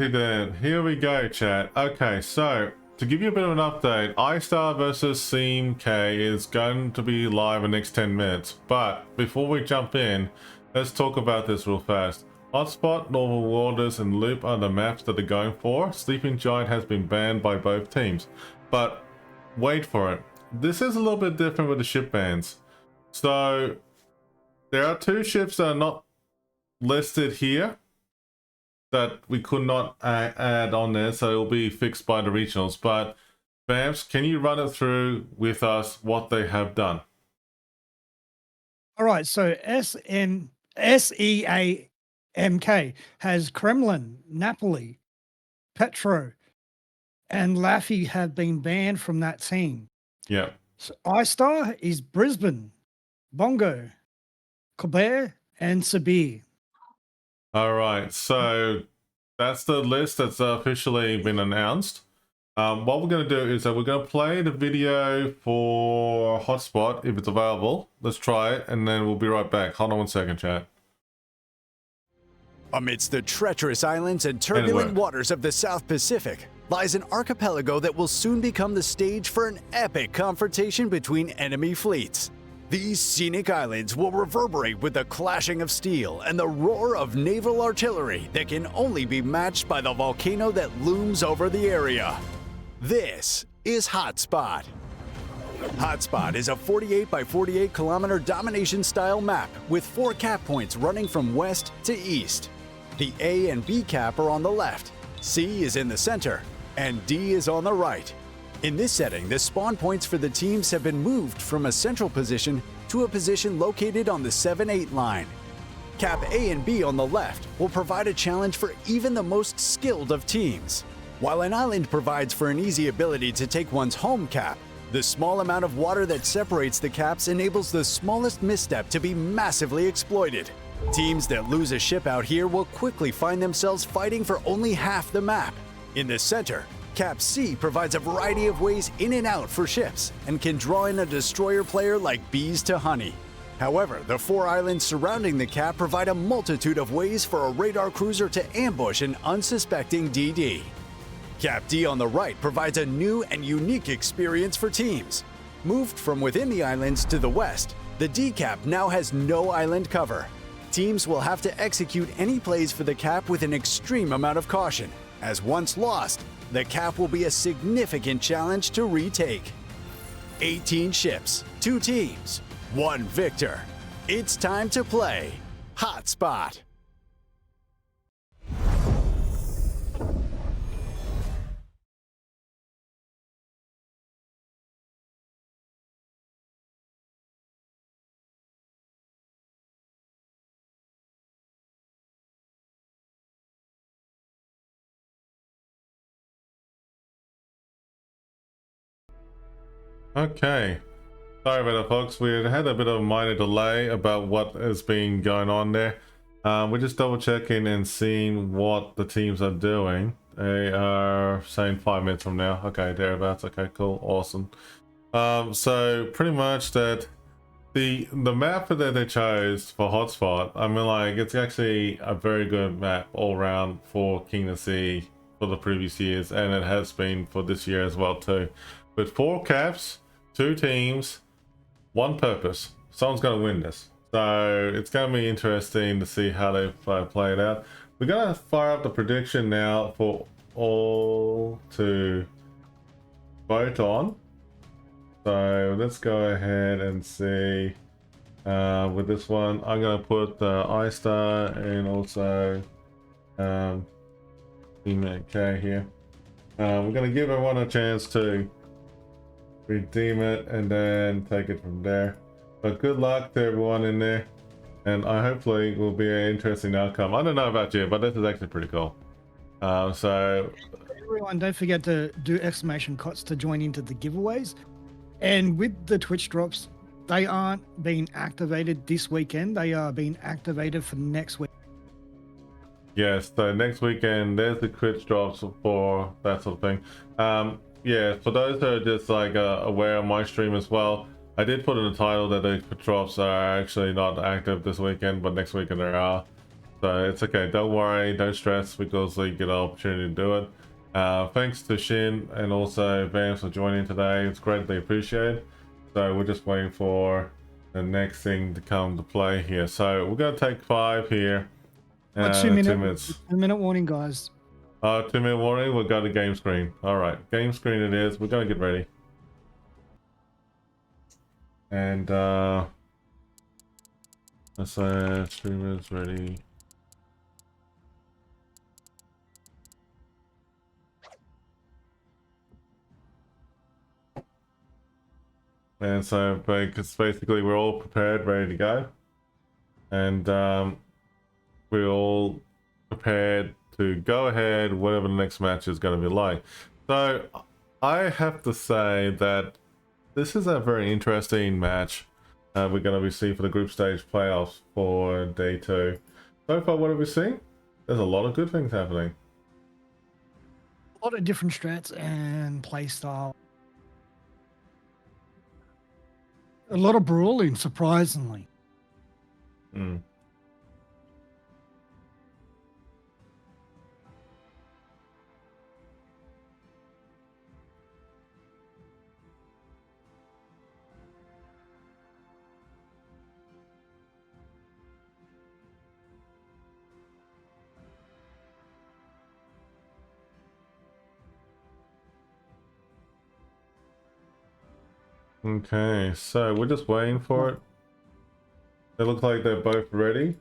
Alrighty then, here we go, chat. Okay, so to give you a bit of an update, iStar versus Seam K is going to be live in the next 10 minutes. But before we jump in, let's talk about this real fast. Hotspot, Normal Waters, and Loop are the maps that are going for. Sleeping Giant has been banned by both teams. But wait for it. This is a little bit different with the ship bans. So there are 2 ships that are not listed here that we could not add on there, so it'll be fixed by the regionals. But Bamps, can you run it through with us what they have done? All right, so SEAMK has Kremlin, Napoli, Petro, and Laffy have been banned from that team. Yeah. So iStar is Brisbane, Bongo, Colbert, and Sabir. All right, so that's the list that's officially been announced. What we're going to do is that we're going to play the video for Hotspot if it's available. Let's try it, and then we'll be right back. Hold on 1 second, chat. Amidst the treacherous islands and turbulent waters of the South Pacific lies an archipelago that will soon become the stage for an epic confrontation between enemy fleets. These scenic islands will reverberate with the clashing of steel and the roar of naval artillery that can only be matched by the volcano that looms over the area. This is Hotspot. Hotspot is a 48 by 48 kilometer domination style map with 4 cap points running from west to east. The A and B cap are on the left, C is in the center, and D is on the right. In this setting, the spawn points for the teams have been moved from a central position to a position located on the 7-8 line. Cap A and B on the left will provide a challenge for even the most skilled of teams. While an island provides for an easy ability to take one's home cap, the small amount of water that separates the caps enables the smallest misstep to be massively exploited. Teams that lose a ship out here will quickly find themselves fighting for only half the map. In the center, Cap C provides a variety of ways in and out for ships and can draw in a destroyer player like bees to honey. However, the 4 islands surrounding the cap provide a multitude of ways for a radar cruiser to ambush an unsuspecting DD. Cap D on the right provides a new and unique experience for teams. Moved from within the islands to the west, the D cap now has no island cover. Teams will have to execute any plays for the cap with an extreme amount of caution, as once lost, the cap will be a significant challenge to retake. 18 ships, 2 teams, 1 victor. It's time to play Hotspot. Okay. Sorry about that, folks. We had a bit of a minor delay about what has been going on there. We're just double checking and seeing what the teams are doing. They are saying 5 minutes from now. Okay, thereabouts. Okay, cool, awesome. So pretty much that the map that they chose for Hotspot, I mean, like, it's actually a very good map all around for King of the Sea for the previous years, and it has been for this year as well too. With 4 caps, 2 teams, 1 purpose. Someone's going to win this. So it's going to be interesting to see how they play it out. We're going to fire up the prediction now for all to vote on. So let's go ahead and see with this one. I'm going to put the iStar and also Team K here. We're going to give everyone a chance to redeem it and then take it from there. But good luck to everyone in there, and I hopefully will be an interesting outcome. I don't know about you, but this is actually pretty cool. So everyone, don't forget to do !KOTS to join into the giveaways. And with the Twitch drops, they aren't being activated this weekend. They are being activated for next week. yes, so next weekend there's the Twitch drops for that sort of thing. Yeah, for those who are just like aware of my stream as well, I did put in the title that the drops are actually not active this weekend, but next weekend there are. So it's okay. Don't worry. Don't stress because you get an opportunity to do it. Thanks to Shin and also Vance for joining today. It's greatly appreciated. So we're just waiting for the next thing to come to play here. So we're going to take 5 here. 2 minutes. 2 minutes. 2-minute warning, guys. 2-minute warning. We'll go to game screen. All right, game screen it is. We're going to get ready. And let's say streamers ready. And so because basically we're all prepared, ready to go. And we're all prepared to go ahead, whatever the next match is going to be like. So I have to say that this is a very interesting match we're going to be seeing for the group stage playoffs for day 2. So far, what have we seen? There's a lot of good things happening. A lot of different strats and play style. A lot of brawling, surprisingly. Mm. Okay, so we're just waiting for it. They look like they're both ready.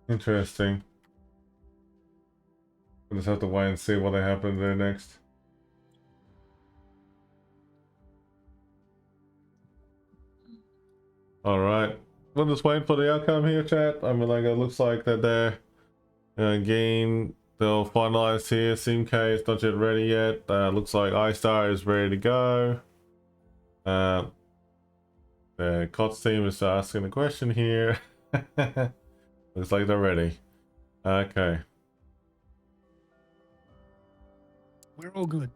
Interesting. We'll just have to wait and see what happens there next. Alright. We'll just wait for the outcome here, chat. I mean, like, it looks like that they're game, they'll finalize here. SimK is not yet ready yet. Looks like iStar is ready to go. The KOTS team is asking a question here. Looks like they're ready. Okay. We're all good.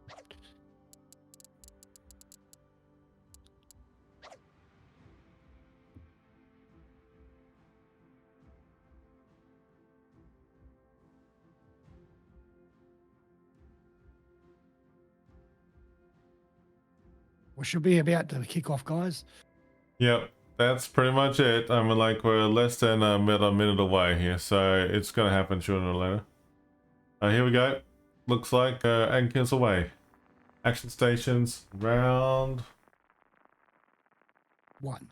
We should be about to kick off, guys. Yep, that's pretty much it. I mean, like, we're less than a minute away here, so it's gonna happen sooner or later. Here we go. Looks like Ankins away. Action stations, round 1.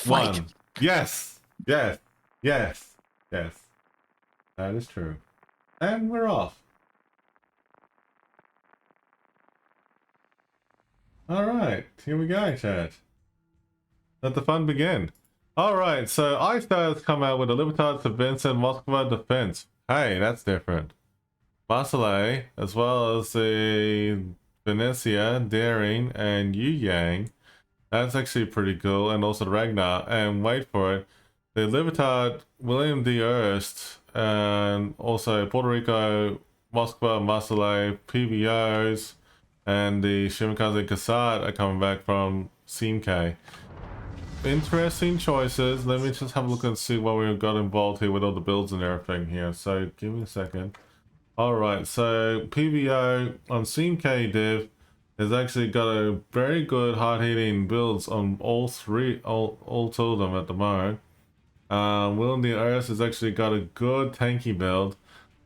1. Yes, yes, yes, yes. That is true. And we're off. Alright, here we go, chat. Let the fun begin. Alright, so iStar has come out with a Libertad to Vincent Moskva defense. Hey, that's different. Marseille, as well as the Venecia, Daring, and Yu Yang. That's actually pretty cool. And also the Ragnar. And wait for it. The Libertad, William D. Erst, and also Puerto Rico, Moskva, Marseille, PBOs, and the Shimakaze Kassad are coming back from SimK. Interesting choices. Let me just have a look and see what we've got involved here with all the builds and everything here. So give me a second. Alright, so PBO on SimK Div has actually got a very good hard-hitting builds on all 2 of them at the moment. William the Earth has actually got a good tanky build.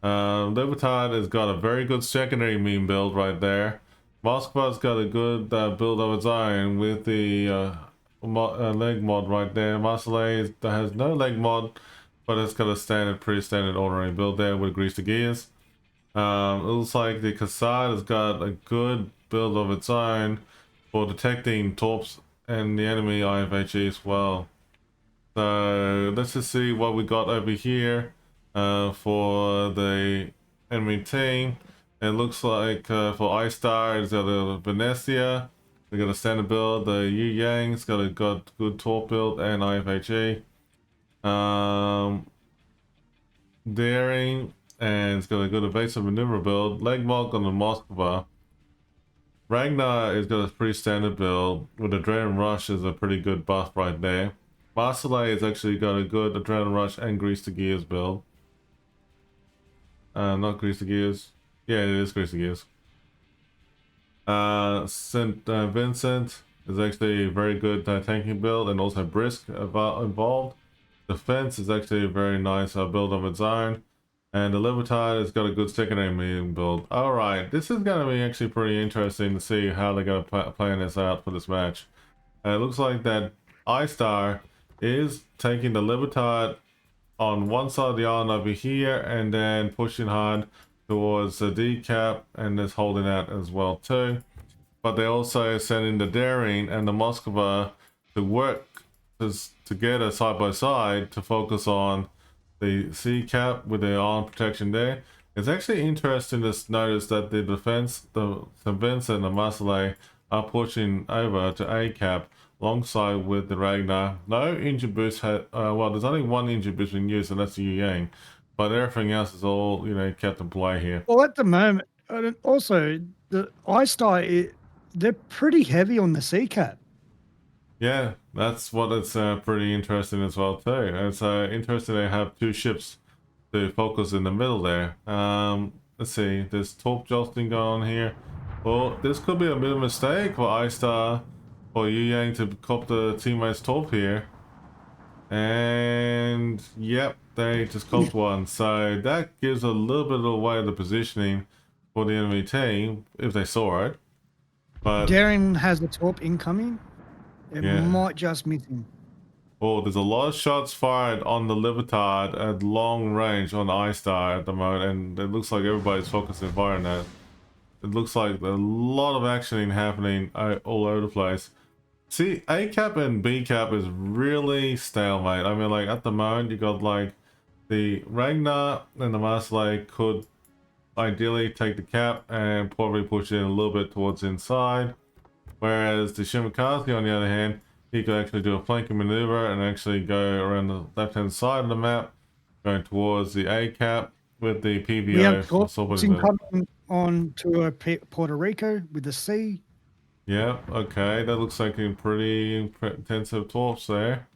Libertad has got a very good secondary meme build right there. Moskva's got a good build of its own with the leg mod right there. Marseille has no leg mod, but it's got a pretty standard ordinary build there with grease the gears. It looks like the Kassad has got a good build of its own for detecting torps and the enemy IFHE as well. So let's just see what we got over here for the enemy team. It looks like for iStar, it's got a Venecia. We got a standard build. The Yu Yang's got a good torp build and IFHE. Daring, and it's got a good evasive maneuver build. Legmark on the Moskva. Ragnar is got a pretty standard build, with Adrenaline Rush is a pretty good buff right there. Marseille has actually got a good Adrenaline Rush and Grease the Gears build. Not Grease the Gears. Yeah, it is Grease the Gears. St. Vincent is actually a very good tanking build and also brisk involved. Defense is actually a very nice build of its own. And the Libertad has got a good secondary medium build. Alright, this is going to be actually pretty interesting to see how they're going to plan this out for this match. It looks like that iStar is taking the Libertad on one side of the island over here and then pushing hard towards the decap and is holding out as well too. But they're also sending the Daring and the Moskva to work together side by side to focus on the C cap with the arm protection there. It's actually interesting to notice that the defense, the St. Vincent and the Marseille are pushing over to A cap alongside with the Ragnar. No injury boost well, there's only one injury boost being used, and that's the Yu Yang. But everything else is all, kept in play here. Well, at the moment, also the iStar, they're pretty heavy on the C cap. Yeah, that's what it's pretty interesting as well too. It's interesting they have two ships to focus in the middle there. Let's see, there's torp jostling going on here. Well, this could be a bit of a mistake for iStar or Yu Yang to cop the teammates torp here. And yep, they just copped one. So that gives a little bit away the positioning for the enemy team if they saw it. But Daring has a torp incoming. It might just miss him. Oh, there's a lot of shots fired on the Libertad at long range on the iStar at the moment, and it looks like everybody's focusing fire on that. It looks like a lot of action happening all over the place. See, A cap and B cap is really stalemate. I mean, like at the moment, you got like the Ragnar and the Marseille could ideally take the cap and probably push it in a little bit towards inside. Whereas the Shimakaze, on the other hand, he could actually do a flanking maneuver and actually go around the left-hand side of the map, going towards the A cap with the PVO. We have torps incoming on to Puerto Rico with the C. Yeah, okay, that looks like a pretty intensive torps there.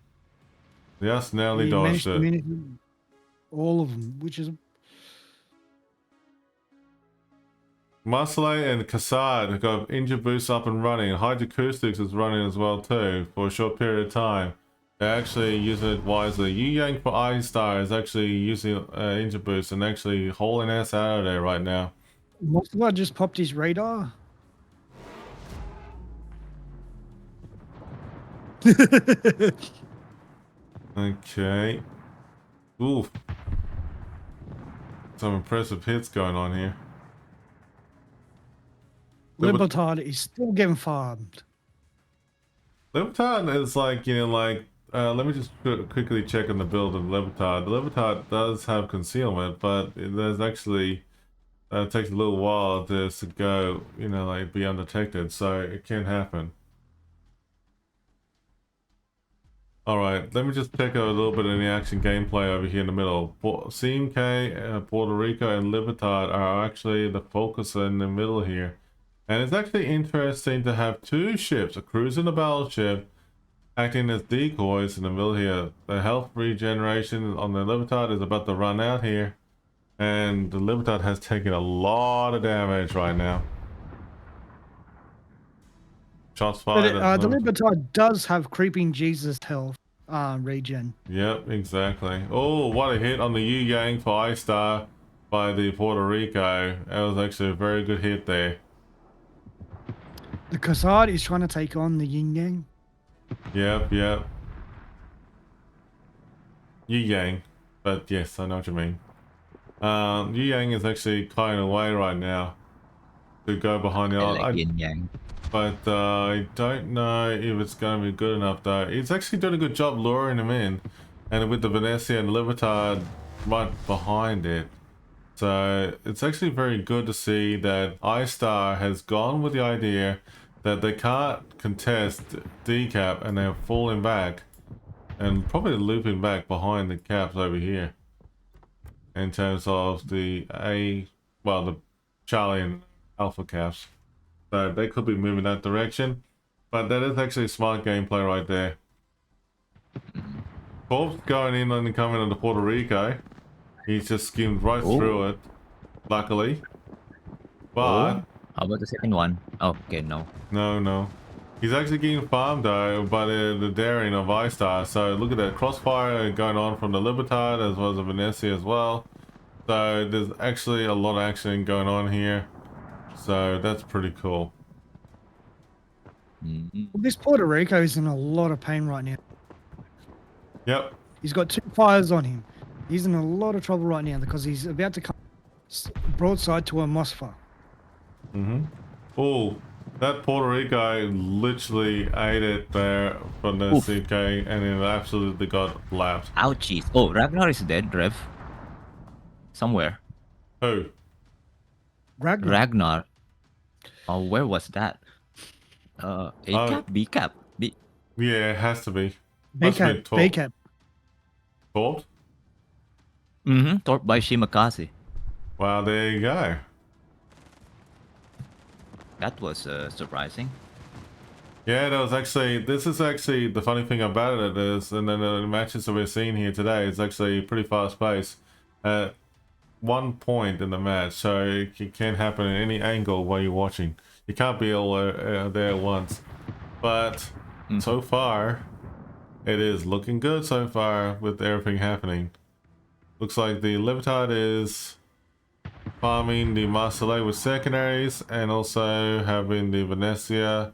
Yes, nearly dodged it. All of them, which is... Marseille and Cassard have got engine boost up and running. Hydroacoustics is running as well too for a short period of time. They're actually using it wisely. Yu Yang for iStar is actually using engine boost and actually hauling ass out of there right now. Moskva just popped his radar. Okay. Oof. Some impressive hits going on here. Libertad is still getting farmed. Libertad is like, let me just quickly check on the build of Libertad. The Libertad does have concealment, but there's actually, it takes a little while to go, like be undetected, so it can happen. Alright, let me just check out a little bit of the action gameplay over here in the middle. CMK, Puerto Rico, and Libertad are actually the focus in the middle here. And it's actually interesting to have two ships, a cruiser and a battleship, acting as decoys in the middle here. The health regeneration on the Libertad is about to run out here. And the Libertad has taken a lot of damage right now. Shots fired. But the Libertad does have creeping Jesus health regen. Yep, exactly. Oh, what a hit on the Yu Yang for iStar by the Puerto Rico. That was actually a very good hit there. The Cassard is trying to take on the Yin Yang. Yep. Yu Yang. But yes, I know what you mean. Yu Yang is actually cutting away right now to go behind the island. Yin Yang. But I don't know if it's going to be good enough though. It's actually doing a good job luring him in. And with the Venecia and Libertad right behind it. So it's actually very good to see that iStar has gone with the idea that they can't contest decap and they're falling back. and probably looping back behind the caps over here in terms of the the Charlie and Alpha caps. So they could be moving that direction, but that is actually smart gameplay right there. Corpse going in and coming into Puerto Rico. He's just skimmed right through it, luckily. But how about the second one? Oh, okay, no. no. He's actually getting farmed though by the daring of iStar. So look at that crossfire going on from the Libertad as well as the Venecia as well. So there's actually a lot of action going on here. So that's pretty cool. This Puerto Rico is in a lot of pain right now. Yep. He's got 2 fires on him. He's in a lot of trouble right now because he's about to come broadside to a Mosfa. Oh, that Puerto Rico literally ate it there from the CK and it absolutely got lapped. Ouchies. Oh, Ragnar is dead, Rev. Somewhere. Who? Ragnar. Oh, where was that? A cap, B cap, B. Yeah, it has to be. B cap. Torped? Torped by Shimakaze. Wow, there you go. That was surprising. Yeah, that was actually, this is actually, the funny thing about it is, and then the matches that we're seeing here today is actually pretty fast paced at one point in the match, so it can happen in any angle while you're watching. You can't be all there at once. But so far, it is looking good so far with everything happening. Looks like the Libertad is farming the Marseille with secondaries and also having the Venecia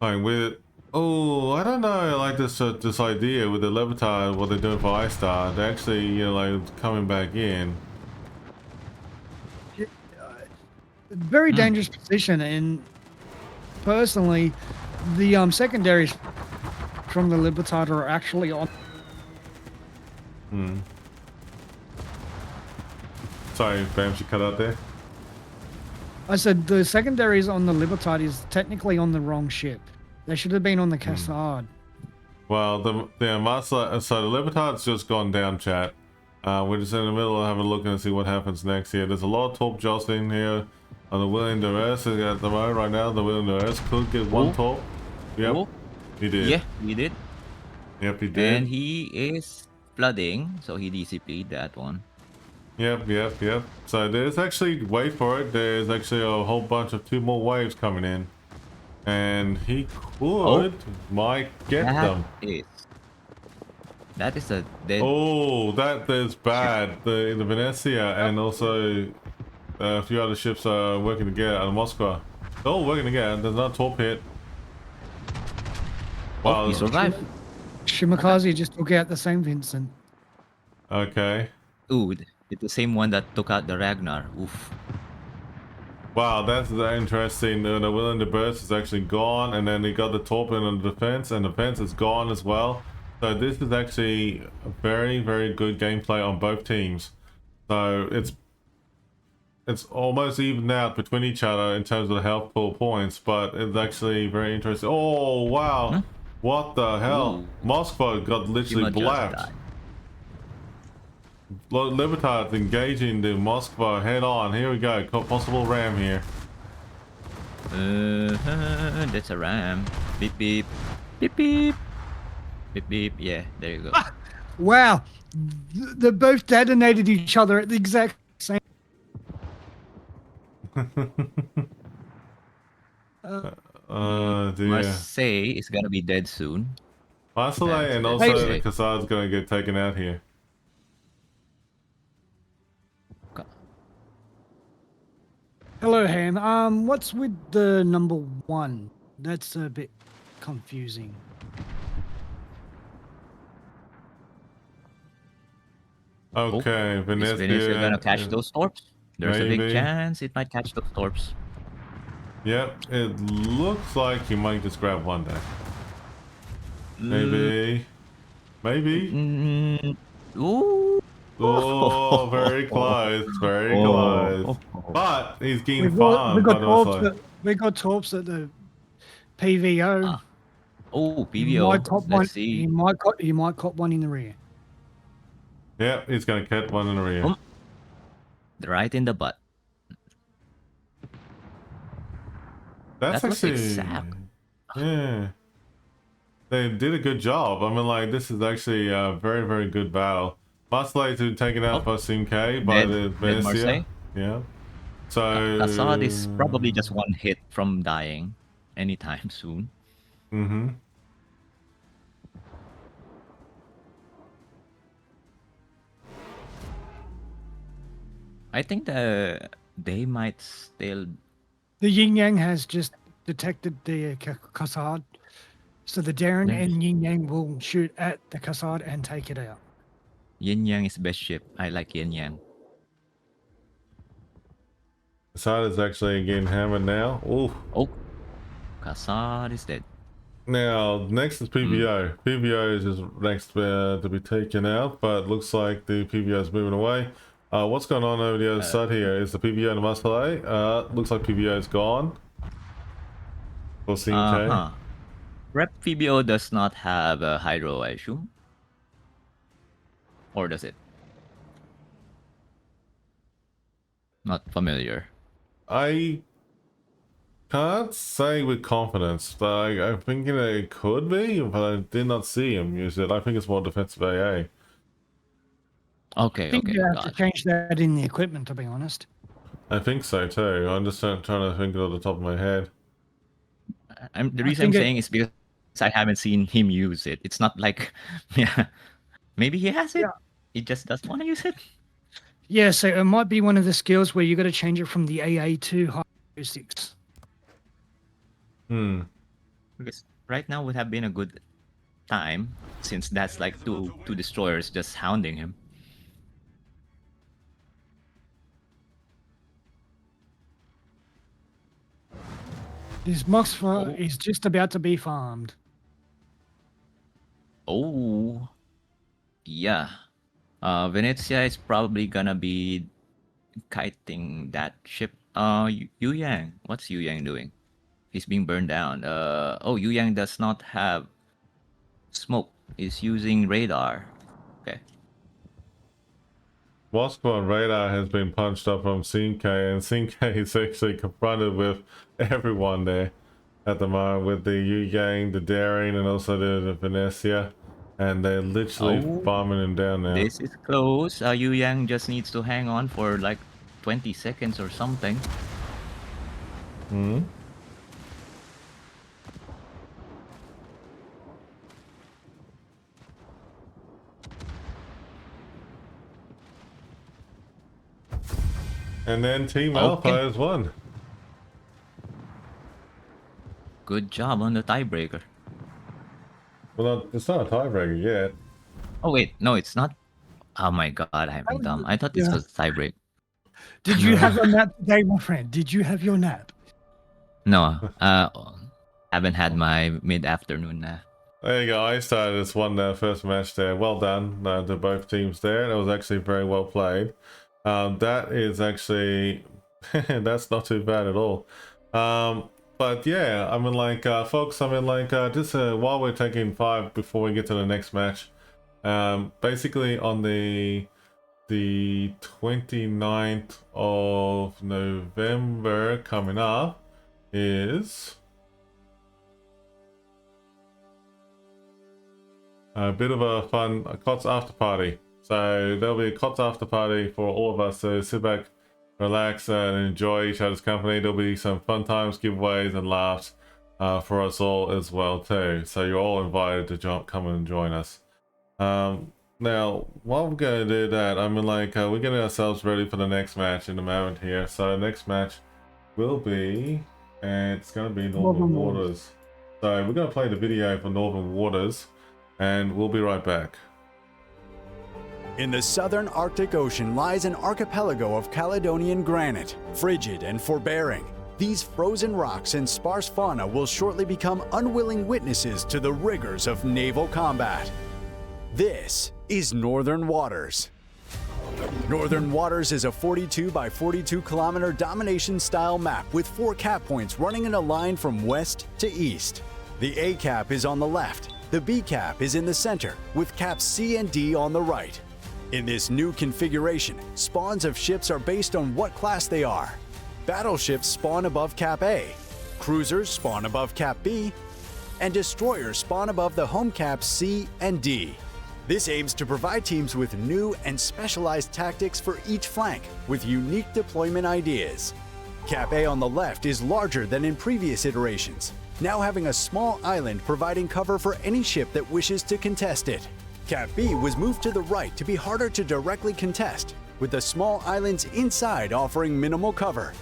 playing with it. Oh, I don't know, like this idea with the Libertad, what they're doing for iStar. They're actually, you know, like coming back in. Very dangerous position, and personally, the secondaries from the Libertad are actually on. Sorry, Bam, she cut out there. I said the secondaries on the Libertad is technically on the wrong ship. They should have been on the Cassard. Well, the Marseille, so the Libertad's just gone down, chat. We're just in the middle of having a look and see what happens next here. There's a lot of torp jostling here on the William Duress at the moment right now. The William Duress could get one torp. Yep, he did. Yeah, he did. Yep, he did. And he is flooding, so he DCP'd that one. Yep. So there's actually, wait for it, there's actually a whole bunch of 2 more waves coming in. And he might get them. That is a dead. Oh, that is bad. The Venecia and also a few other ships are working together out of Moscow. They're all working together. There's not a torp hit. Wow, he survived. Shimakaze just took out the St. Vincent. Okay. Ooh, it's the same one that took out the Ragnar. Oof. Wow, that's interesting. The William de Burst is actually gone, and then they got the torp in on the defense, and the defense is gone as well. So this is actually a very, very good gameplay on both teams. So it's almost evened out between each other in terms of the health pool points, but it's actually very interesting. Oh, wow. What the hell? Moscow got literally blapped. Libertad's engaging the Moscow head on. Here we go. Possible ram here. That's a ram. Beep beep. Beep beep. Beep beep. Yeah, there you go. Wow. They both detonated each other at the exact same. Must say it's gonna be dead soon. Marseille and also Cassad's gonna get taken out here. Hello, Ham. What's with the number 1? That's a bit confusing. Okay, Is Venecia gonna catch those torps? There's a big chance it might catch those torps. Yep, it looks like he might just grab one there. Maybe. Ooh. Oh, very close, very close. But he's getting farmed. We got torps at the PVO. Oh, He PVO. might cop one. Let's see. He might cop one in the rear. Yeah, he's going to cut one in the rear. Right in the butt. That's That was actually... exact. Yeah. They did a good job. I mean, like, this is actually a very, very good battle. Much later taken out by Simk by the Dead Marseille. Venecia. Yeah. So... Assad is probably just one hit from dying anytime soon. Mm-hmm. I think they might still. The Yin Yang has just detected the Kassad, so the Darren Yeah. and Yin Yang will shoot at the Kassad and take it out. Yin Yang is best ship. I like Yin Yang. Assad is actually getting hammered now. Ooh. Oh, Kassad is dead. Now, next is PVO. PVO is just next to be taken out, but looks like the PVO is moving away. What's going on over the other side here? Is the PVO in the Marseille? Looks like PVO is gone. For CK. Rep PBO does not have a hydro, I assume. Or does it? Not familiar. I can't say with confidence. Like, I'm thinking it could be, but I did not see him use it. I think it's more defensive AA. Okay, I think okay. you have to Gotcha. change that in the equipment, to be honest. I think so too. I'm just trying to think it off the top of my head. The reason I'm saying is because I haven't seen him use it. It's not like, yeah, maybe he has it. Yeah. He just doesn't want to use it. Yeah, so it might be one of the skills where you got to change it from the AA to high 6. Because right now would have been a good time since that's like two destroyers just hounding him. This Moxfa is just about to be farmed. Oh, yeah. Venezia is probably gonna be kiting that ship. Yu Yang. What's Yu Yang doing? He's being burned down. Oh, Yu Yang does not have smoke. He's using radar. Okay. Moscow radar has been punched up from CK, and CK is actually confronted with everyone there at the moment, with the Yu Yang, the Daring, and also the Venecia, and they're literally farming him down now. This is close. Yu Yang just needs to hang on for like 20 seconds or something. And then Team Alpha has won. Good job on the tiebreaker. Well, it's not a tiebreaker yet. Oh wait, no, it's not. Oh my god, I'm dumb. I thought this was a tiebreak. Did you have a nap today, my friend? Did you have your nap? No, haven't had my mid-afternoon nap. There you go. I started this one first match there. Well done to both teams there. That was actually very well played. That is actually that's not too bad at all. But yeah, I mean, like, folks, I mean, like, just while we're taking 5 before we get to the next match, basically on the 29th of November coming up is a bit of a fun KOTS after party. So there'll be a KOTS after party for all of us to sit back, relax, and enjoy each other's company. There'll be some fun times, giveaways, and laughs for us all as well too. So you're all invited to come and join us. Now, while we're going to do that, I mean, like, we're getting ourselves ready for the next match in a moment here. So the next match will be, and it's going to be Northern Waters. So we're going to play the video for Northern Waters, and we'll be right back. In the southern Arctic Ocean lies an archipelago of Caledonian granite, frigid and forbearing. These frozen rocks and sparse fauna will shortly become unwilling witnesses to the rigors of naval combat. This is Northern Waters. Northern Waters is a 42 by 42 kilometer domination style map with 4 cap points running in a line from west to east. The A cap is on the left, the B cap is in the center, with caps C and D on the right. In this new configuration, spawns of ships are based on what class they are. Battleships spawn above Cap A, cruisers spawn above Cap B, and destroyers spawn above the home caps C and D. This aims to provide teams with new and specialized tactics for each flank, with unique deployment ideas. Cap A on the left is larger than in previous iterations, now having a small island providing cover for any ship that wishes to contest it. Cap B was moved to the right to be harder to directly contest, with the small islands inside offering minimal cover.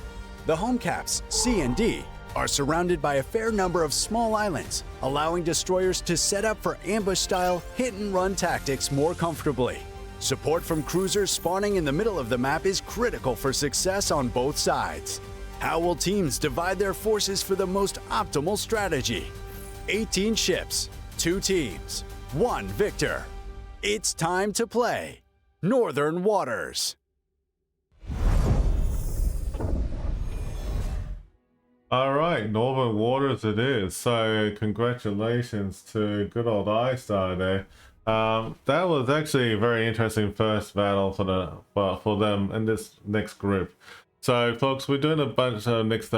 The home caps, C and D, are surrounded by a fair number of small islands, allowing destroyers to set up for ambush-style hit-and-run tactics more comfortably. Support from cruisers spawning in the middle of the map is critical for success on both sides. How will teams divide their forces for the most optimal strategy? 18 ships, 2 teams, 1 victor. It's time to play Northern Waters. All right, Northern Waters it is. So congratulations to good old iStar there. That was actually a very interesting first battle for them in this next group. So folks, we're doing a bunch of next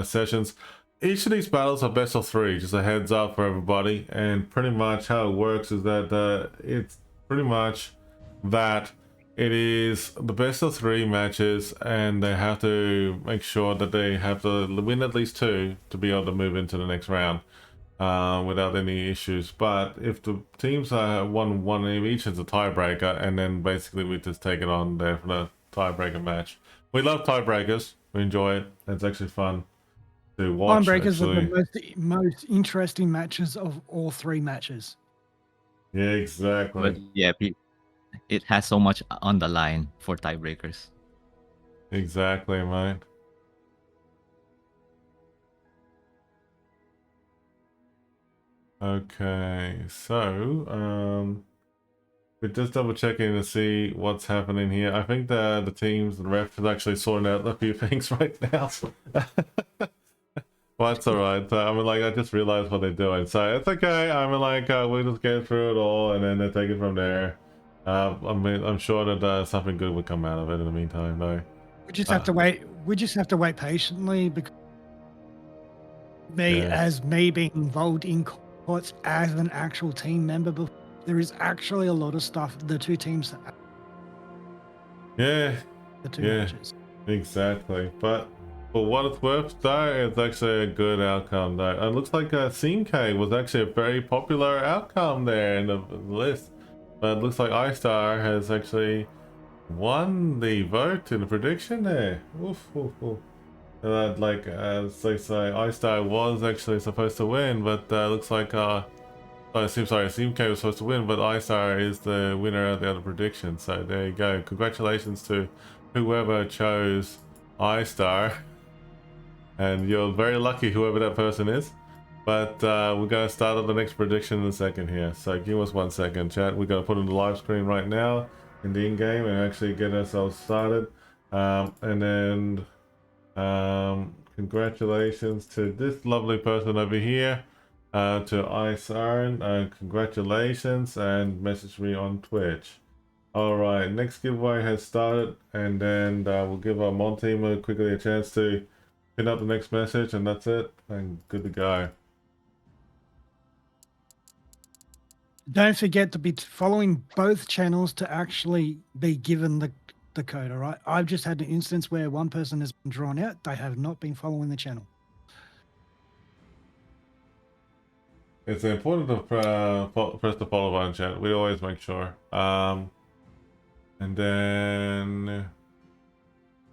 sessions. Each of these battles are best of 3, just a heads up for everybody. And pretty much how it works is that it's pretty much that it is the best of 3 matches, and they have to make sure that they have to win at least 2 to be able to move into the next round without any issues. But if the teams won one each, it's a tiebreaker, and then basically we just take it on there for the tiebreaker match. We love tiebreakers. We enjoy it. It's actually fun to watch. Tiebreakers are the most interesting matches of all 3 matches. Yeah, exactly. But yeah, it has so much on the line for tiebreakers. Exactly, mate. Okay, so we're just double checking to see what's happening here. I think the teams, the ref is actually sorting out a few things right now. Well, that's alright. I mean, like, I just realized what they're doing, so it's okay. I mean, like, we'll just get through it all, and then they take it from there. I mean, I'm sure that something good would come out of it in the meantime, though. We just have to wait. We just have to wait patiently, because me being involved in KOTS as an actual team member, there is actually a lot of stuff. The 2 teams. Yeah. The 2 matches. Exactly. But for what it's worth, though, it's actually a good outcome, though. It looks like CMK was actually a very popular outcome there in the list. But it looks like iStar has actually won the vote in the prediction there. Oof, oof, oof. Like, as they say, iStar was actually supposed to win, but looks like, CMK was supposed to win, but iStar is the winner of the other prediction. So there you go. Congratulations to whoever chose iStar. And you're very lucky, whoever that person is. But we're going to start on the next prediction in a second here. So give us 1 second, chat. We're going to put on the live screen right now in the in-game and actually get ourselves started. And then congratulations to this lovely person over here, to iSiren. Congratulations, and message me on Twitch. Alright, next giveaway has started, and then we'll give our Mon team quickly a chance to pin up the next message, and that's it, and good to go. Don't forget to be following both channels to actually be given the code, all right? I've just had an instance where one person has been drawn out. They have not been following the channel. It's important to press the follow button, chat. We always make sure. And then...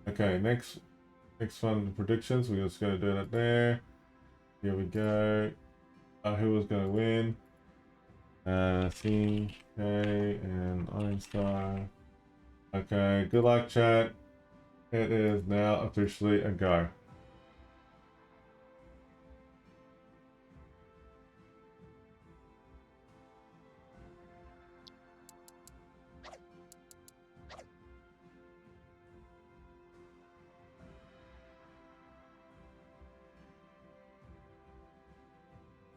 Okay, next one, predictions. We're just going to do that there. Here we go. Who was going to win? CK and iStar. Okay, good luck, chat. It is now officially a go.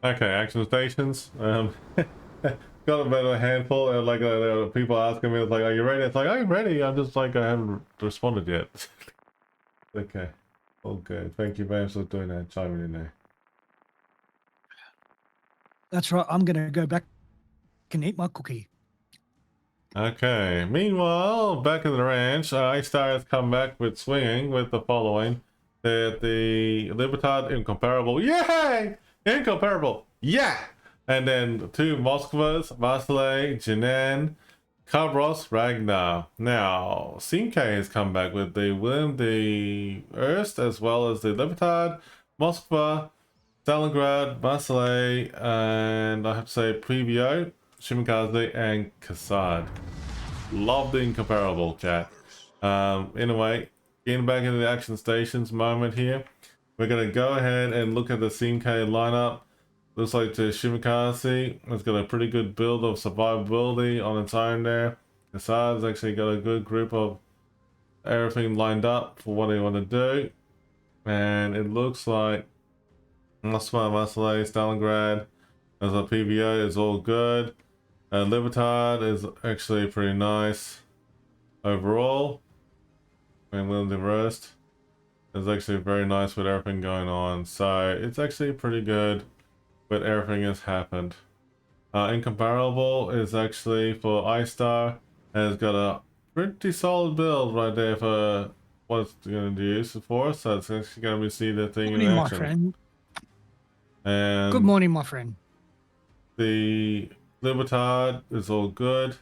Okay, action stations. Got a better handful, and like people asking me, it's like, "Are you ready?" It's like, "I'm ready." I'm just like, I haven't responded yet. Okay, all good. Thank you very much for doing that, chiming in there. That's right. I'm going to go back and eat my cookie. Okay. Meanwhile, back in the ranch, iStar has come back with swinging with the following: that the Libertad incomparable, yay, incomparable, yeah, and then two Moskvas, Vasile, Jinan, Kabros, Ragnar. Now, Simke has come back with the William the Erst as well as the Libertad, Moskva, Stalingrad, Vasile, and I have to say Previo, Shimikaze, and Kassad. Love the incomparable, chat. Anyway, getting back into the action stations moment here. We're gonna go ahead and look at the CMK lineup. Looks like the Shimikaze has got a pretty good build of survivability on its own there. Kassad's actually got a good group of everything lined up for what they want to do. And it looks like Moskva, Vasile, Stalingrad as a PVO is all good. Libertad is actually pretty nice overall. And William the Roast is actually very nice with everything going on. So it's actually pretty good with everything that's happened. Incomparable is actually for iStar, and it's got a pretty solid build right there for what it's going to use for. So it's actually going to be see the thing Good in morning, my action. friend. And Good morning, my friend. the Libertad is all good.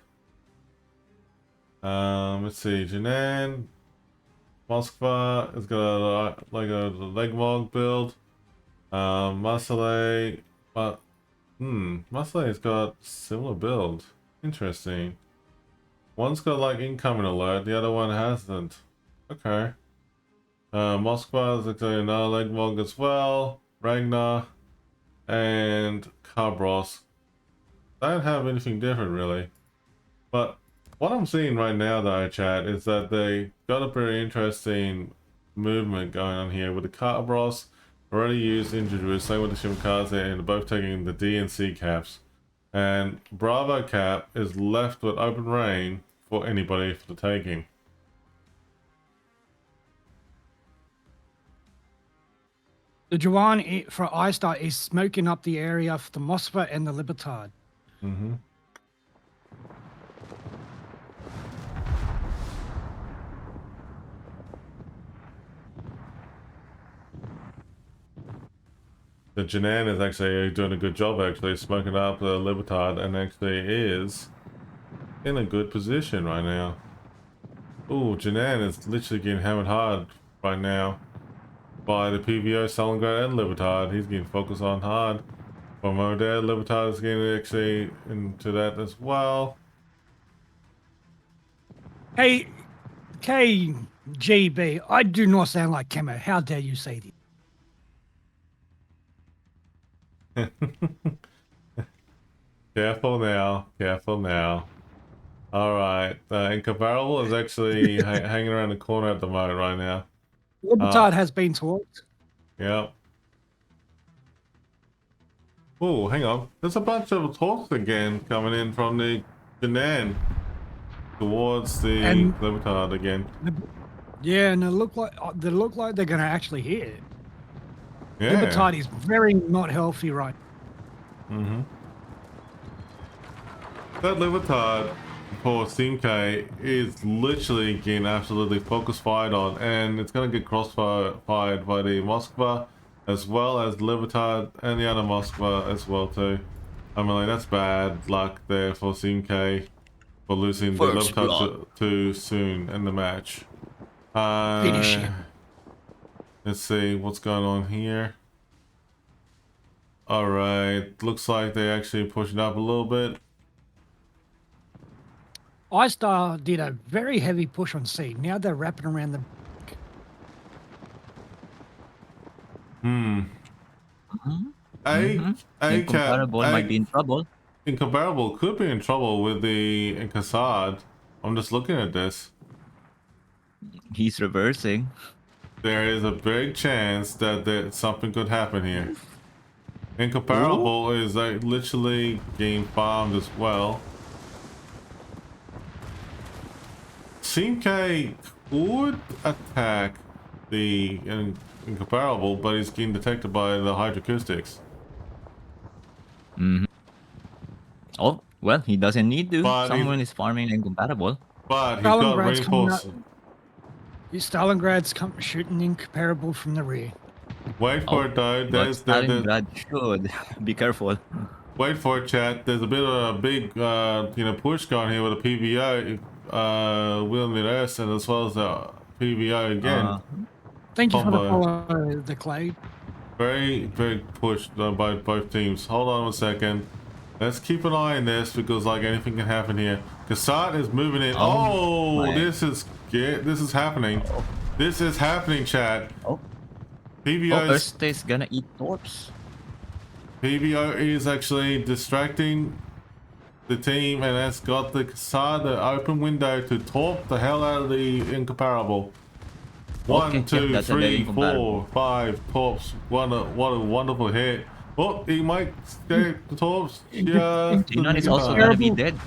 Let's see, Jinan, Moskva has got a Legmog build. Masale, but Masale's got similar build. Interesting. One's got like incoming alert, the other one hasn't. Okay. Moskva is actually another Legmog as well. Ragnar and Kabros don't have anything different really. But what I'm seeing right now though, chat, is that they got a pretty interesting movement going on here with the Kabros already used introduced, same with the Shimikaze, and both taking the D and C caps. And Bravo cap is left with open reign for anybody for the taking. The Juwan for iStar is smoking up the area for the Moskva and the Libertad. Mm-hmm. The Jinan is actually doing a good job, actually smoking up the Libertad, and actually is in a good position right now. Ooh, Jinan is literally getting hammered hard right now by the PVO, Stalingrad, and Libertad. He's getting focused on hard. From over there, Libertad is getting actually into that as well. Hey, KGB, I do not sound like Kemo. How dare you say this? Careful now, careful now. Alright, Incomparable is actually hanging around the corner at the moment right now. Libertad has been talked. Yep. Oh, hang on. There's a bunch of talks again coming in from the Jinan towards the Libertad again. Yeah, and they look like they're going to actually hit it. Yeah. Libertad is very not healthy right. Mm-hmm. That Libertad for Simke is literally getting absolutely focus fired on, and it's going to get crossfired by the Moskva as well as Libertad and the other Moskva as well too. I mean, like, that's bad luck there for Simke for losing the Libertad too soon in the match. Finish him. Let's see what's going on here. Alright, looks like they actually pushed it up a little bit. iStar did a very heavy push on C. Now they're wrapping around the... Incomparable might be in trouble. Incomparable could be in trouble with the Kassad. I'm just looking at this. He's reversing. There is a big chance that something could happen here. Incomparable is like literally getting farmed as well. CK would attack the Incomparable, but he's getting detected by the hydroacoustics. Oh, well, he doesn't need to. But Someone is farming Incompatible. But he's got Stalingrad's coming reinforced. up. Stalingrad's shooting Incomparable from the rear. Wait for it though. But Stalingrad should be careful. Wait for it, chat. There's a bit of a big, push going here with a PVO, wheeling it us, and as well as the PVO again. Thank you for the Combo. follow, the Clay. Very, very pushed by both teams. Hold on 1 second. Let's keep an eye on this because like anything can happen here. Kassad is moving in. Oh, this is happening. This is happening, chat. PVO is gonna eat torps. PVO is actually distracting the team, and that's got the Kassad the open window to torp the hell out of the Incomparable. One, two, three, 4, 5 torps. What a wonderful hit. Oh, he might escape the torps. Yeah. Xenon is also gonna be dead.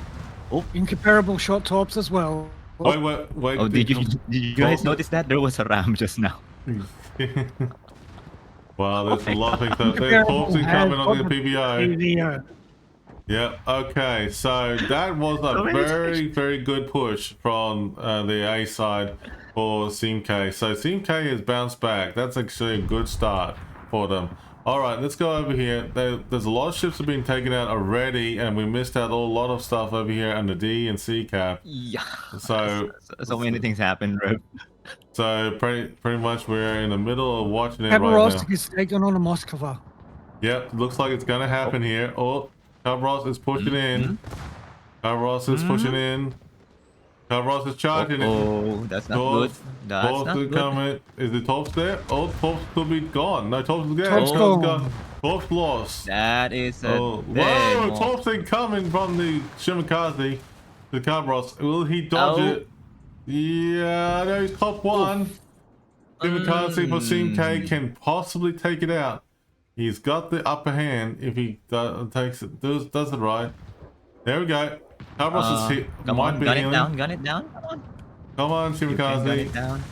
Incomparable short torps as well. Wait. Oh, did you guys notice that there was a ram just now? Wow, there's a lot of things. There's torps incoming on the PVO. PVO. Yeah, okay, so that was a very, very good push from the A side for CMK. So CMK has bounced back. That's actually a good start for them. All right, let's go over here. There's a lot of ships have been taken out already, and we missed out a lot of stuff over here on the D and C cap. Yeah. So many things happen, Rev. So pretty much we're in the middle of watching it Admiral right now. is taking on a Moskva. Yep, looks like it's gonna happen here. Oh, Cabros is pushing in. Cabros is pushing in. Cabros is charging it. Oh, that's not good. That's not good. Coming. Is the Torps there? Oh, Torps could be gone. No, Torps is there. Torps gone. Torps lost. That is a whoa, Torps incoming from the Shimakaze. The Cabros. Will he dodge it? Yeah, no, he's top one. Shimakaze for CMK can possibly take it out. He's got the upper hand if he does it right. There we go. Cabros is hit. Come on, gun it down, gun it down. Come on, Gun it Shimakaze. down.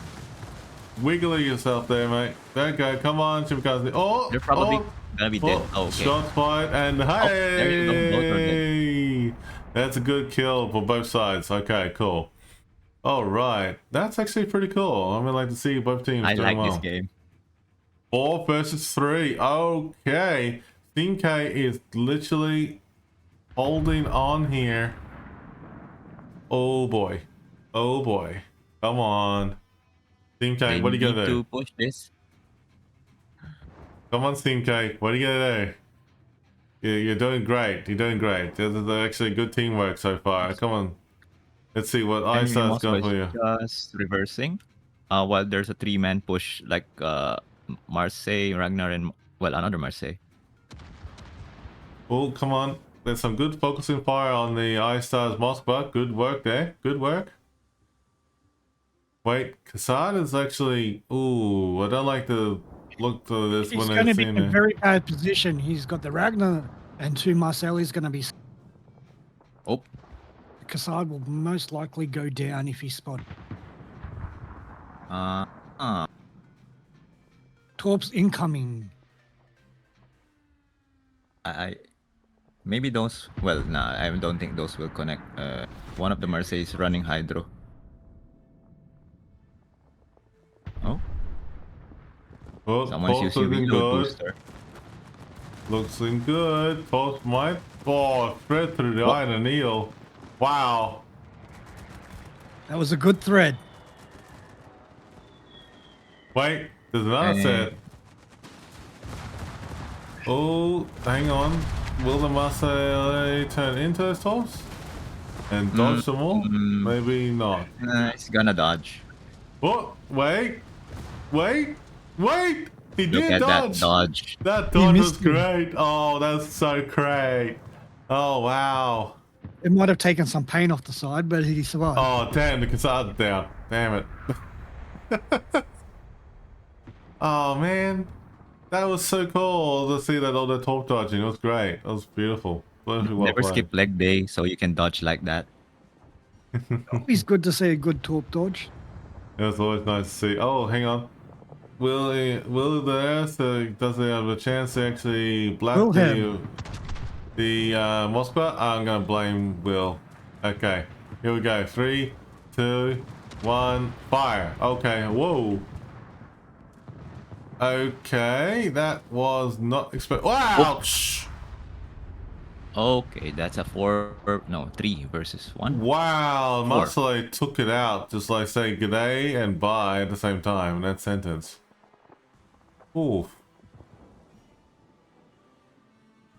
Wiggle yourself there, mate. There you go. Come on, Shimakaze. Oh, They're probably gonna be dead. Oh, okay. Shots fired, and there you go. Both are hey, that's a good kill for both sides. Okay, cool. All right, that's actually pretty cool. I would like to see both teams I doing like well. this game. 4 versus 3. Okay, Team K is literally holding on here. Oh boy. Oh boy. Come on. Team K, They what are you gonna need do? to push this. Come on, Team K, what are you gonna do? You're doing great. You're doing great. There's actually good teamwork so far. Come on. Let's see what ISA's got for you. Just reversing. While there's a 3-man push like Marseille, Ragnar, and well, another Marseille. Oh, come on. There's some good focusing fire on the iStars Moskva. Good work there. Good work. Wait, Kassad is actually... Ooh, I don't like to look to this He's when going to I've be seen in a it. very bad position. He's got the Ragnar and 2 Marcel. He's going to be... Oh, Kassad will most likely go down if he's spotted. Torps incoming. I maybe those. Well, nah, I don't think those will connect. One of the Marseille is running Hydro. Oh, Oh, someone's Torps using looking reload good. booster. Looking good. Torps might... Oh, thread through the iron and eel. Wow. That was a good thread. Wait, there's another set. Oh, hang on. Will the Marseille turn into those Torps? And dodge them all? Maybe not. It's gonna dodge. Oh, wait. Wait. Wait. He Look did at dodge. that dodge. That dodge was missed me. great. Oh, that's so great. Oh, wow. It might have taken some paint off the side, but he survived. Oh, damn, the Kassad's down. Damn it. Oh, man. That was so cool to see that all the torp dodging. It was great. It was beautiful. Very well Never played. skip leg day, so you can dodge like that. Always good to see a good torp dodge. It was always nice to see. Oh, hang on. Will there? So does he have a chance to actually blast Wilhelm. the Moskva? I'm gonna blame Will. Okay, here we go. 3, 2, 1, fire. Okay, whoa. Okay, that was not expect. Wow! Okay, that's a 3 versus 1. Wow, 4. Marcelo took it out, just like say g'day and bye at the same time in that sentence. Oof.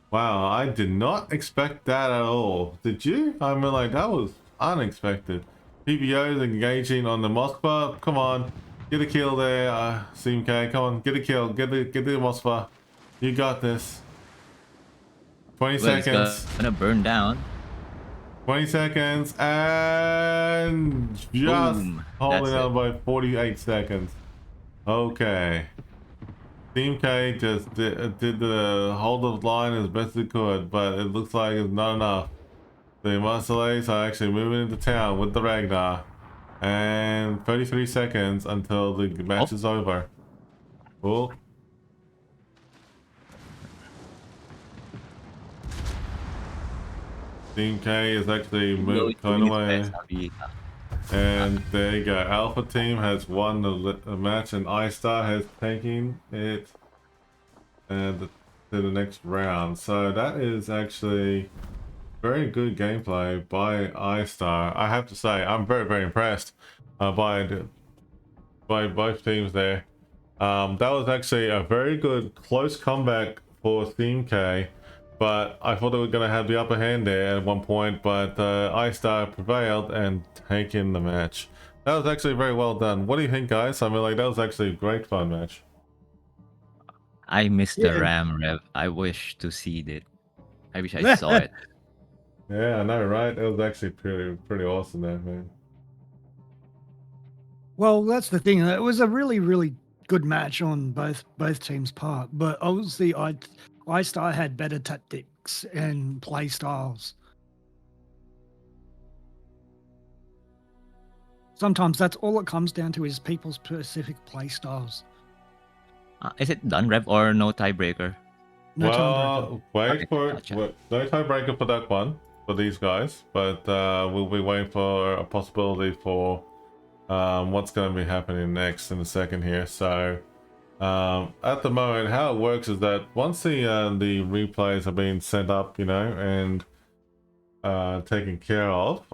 Wow, I did not expect that at all. Did you? I mean, like, that was unexpected. PBO's engaging on the Moskva. Come on. Get a kill there, CMK. Come on, get a kill. Get the Moskva. You got this. 20 seconds. It's gonna burn down. 20 seconds. And just Boom. holding That's out by 48 seconds. Okay. Team K just did the hold of line as best it could, but it looks like it's not enough. The Marseillais are actually moving into town with the Ragnar. And 33 seconds until the match is over. Cool. Team K is actually moved kind of away. And there you go. Alpha team has won the match, and iStar has taken it to the next round. So that is actually very good gameplay by iStar. I have to say, I'm very, very impressed by both teams there. That was actually a very good close comeback for Team K. But I thought they were going to have the upper hand there at one point, but iStar prevailed and taken the match. That was actually very well done. What do you think, guys? I mean, like, that was actually a great fun match. I missed the Ram Rev. I wish to see it. I wish I saw it. Yeah, I know, right? It was actually pretty awesome there, man. Well, that's the thing. It was a really, really good match on both teams' part, but obviously iStar had better tactics and play styles. Sometimes that's all it comes down to is people's specific play styles. Is it done, Rev, or no tiebreaker? No tiebreaker. Wait for gotcha. no tiebreaker for that one, for these guys, but we'll be waiting for a possibility for what's going to be happening next in a second here. So at the moment, how it works is that once the replays are being sent up, you know, and taken care of,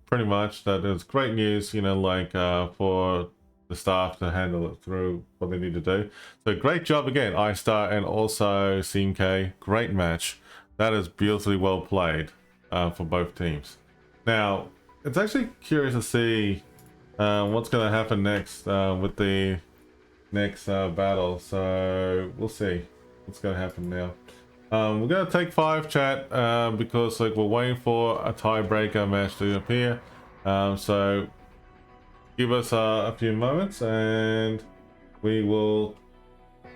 pretty much that is great news, you know, like for the staff to handle it through what they need to do. So great job again, iStar and also CMK. Great match. That is beautifully well played for both teams. Now, it's actually curious to see what's going to happen next with the next battle. So we'll see what's going to happen now. We're going to take 5, chat, because like we're waiting for a tiebreaker match to appear. So give us a few moments and we will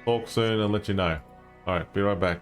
talk soon and let you know. All right, be right back.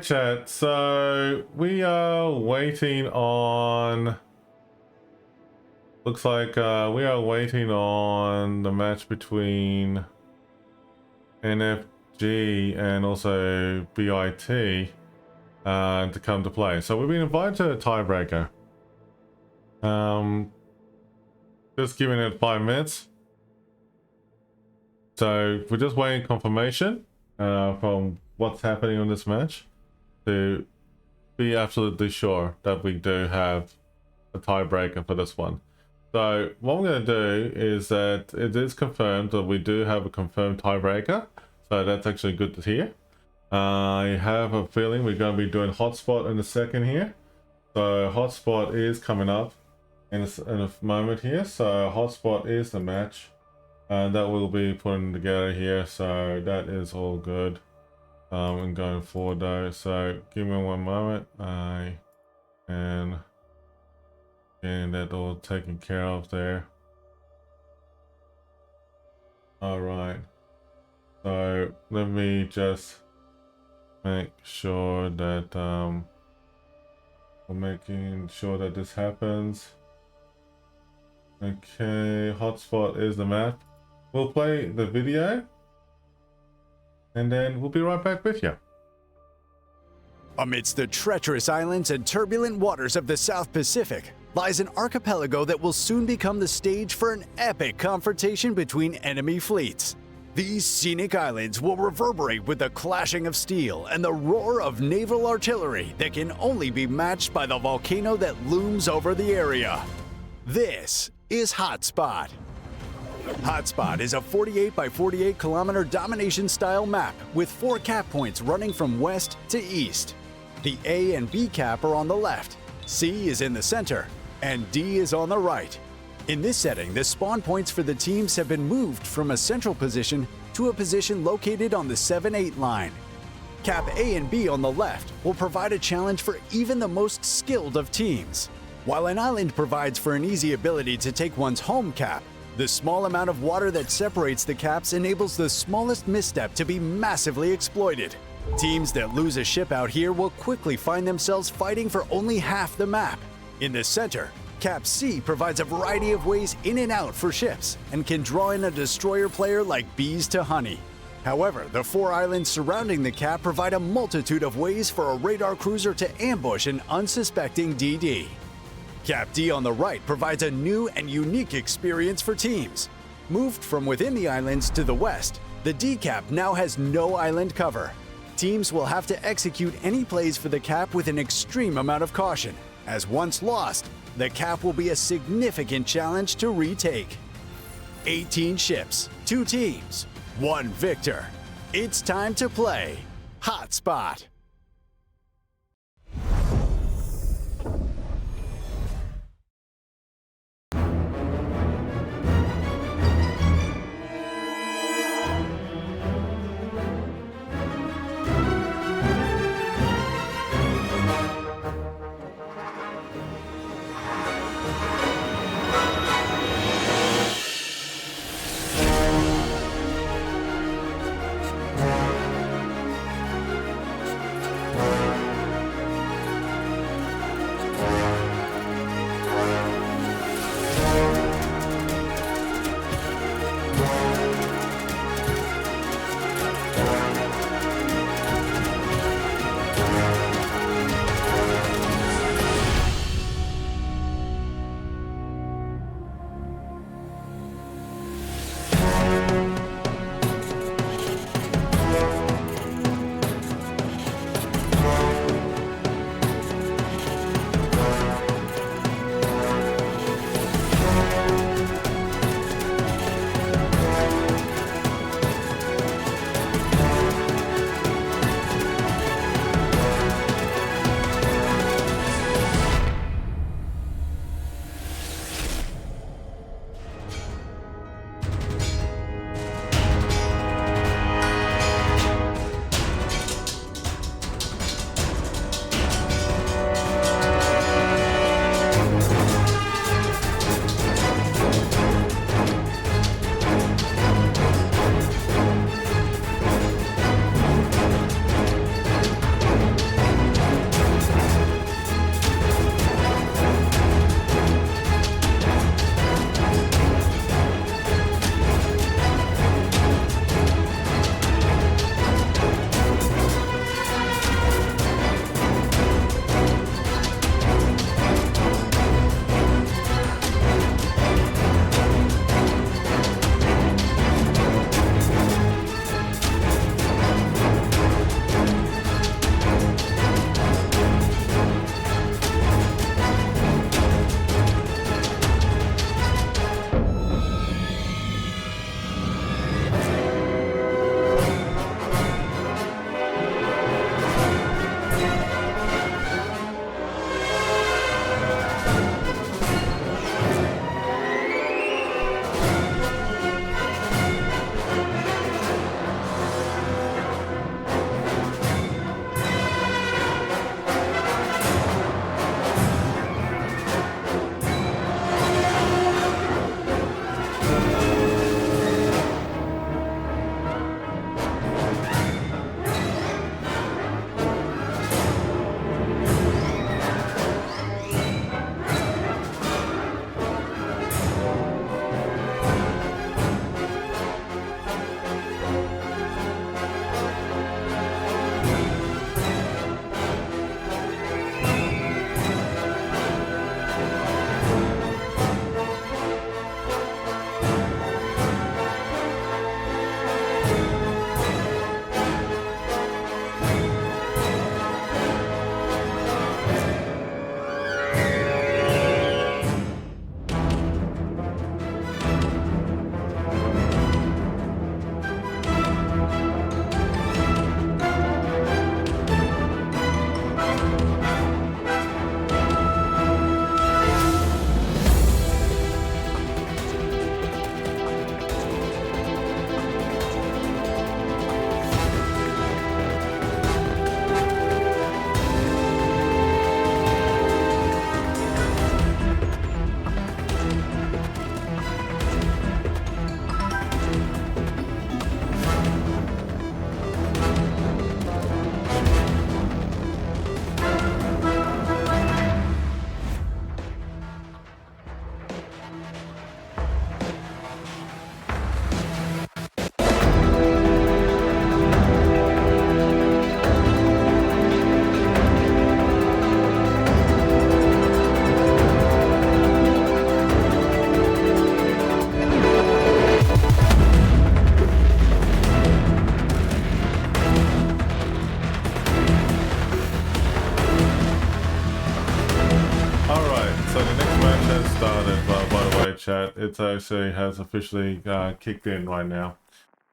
Alright, chat. So we are waiting on. Looks like we are waiting on the match between NFG and also BIT to come to play. So we've been invited to a tiebreaker. Just giving it 5 minutes. So we're just waiting confirmation from what's happening on this match to be absolutely sure that we do have a tiebreaker for this one. So what I'm going to do is that it is confirmed that we do have a confirmed tiebreaker. So that's actually good to hear. I have a feeling we're going to be doing hotspot in a second here. So hotspot is coming up in a moment here. So hotspot is the match that we'll be putting together here. So that is all good. And going forward though. So give me one moment. I am getting that all taken care of there. All right. So let me just make sure that we're making sure that this happens. Okay, hotspot is the map. We'll play the video and then we'll be right back with you. Amidst the treacherous islands and turbulent waters of the South Pacific lies an archipelago that will soon become the stage for an epic confrontation between enemy fleets. These scenic islands will reverberate with the clashing of steel and the roar of naval artillery that can only be matched by the volcano that looms over the area. This is Hotspot. Hotspot is a 48 by 48 kilometer domination style map with 4 cap points running from west to east. The A and B cap are on the left, C is in the center, and D is on the right. In this setting, the spawn points for the teams have been moved from a central position to a position located on the 7-8 line. Cap A and B on the left will provide a challenge for even the most skilled of teams. While an island provides for an easy ability to take one's home cap, the small amount of water that separates the caps enables the smallest misstep to be massively exploited. Teams that lose a ship out here will quickly find themselves fighting for only half the map. In the center, Cap C provides a variety of ways in and out for ships and can draw in a destroyer player like bees to honey. However, the 4 islands surrounding the cap provide a multitude of ways for a radar cruiser to ambush an unsuspecting DD. Cap D on the right provides a new and unique experience for teams. Moved from within the islands to the west, the D cap now has no island cover. Teams will have to execute any plays for the cap with an extreme amount of caution, as once lost, the cap will be a significant challenge to retake. 18 ships, 2 teams, 1 victor. It's time to play Hotspot. match has started, by the way, chat. It actually has officially kicked in right now.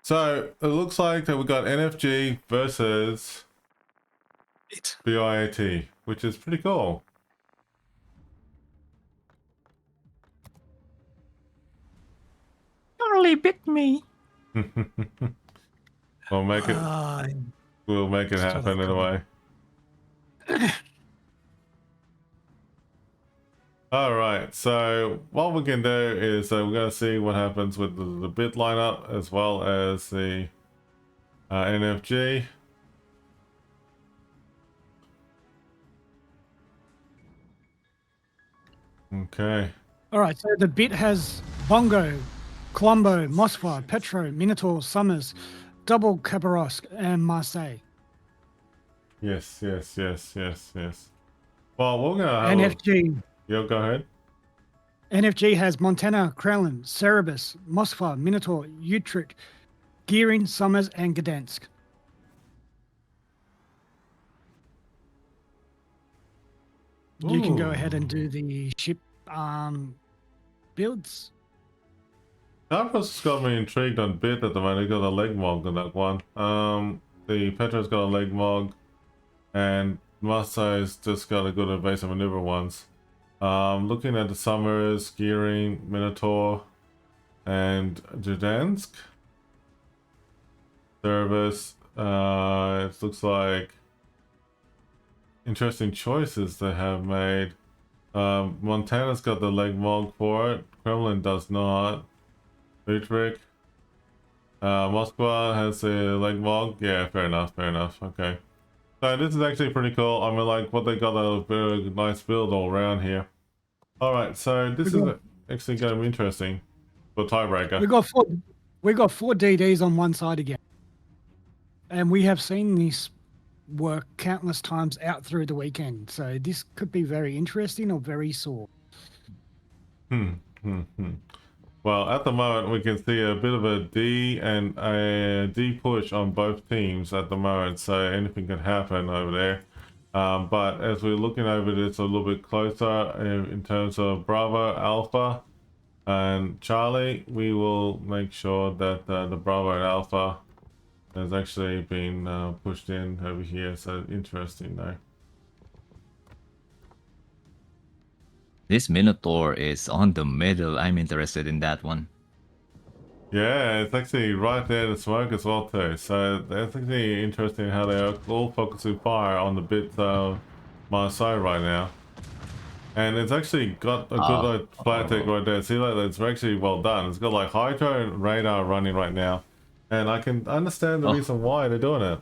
So it looks like that we got NFG versus BIAT, which is pretty cool. Totally bit me. We'll make it. We'll make it happen in a way. All right. So what we can do is we're going to see what happens with the bit lineup as well as the NFG. Okay. All right, so the bit has Bongo, Colombo, Moskva, Petro, Minotaur, Summers, Double Khabarovsk, and Marseille. Yes. Well, we're gonna have NFG. Yeah, go ahead. NFG has Montana, Kremlin, Cerebus, Moskva, Minotaur, Utrecht, Gearing, Summers, and Gdansk. You can go ahead and do the ship builds. Alpha's got me intrigued on bit at the moment. He got a leg mog on that one. The Petra's got a leg mog, and Marseille's just got a good evasive maneuver ones. Looking at the Summers, Gearing, Minotaur, and Gdansk. Service. It looks like interesting choices they have made. Montana's got the leg mog for it. Kremlin does not. Utrecht. Moskva has a leg mog. Yeah, fair enough. Okay. So this is actually pretty cool. I mean, like, what they got a very nice build all around here. Alright, so this is actually going to be interesting for tiebreaker. We got four DDs on one side again. And we have seen this work countless times out through the weekend. So this could be very interesting or very sore. Well, at the moment, we can see a bit of a D and a D push on both teams at the moment, so anything can happen over there. But as we're looking over this a little bit closer in terms of Bravo, Alpha, and Charlie, we will make sure that the Bravo and Alpha has actually been pushed in over here, so interesting though. This Minotaur is on the middle. I'm interested in that one. Yeah, it's actually right there to smoke as well too. So that's actually interesting how they are all focusing fire on the bit Marseille right now. And it's actually got a good flight tech right there. See, like, it's actually well done. It's got like hydro and radar running right now. And I can understand the reason why they're doing it.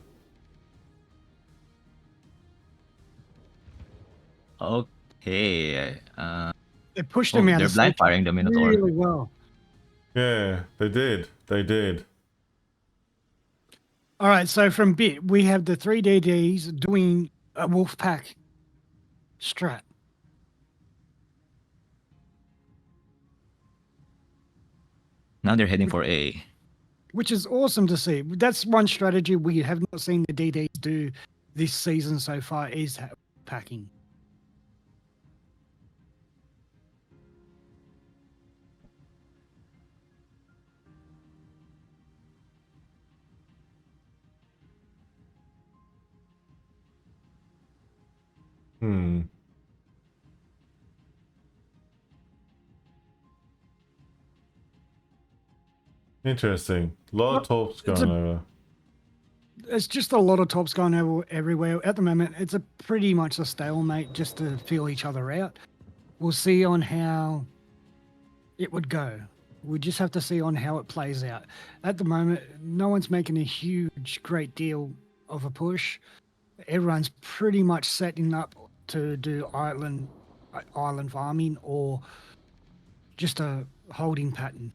Okay. They pushed him out. They're blind firing the Minotaur. Really well. Yeah, they did. They did. All right, so from bit, we have the 3 DDs doing a wolf pack strat. Now they're heading for A. Which is awesome to see. That's one strategy we have not seen the DDs do this season so far, is packing. Interesting. A lot of talks going over. It's just a lot of tops going over everywhere. At the moment, it's pretty much a stalemate just to feel each other out. We'll see on how it would go. We just have to see on how it plays out. At the moment, no one's making a huge, great deal of a push. Everyone's pretty much setting up to do island farming or just a holding pattern.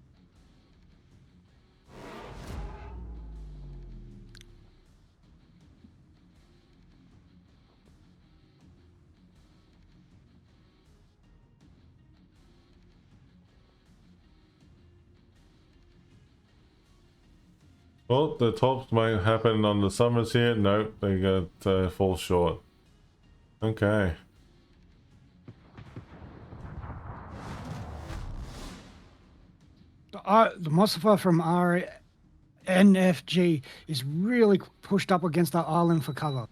Well, the tops might happen on the Summers here. Nope, they got fall short. Okay. The Mossifer from our NFG is really pushed up against our island for cover.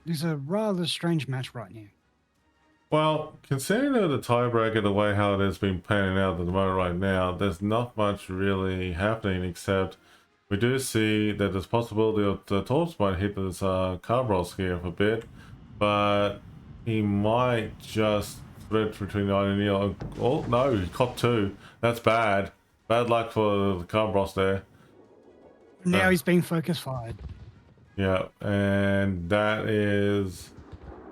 It's a rather strange match right now. Well, considering the tiebreaker, the way how it has been panning out at the moment right now, there's not much really happening except we do see that there's possibility of the Torps might hit this Carbros here for a bit, but he might just thread between the island and Neil. Oh no, he caught two. That's bad. Bad luck for the Carbros there. Now he's being focus fired. Yeah, and that is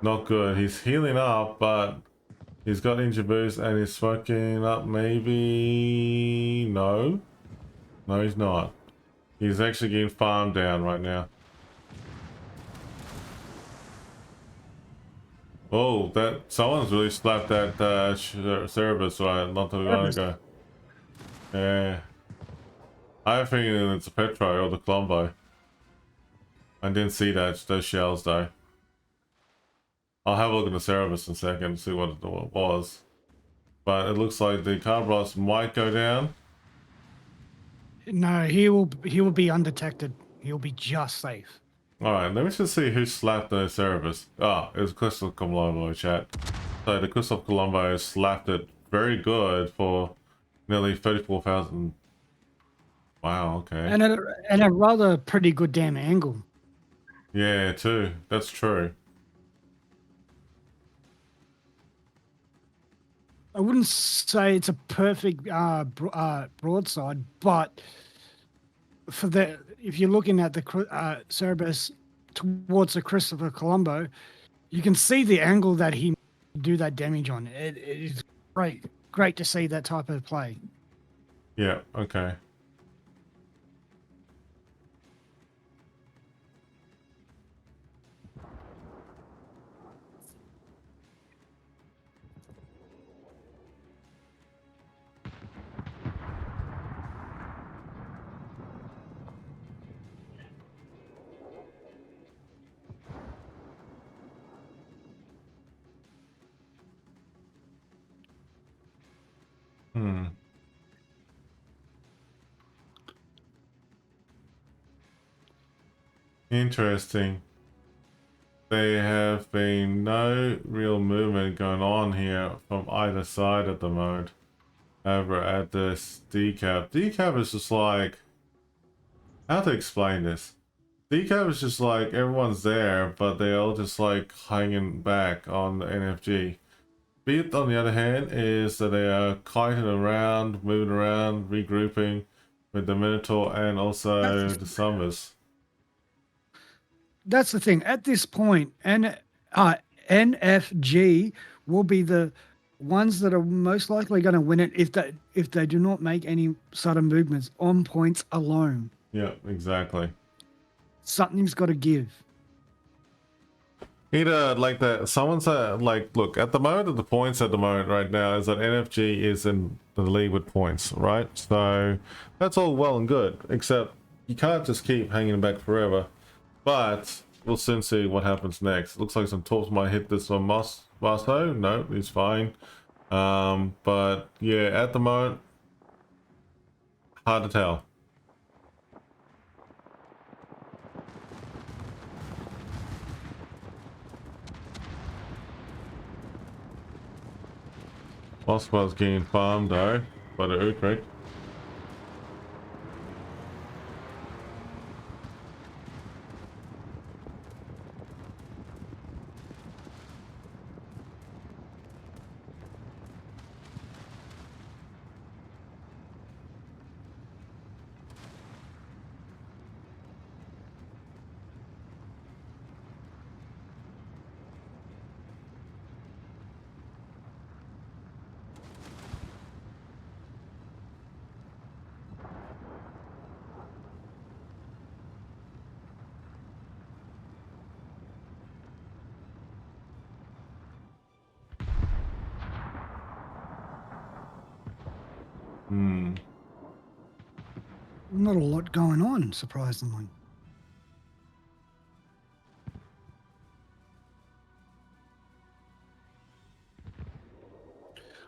not good. He's healing up, but he's got injured boost and he's smoking up. Maybe no, he's not. He's actually getting farmed down right now. Oh, that someone's really slapped that Cerebus right not too long ago. Yeah, I'm thinking it's a Petro or the Colombo. I didn't see those shells though. I'll have a look at the Cerebus in a second and see what it was. But it looks like the Carbros might go down. No, he will be undetected. He'll be just safe. Alright, let me just see who slapped the Cerebus. Ah, it was Crystal Colombo, chat. So the Crystal Colombo slapped it very good for nearly 34,000. Wow, okay. And a rather pretty good damn angle. Yeah, too. That's true. I wouldn't say it's a perfect broadside, but if you're looking at the Cerebus towards the Christopher Colombo, you can see the angle that he do that damage on. It is great to see that type of play. Yeah, okay. Interesting. There have been no real movement going on here from either side at the moment. Over at this decap. Decap is just like... How to explain this? Decap is just like everyone's there, but they're all just like hanging back on the NFG. Beat, on the other hand, is that they are kiting around, moving around, regrouping with the Minotaur and also the Summers. That's the thing. At this point, NFG will be the ones that are most likely going to win it if they do not make any sudden movements on points alone. Yeah, exactly. Something's got to give. Either like that, someone's like, look, at the moment of the points at the moment right now is that NFG is in the lead with points, right? So that's all well and good, except you can't just keep hanging back forever. But we'll soon see what happens next. Looks like some Torps might hit this on Masto. No, he's fine. But yeah, at the moment, hard to tell. Moskva's getting farmed though by the Utrecht. Hmm. Not a lot going on, surprisingly.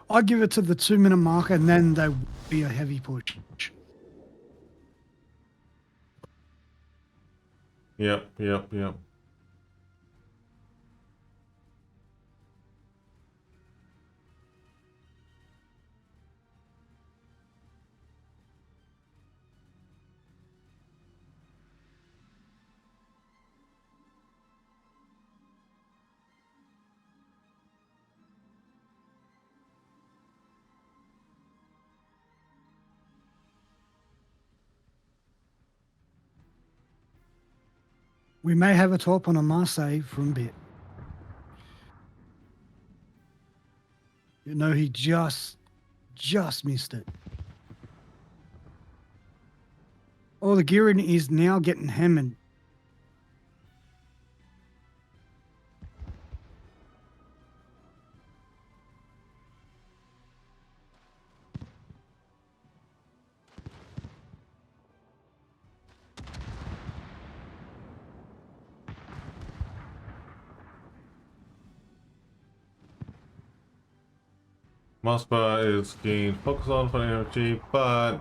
I'd give it to the 2-minute mark and then there would be a heavy push. Yep, yep, yep. We may have a top on a Marseille from a bit. You know, he just missed it. Oh, the gearing is now getting hammered. Moscow is keen focus on for energy, but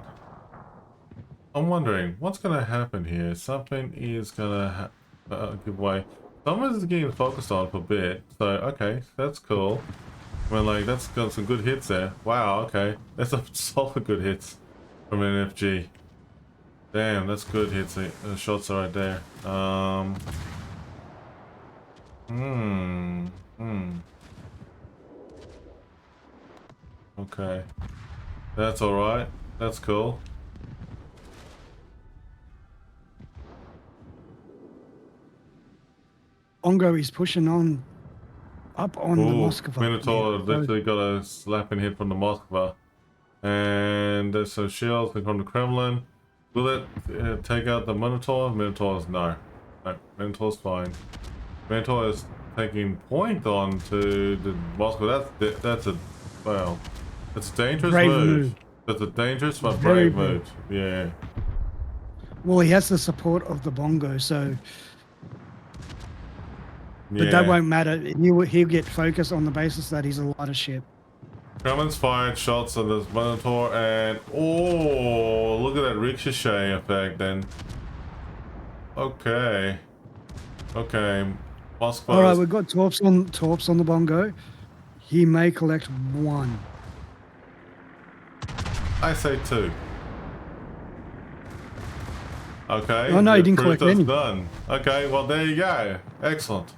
I'm wondering what's gonna happen here. Something is gonna give way. Someone is getting focused on for a bit, so okay, that's cool. Well, like that's got some good hits there. Wow, okay, that's some solid good hits from NFG. Damn, that's good hits. Shots are right there. Okay, that's all right. That's cool. Ongo is pushing on up on the Moskva. Minotaur Yeah, literally got a slapping hit from the Moskva. And there's some shields from the Kremlin. Will it take out the Minotaur? Minotaur's no. No, Minotaur's fine. Minotaur is taking point on to the Moskva. That's a, well, it's a dangerous brave move. That's a dangerous but Very brave move. Yeah. Well, he has the support of the Bongo, so... But Yeah. that won't matter. He'll get focused on the basis that he's a lighter ship. Kremlin's fired shots at this Minotaur and oh, look at that ricochet effect then. Okay. Okay. Moskva. All right, we've got torps on the Bongo. He may collect 1. I say 2. Okay. Oh no, he the didn't proof collect is any. done. Okay, well there you go. Excellent.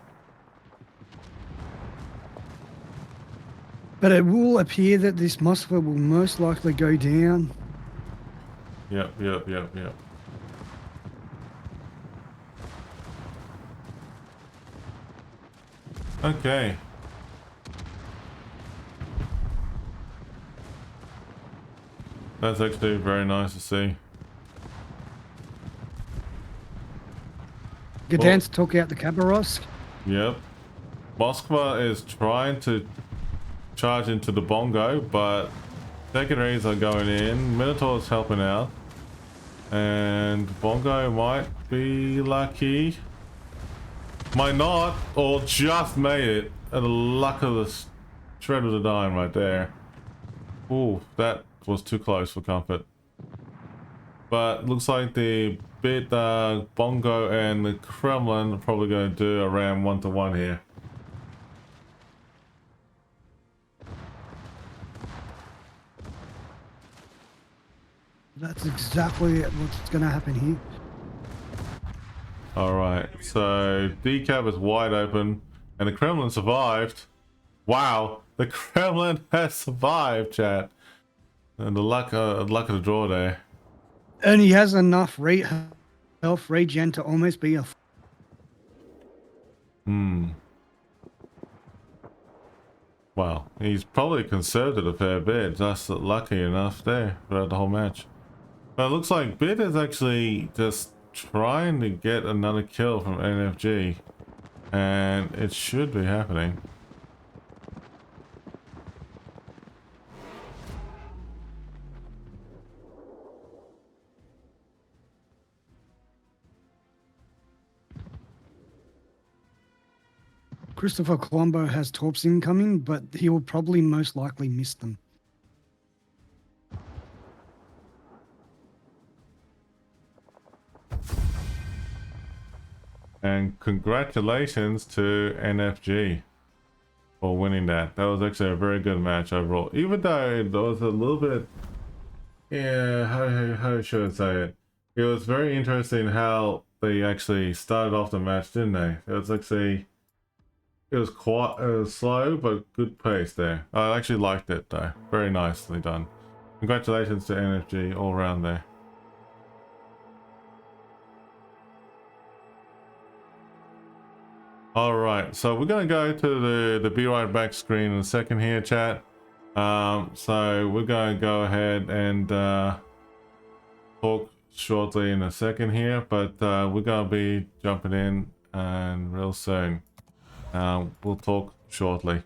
But it will appear that this Moskva will most likely go down. Yep, yep, yep, yep. Okay. That's actually very nice to see. Gdansk took out the Khabarovsk. Yep. Moskva is trying to charge into the Bongo, but secondaries are going in. Minotaur's helping out. And Bongo might be lucky. Might not, or just made it. At the luck of the shred of the dime right there. Ooh, that was too close for comfort. But looks like the bit Bongo and the Kremlin are probably going to do around 1-to-1 here. That's exactly what's going to happen here. Alright, so decap is wide open and the Kremlin survived. Wow, the Kremlin has survived, chat. And the luck of the draw there. And he has enough health regen to almost be a... Wow, he's probably conserved it a fair bit, just lucky enough there throughout the whole match. But it looks like Bit is actually just trying to get another kill from NFG. And it should be happening. Christopher Colombo has torps incoming, but he will probably most likely miss them. And congratulations to NFG for winning that. That was actually a very good match overall. Even though it was a little bit, yeah, how should I say it? It was very interesting how they actually started off the match, didn't they? It was actually, it was quite slow, but good pace there. I actually liked it though. Very nicely done. Congratulations to NFG all around there. Alright, so we're going to go to the Be Right Back screen in a second here, chat. So we're going to go ahead and talk shortly in a second here, but we're going to be jumping in and real soon. We'll talk shortly.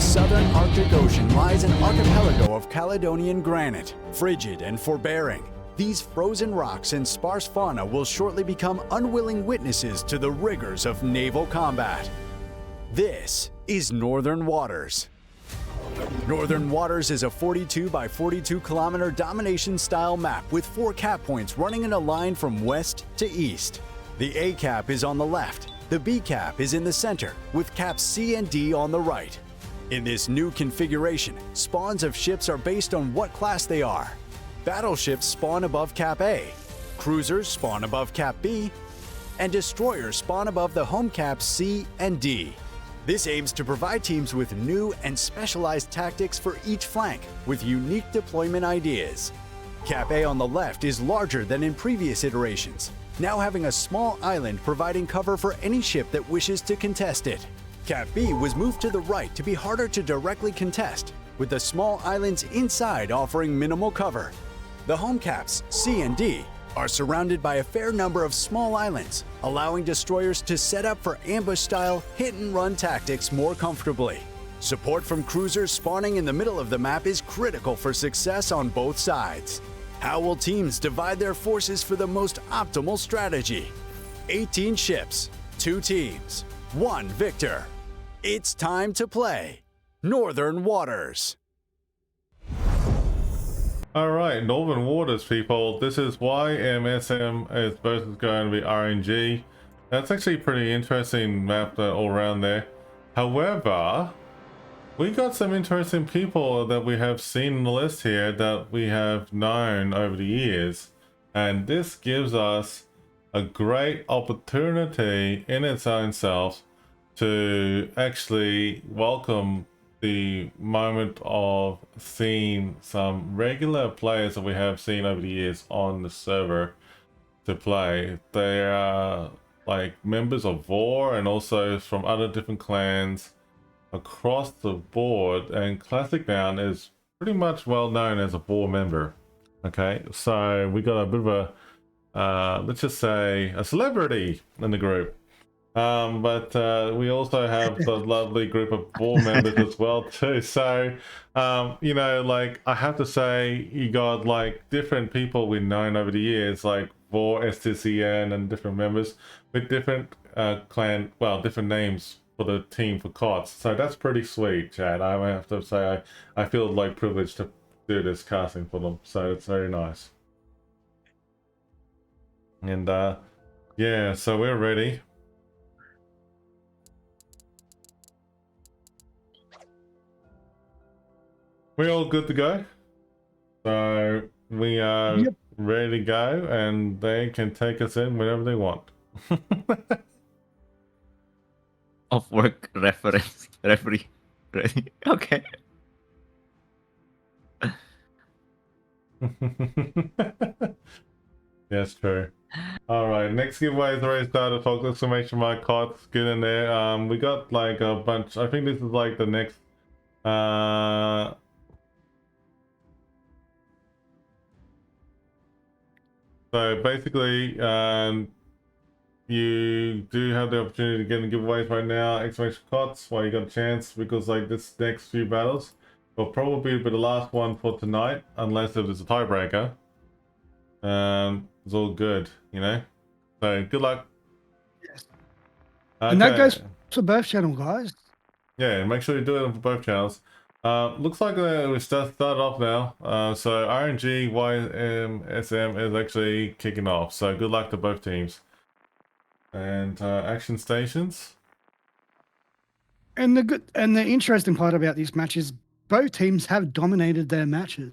southern Arctic Ocean lies an archipelago of Caledonian granite, frigid and forbearing. These frozen rocks and sparse fauna will shortly become unwilling witnesses to the rigors of naval combat. This is Northern Waters. Northern Waters is a 42 by 42 kilometer domination-style map with 4 cap points running in a line from west to east. The A cap is on the left, the B cap is in the center, with caps C and D on the right. In this new configuration, spawns of ships are based on what class they are. Battleships spawn above Cap A, cruisers spawn above Cap B, and destroyers spawn above the home caps C and D. This aims to provide teams with new and specialized tactics for each flank, with unique deployment ideas. Cap A on the left is larger than in previous iterations, now having a small island providing cover for any ship that wishes to contest it. Cap B was moved to the right to be harder to directly contest, with the small islands inside offering minimal cover. The home caps, C and D, are surrounded by a fair number of small islands, allowing destroyers to set up for ambush-style hit-and-run tactics more comfortably. Support from cruisers spawning in the middle of the map is critical for success on both sides. How will teams divide their forces for the most optimal strategy? 18 ships, 2 teams, 1 victor. It's time to play Northern Waters. Alright, Northern Waters, people. This is why MSM is versus going to be RNG. That's actually a pretty interesting map all around there. However, we got some interesting people that we have seen in the list here that we have known over the years. And this gives us a great opportunity in its own self to actually welcome the moment of seeing some regular players that we have seen over the years on the server to play. They are like members of Vor and also from other different clans across the board, and Classic Down is pretty much well known as a Vor member. Okay, so we got a bit of a let's just say a celebrity in the group. But we also have the lovely group of board members as well too. So, you know, like I have to say, you got like different people we've known over the years, like Vor, STCN, and different members with different different names for the team for KOTS. So that's pretty sweet, Chad. I have to say, I feel like privileged to do this casting for them. So it's very nice. And yeah, so we're ready. We're all good to go. So we are ready to go, and they can take us in whenever they want. Off work reference. Referee. Ready? Okay. Yes, true. Alright, next giveaway is already started, folks. Exclamation mark KOTS. Get in there. We got like a bunch. I think this is like the next so basically, you do have the opportunity to get in giveaways right now. Exclamation KOTS while you got a chance, because like this next few battles will probably be the last one for tonight, unless if there's a tiebreaker. It's all good, you know. So good luck. Yes. Okay. And that goes for both channels, guys. Yeah, make sure you do it for both channels. Looks like we started off now. So RNG YMSM is actually kicking off. So good luck to both teams. And action stations. And the interesting part about these matches, both teams have dominated their matches.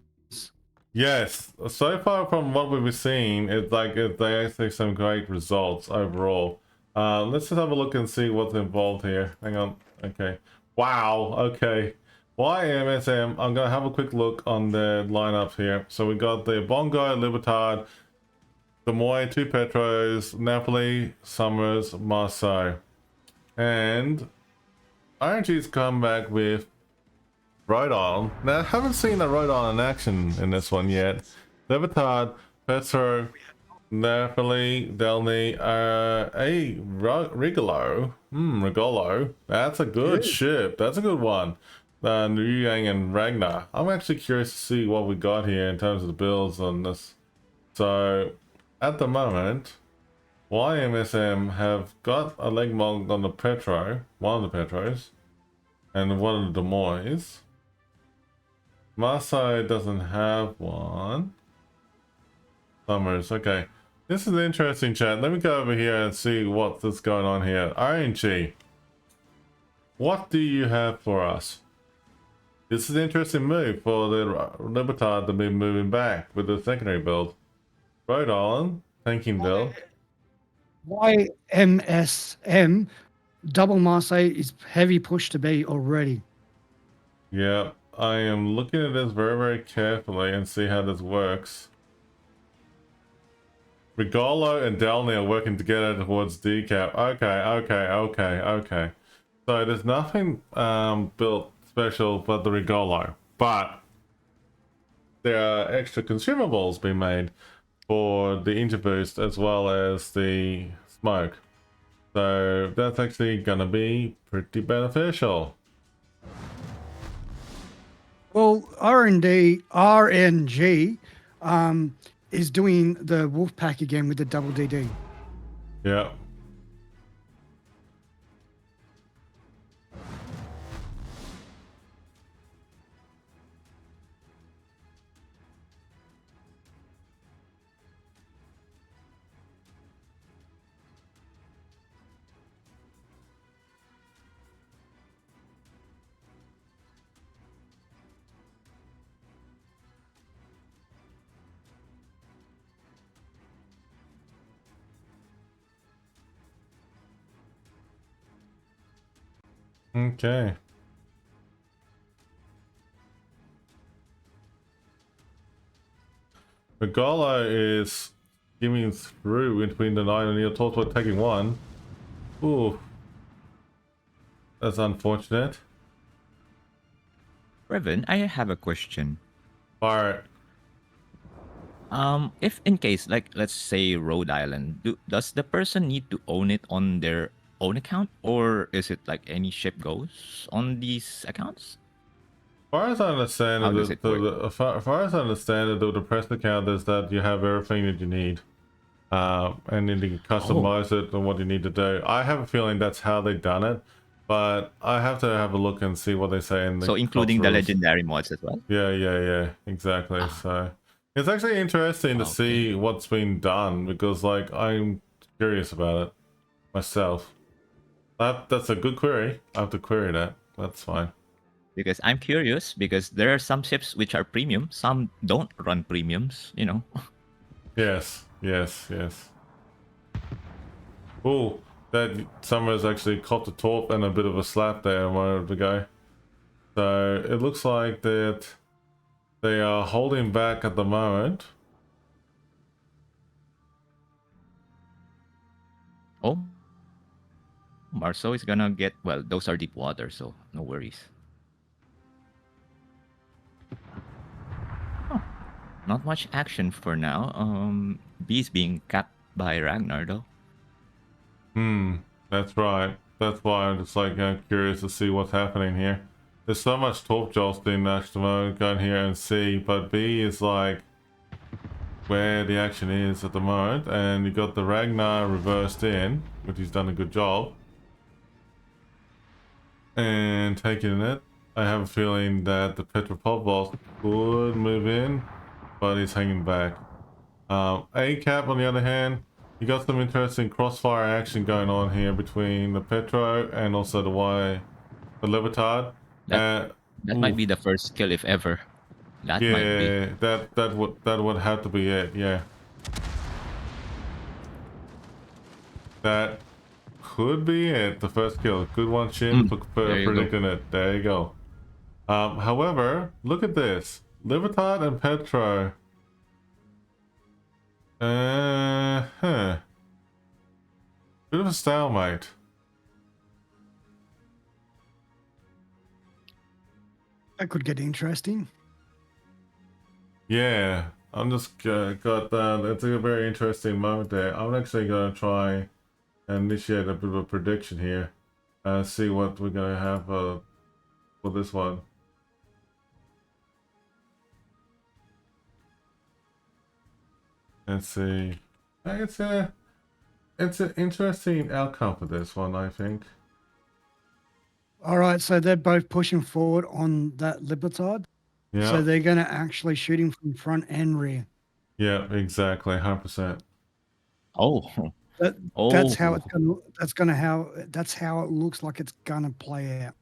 Yes, so far from what we've seen, it's like they actually some great results overall. Let's just have a look and see what's involved here. Hang on. Okay. Wow. Okay. YMSM. I'm gonna have a quick look on the lineups here. So we got the Bongo, Libertad, the Moy, 2 Petros, Napoli, Summers, Marseille, and RNG's come back with Rodon. Now, I haven't seen the Rodon in action in this one yet. Libertad, Petro, Napoli, Delny, Rigolo. Rigolo. That's a good ship. That's a good one. Liu Yang and Ragnar. I'm actually curious to see what we got here in terms of the builds on this. So, at the moment, YMSM have got a leg mog on the Petro, one of the Petros, and one of the Demois. Marseille doesn't have one. Summers, okay. This is an interesting chat. Let me go over here and see what's going on here. RNG, what do you have for us? This is an interesting move for the Libertad to be moving back with the secondary build. Rhode Island, tanking build. YMSM, double Marseille is heavy push to be already. Yeah, I am looking at this very, very carefully and see how this works. Rigolo and Delny are working together towards decap. Okay. So there's nothing built special but the Rigolo, but there are extra consumables being made for the Interboost as well as the smoke. So that's actually gonna be pretty beneficial. Well, RNG is doing the wolf pack again with the double DD. Yeah. Okay. Regala is skimming through in between the 9 and you're talked about taking one. Ooh. That's unfortunate. Revan, I have a question. Alright. If in case, like, let's say Rhode Island, does the person need to own it on their own account, or is it like any ship goes on these accounts? As far as I understand How does it work? as far as I understand it, the press account is that you have everything that you need. And then you can customize it and what you need to do. I have a feeling that's how they done it, but I have to have a look and see what they say in the So including the rules. legendary mods as well? Yeah, exactly. So it's actually interesting to see what's been done because, like, I'm curious about it myself. That's a good query. I have to query that. That's fine. Because I'm curious, because there are some ships which are premium, some don't run premiums, you know. Yes. Oh, that Summers actually caught the top and a bit of a slap there a moment ago. So it looks like that they are holding back at the moment. Oh, Marceau is gonna get, well, those are deep water, so no worries. Oh, not much action for now. B is being capped by Ragnar though. That's right. That's why I'm just like curious to see what's happening here. There's so much top jostling at the moment. Go in here and see, but B is like where the action is at the moment, and you got the Ragnar reversed in, which he's done a good job. And taking it, I have a feeling that the Petropavlos would move in, but he's hanging back. A-Cap, on the other hand, you got some interesting crossfire action going on here between the Petro and also the Libertad. That might be the first kill if ever. That might be. Yeah, that would have to be it. Yeah, that could be it. The first kill. Good one, Shin, for predicting it. There you go. However, look at this. Libertad and Petro. Bit of a stalemate. That could get interesting. Yeah, I'm just got that. It's a very interesting moment there. I'm actually going to try and initiate a bit of a prediction here. See what we're going to have for this one. Let's see. It's an interesting outcome for this one, I think. All right, so they're both pushing forward on that Libertad. Yeah. So they're going to actually shoot him from front and rear. Yeah, exactly, 100%. Oh, That's oh. how it's that's how it looks like it's gonna play out.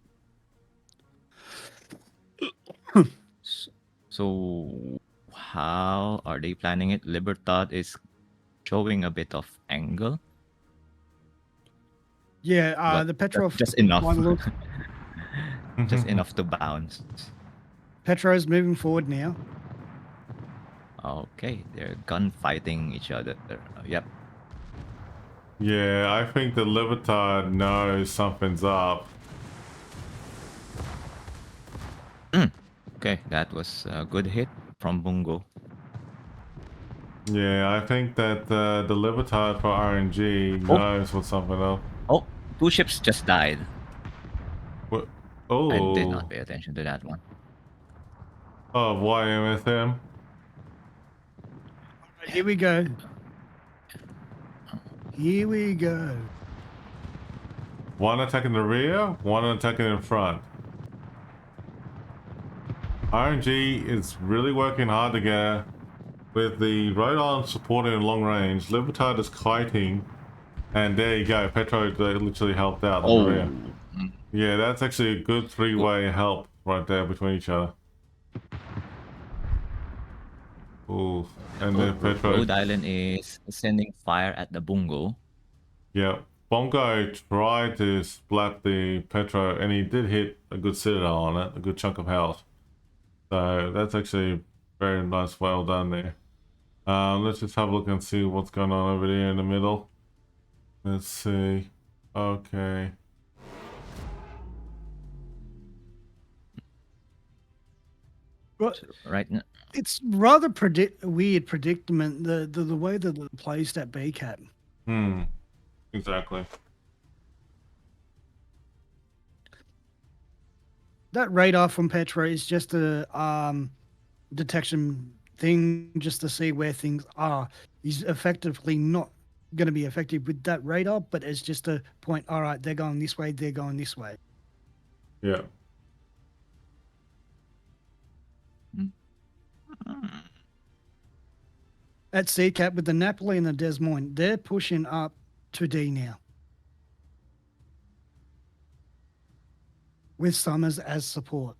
So, how are they planning it? Libertad is showing a bit of angle. Yeah, But the Petrov just enough. one looks Just enough to bounce. Petro's moving forward now. Okay, they're gunfighting each other. Yep. Yeah, I think the Libertad knows something's up. Okay, that was a good hit from Bungo. Yeah, I think that the Libertad for RNG knows what's something up. Oh, two ships just died. What? I did Oh. not pay attention to that one. Oh, YMSM. Here we go. Here we go. One attacking the rear, one attacking in front. RNG is really working hard together with the Rodon supporting in long range. Libertad is kiting, and there you go. Petro literally helped out on the rear. Yeah, that's actually a good three-way help right there between each other. Ooh, and then Petro. Rhode Island is sending fire at the Bungo. Yeah, Bongo tried to splat the Petro, and he did hit a good citadel on it, a good chunk of health. So that's actually very nice, well done there. Let's just have a look and see what's going on over there in the middle. Let's see. Okay. But Right now, it's rather weird predicament the way that it plays that BCAT. Exactly. That radar from Petro is just a detection thing, just to see where things are. He's effectively not going to be effective with that radar, but it's just a point. All right, they're going this way. They're going this way. Yeah. At CCAP with the Napoli and the Des Moines, they're pushing up to D now. With Summers as support.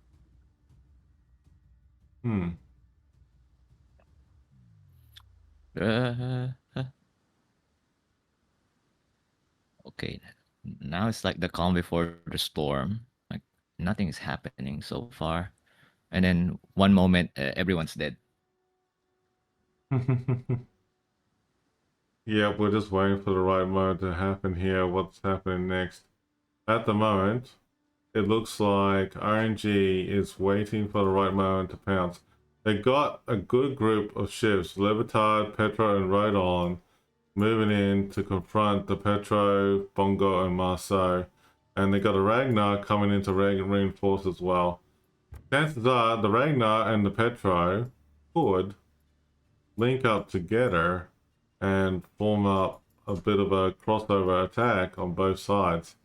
Okay, now it's like the calm before the storm. Like nothing is happening so far, and then one moment everyone's dead. Yeah, we're just waiting for the right moment to happen here. What's happening next? At the moment, it looks like RNG is waiting for the right moment to pounce. They got a good group of ships, Libertad, Petro, and Rodon, moving in to confront the Petro, Bongo, and Marceau. And they got a Ragnar coming in to reinforce as well. Chances are the Ragnar and the Petro could link up together and form up a bit of a crossover attack on both sides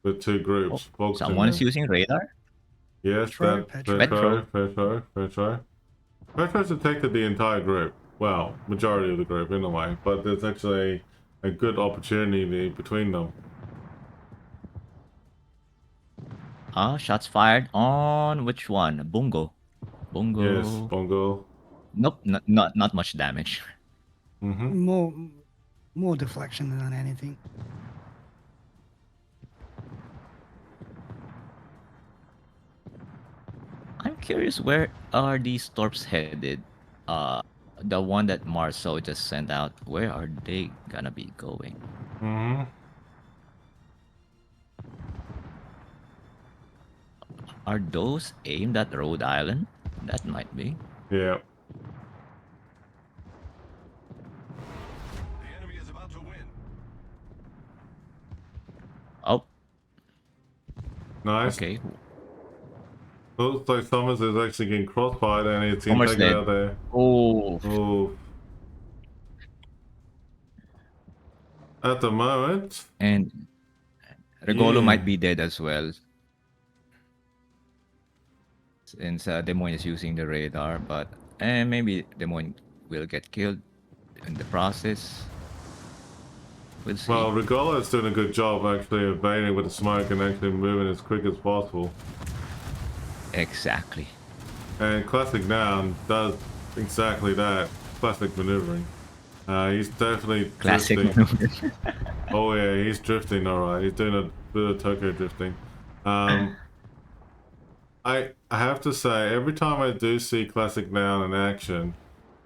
with two groups. Someone's using radar? Yes, Petro. Petro's detected the entire group. Well, majority of the group in a way, but there's actually a good opportunity between them. Shots fired on which one? Bungo. Bungo. Yes, Bongo. Nope, not much damage. More deflection than anything. I'm curious, where are these torps headed? The one that Marceau just sent out, where are they gonna be going? Are those aimed at Rhode Island? That might be. Yeah. The enemy is about to win. Oh, Nice. okay. Looks like Summers is actually getting crossfired and it's Summers taken dead. out there. Oh, Oh. At the moment, And Regolo might yeah. be dead as well. Since Des Moines is using the radar, but maybe Des Moines will get killed in the process. We'll see. Well, Regola is doing a good job actually evading with the smoke and actually moving as quick as possible. Exactly. And Classic Noun does exactly that. Classic maneuvering. He's definitely Classic drifting. Oh yeah, he's drifting alright. He's doing a bit of Tokyo drifting. I have to say, every time I do see Classic Noun in action,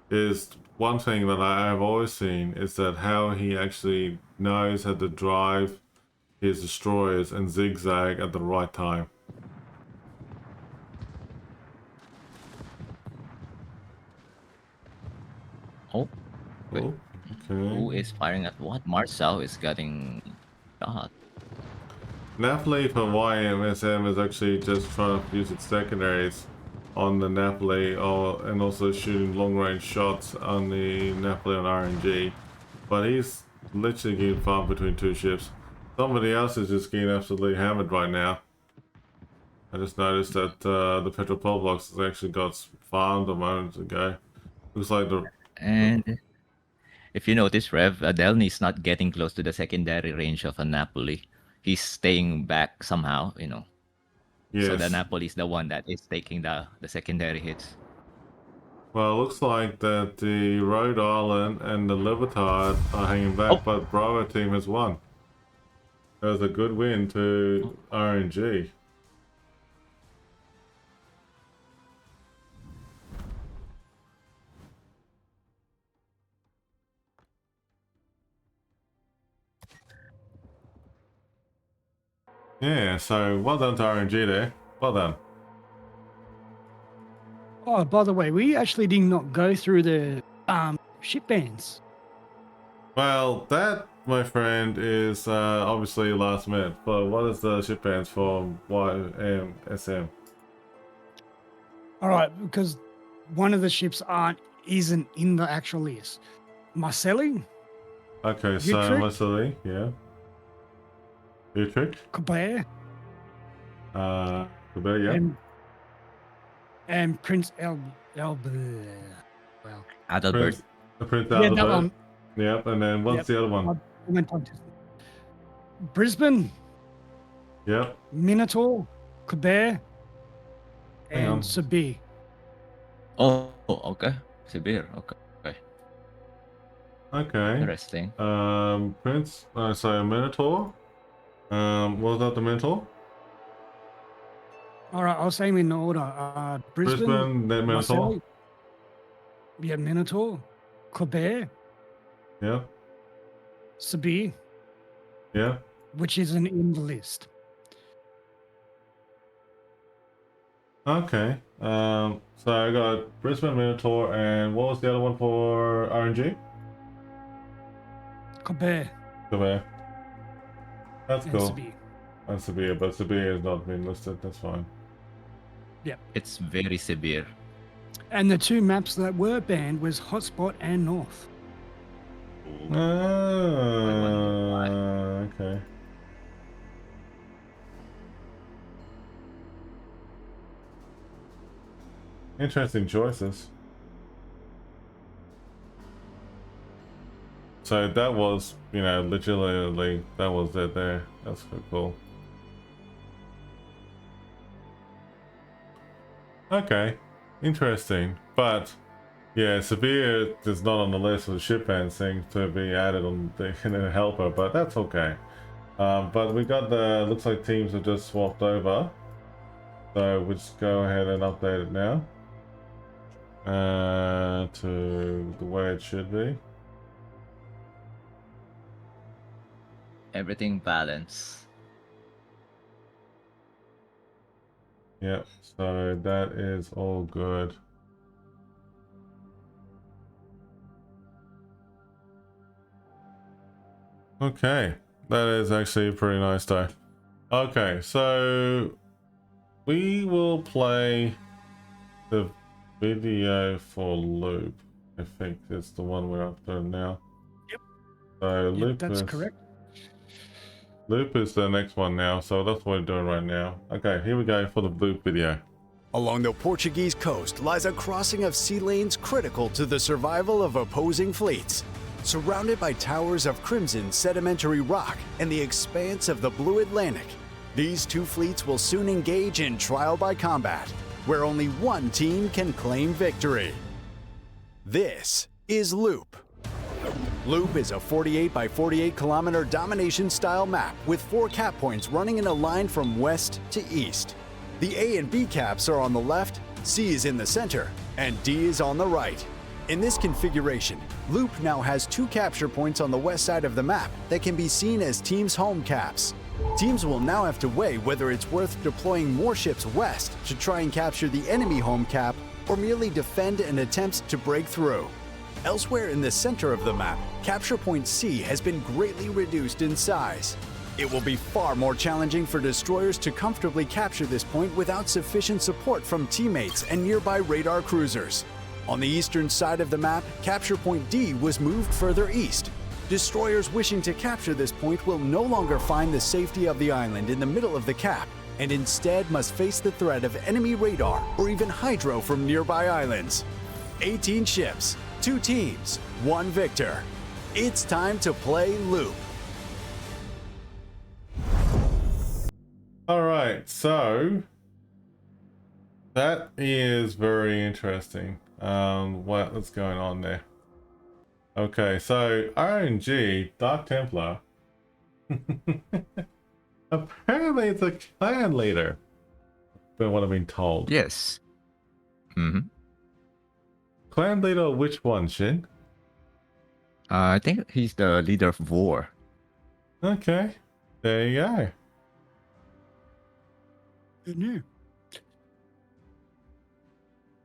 is one thing that I have always seen is that how he actually knows how to drive his destroyers and zigzag at the right time. Oh, wait. Oh, Who okay. is firing at what? Marcel is getting shot. Napoli for YMSM is actually just trying to use its secondaries on the Napoli and also shooting long range shots on the Napoli on RNG. But he's literally getting farmed between two ships. Somebody else is just getting absolutely hammered right now. I just noticed that the Petropol blocks has actually got farmed a moment ago. Looks like the And if you notice, Rev, Delny's not getting close to the secondary range of a Napoli. He's staying back somehow, So the yes. Napoli is the one that is taking the secondary hits. Well, it looks like that the Rhode Island and the Libertad are hanging back, Oh, but Bravo team has won. It was a good win to RNG. Yeah, so well done to RNG there. Well done. Oh, by the way, we actually did not go through the ship bans. Well, that, my friend, is obviously last minute. But what is the ship bands for YMSM? All right, because one of the ships isn't in the actual list. Marcelli, Okay, so Utrecht, Marcelli, yeah. Utrecht, Quebec, Quebec, yeah. and Prince Albert. Well, Adalbert. Prince, Prince yeah, that Albert. one. Yep, and then what's Yep. the other one? I went on to Brisbane, Yep. Minotaur, Quebec, Hang and on. Sabir. Oh, okay. Sibir. Okay. Okay. Interesting. Prince. So Minotaur. What was that? The Minotaur? All right, I'll say them in order. Brisbane, Then Minotaur. Marcelli, yeah, Minotaur, Quebec, Yeah. Sabir, Yeah. which isn't in the list. Okay. So I got Brisbane Minotaur, and what was the other one for RNG? Quebec Quebec. That's and cool. Sabir. And Sabir, but Sabir has not been listed. That's fine. Yep. It's very severe. And the two maps that were banned was Hotspot and North. Okay. Interesting choices. So that was, literally, that was it there. That's so cool. Okay, interesting. But, yeah, Severe is not on the list of the ship bans thing to be added on the helper, but that's okay. But we got looks like teams have just swapped over. So we'll just go ahead and update it now. To the way it should be. Everything balanced. Yep, so that is all good. Okay, that is actually pretty nice though. Okay, so we will play the video for loop. I think it's the one we're after now. Yep. So Yep, that's correct. Loop is the next one now, so that's what we're doing right now. Okay, here we go for the loop video. Along the Portuguese coast lies a crossing of sea lanes critical to the survival of opposing fleets. Surrounded by towers of crimson sedimentary rock and the expanse of the blue Atlantic, these two fleets will soon engage in trial by combat, where only one team can claim victory. This is Loop. Loop is a 48 by 48 kilometer domination style map with 4 cap points running in a line from west to east. The A and B caps are on the left, C is in the center, and D is on the right. In this configuration, Loop now has 2 capture points on the west side of the map that can be seen as teams' home caps. Teams will now have to weigh whether it's worth deploying more ships west to try and capture the enemy home cap or merely defend and attempt to break through. Elsewhere in the center of the map, capture point C has been greatly reduced in size. It will be far more challenging for destroyers to comfortably capture this point without sufficient support from teammates and nearby radar cruisers. On the eastern side of the map, capture point D was moved further east. Destroyers wishing to capture this point will no longer find the safety of the island in the middle of the cap, and instead must face the threat of enemy radar or even hydro from nearby islands. 18 ships, 2 teams, 1 victor. It's time to play Loop. All right, so that is very interesting. What's going on there? Okay, so RNG Dark Templar. Apparently, it's a clan leader. From what I've been told. Yes. Mm-hmm. Clan leader of which one, Shin? I think he's the leader of war. Okay, there you go. Who knew?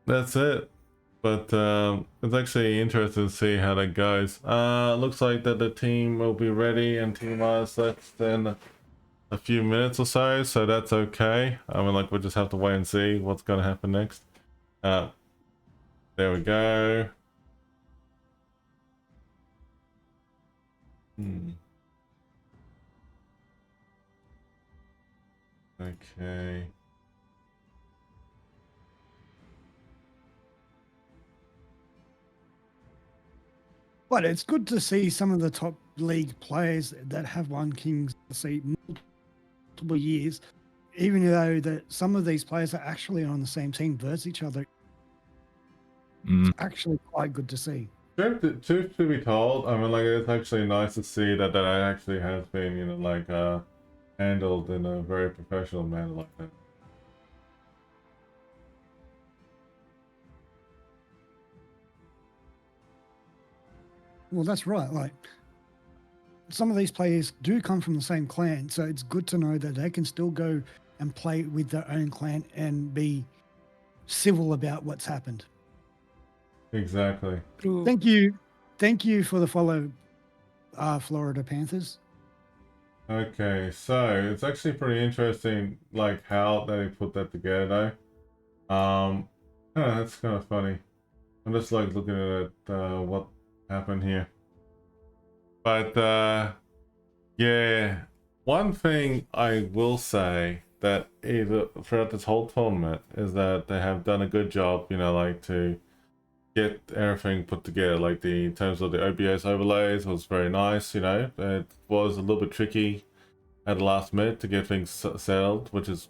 That's it. But it's actually interesting to see how that goes. Looks like that the team will be ready and T-minus less than a few minutes or so, so that's okay. I mean, like, we'll just have to wait and see what's going to happen next. There we go. Okay. But it's good to see some of the top league players that have won King's Seat multiple years, even though that some of these players are actually on the same team versus each other. It's actually quite good to see. Truth to be told, I mean, like, it's actually nice to see that actually has been, you know, like, handled in a very professional manner like that. Well, that's right. Like, some of these players do come from the same clan, so it's good to know that they can still go and play with their own clan and be civil about what's happened. Exactly. Thank you for the follow, Florida Panthers. Okay, so it's actually pretty interesting, like, how they put that together, though. That's kind of funny. I'm just like looking at what happened here. But yeah, one thing I will say that throughout this whole tournament is that they have done a good job, you know, like, to get everything put together. Like, in terms of the OBS overlays was very nice, you know. It was a little bit tricky at the last minute to get things settled, which is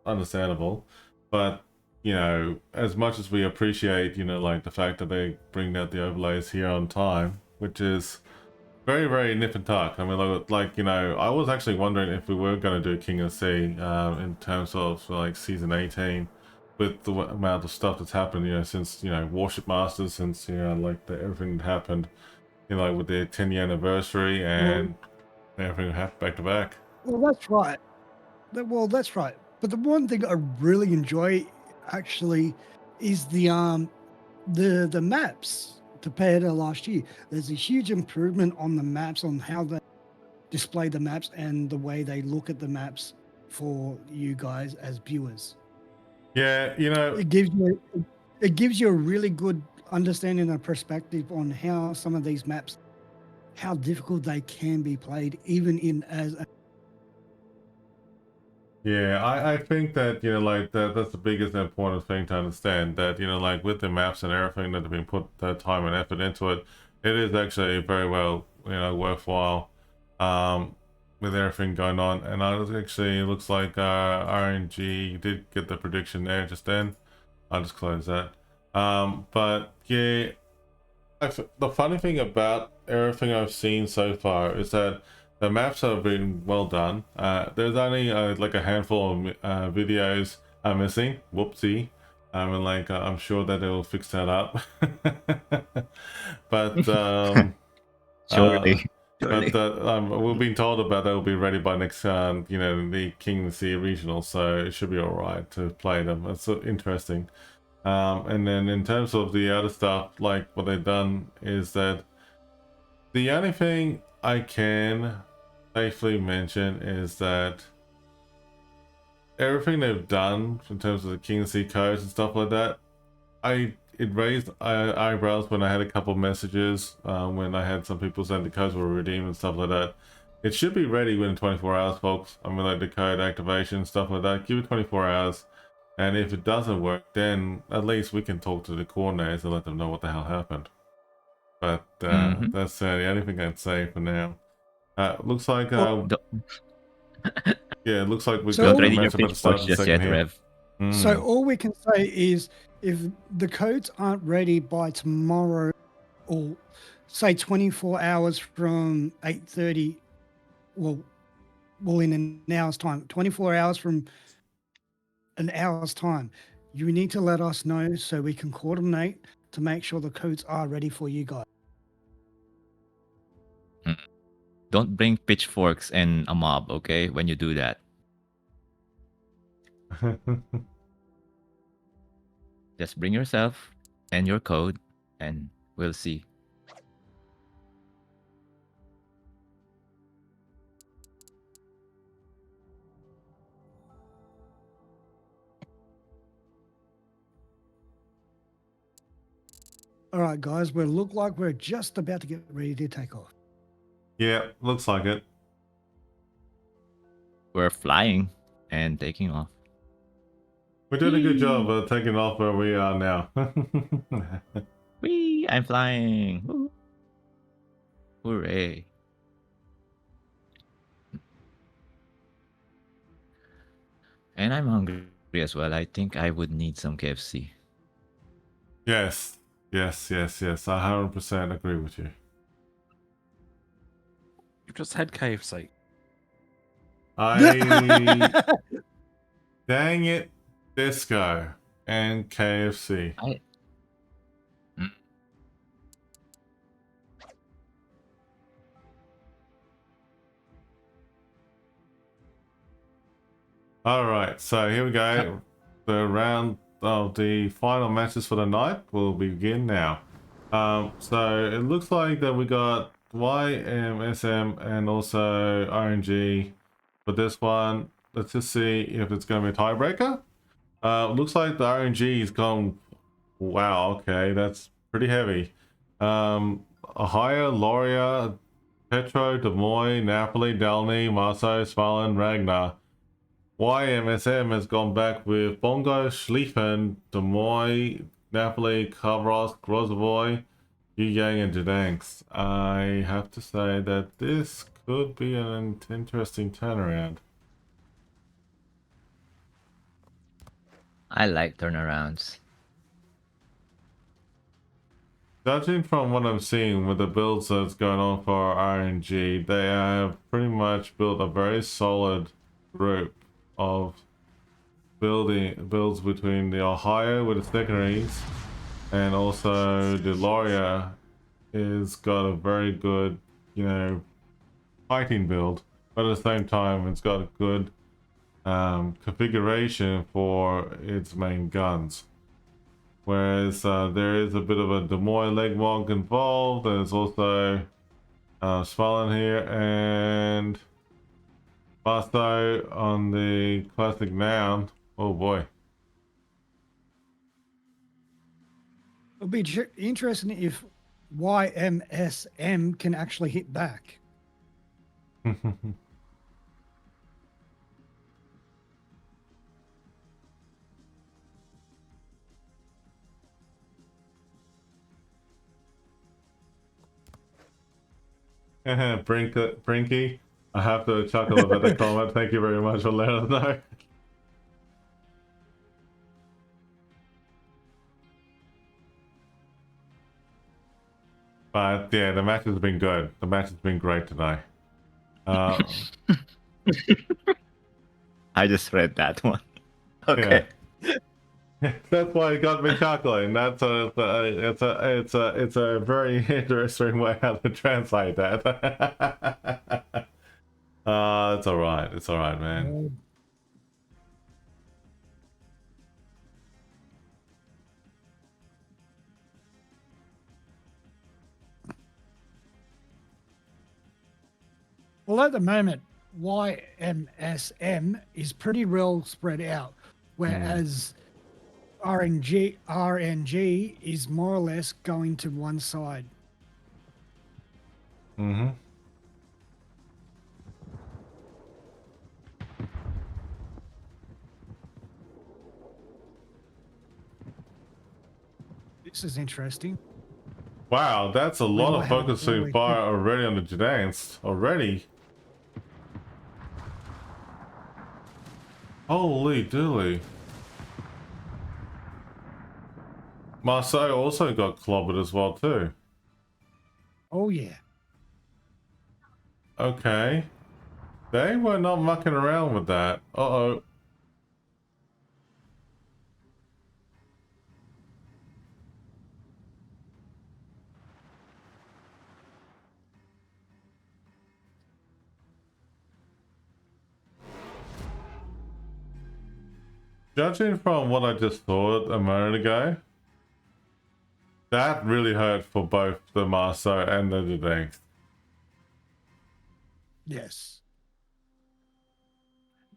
understandable. But, you know, as much as we appreciate, you know, like, the fact that they bring out the overlays here on time, which is very, very nip and tuck. I mean, like, you know, I was actually wondering if we were going to do King of the Sea in terms of, like, Season 18, with the amount of stuff that's happened, you know, since, you know, Warship Masters, since, you know, like, everything that happened, you know, like, with their 10-year anniversary and everything happened back to back. Well, that's right. That's right. But the one thing I really enjoy, actually, is the maps compared to last year. There's a huge improvement on the maps, on how they display the maps and the way they look at the maps for you guys as viewers. Yeah, you know, It gives you a really good understanding and perspective on how some of these maps how difficult they can be played, even in as a Yeah, I think that, like that's the biggest important thing to understand, that, like with the maps and everything that have been put time and effort into it, it is actually very well, worthwhile, with everything going on. And I was actually, it looks like RNG did get the prediction there just then. I'll just close that. But yeah, the funny thing about everything I've seen so far is that the maps have been well done. There's only like a handful of videos missing. Whoopsie. And like I'm sure that they'll fix that up. But Surely. but we've been told about that will be ready by next the King of the Sea regional, so it should be all right to play them. It's interesting. And then in terms of the other stuff, like what they've done is that the only thing I can safely mention is that everything they've done in terms of the King of the Sea codes and stuff like that, it raised eyebrows when I had a couple of messages when I had some people saying the codes were redeemed and stuff like that. It should be ready within 24 hours, folks. I mean, like the code activation, stuff like that. Give it 24 hours. And if it doesn't work, then at least we can talk to the coordinators and let them know what the hell happened. But that's the only thing I'd say for now. Looks like Don't yeah, it looks like we've So got all- the ready your match about to start pitchforks in a just second yet, here. Rev. So all we can say is if the codes aren't ready by tomorrow, or say 24 hours from 8:30, well in an hour's time, 24 hours from an hour's time, you need to let us know so we can coordinate to make sure the codes are ready for you guys. Don't bring pitchforks and a mob, okay? When you do that, just bring yourself and your code, and we'll see. All right, guys, we look like we're just about to get ready to take off. Yeah, looks like it. We're flying and taking off. We're doing a good job of taking off where we are now. Whee! I'm flying. Woo. Hooray! And I'm hungry as well. I think I would need some KFC. Yes. I 100% agree with you. You've just had KFC. Dang it, Disco and KFC. Alright, so here we go. The round of the final matches for the night will begin now. So it looks like that we got YMSM and also RNG for this one. Let's just see if it's going to be a tiebreaker. Looks like the RNG is gone. Wow, okay, that's pretty heavy. Ahaya, Loria, Petro, Des Moines, Napoli, Dalny, Marso, Svalin, Ragnar. YMSM has gone back with Bongo, Schlieffen, Des Moines, Napoli, Kavros, Grozovoy, Yang, and Jadanks. I have to say that this could be an interesting turnaround. I like turnarounds. Judging from what I'm seeing with the builds that's going on for RNG, they have pretty much built a very solid group of builds between the Ohio with the secondaries and also the Loria is got a very good, fighting build, but at the same time it's got a good configuration for its main guns. Whereas there is a bit of a Des Moines legmog involved. There's also Svalin here and Basto on the classic noun. Oh boy. It'll be interesting if YMSM can actually hit back. Brinky, I have to chuckle about the comment. Thank you very much for letting us know. But yeah, the match has been good. The match has been great today. I just read that one. Okay. Yeah. That's why it got me chuckling. That's it's a very interesting way how to translate that. It's all right. It's all right, man. Well, at the moment, YMSM is pretty well spread out, whereas RNG is more or less going to one side. Mm-hmm. This is interesting. Wow, that's a lot might of have an focusing early fire hit. already on the Jedians. Already. Holy dooly. Marseille also got clobbered as well too. Oh, yeah. Okay. They were not mucking around with that. Uh-oh. Judging from what I just thought a moment ago, that really hurt for both the Marceau and the Jedians. Yes.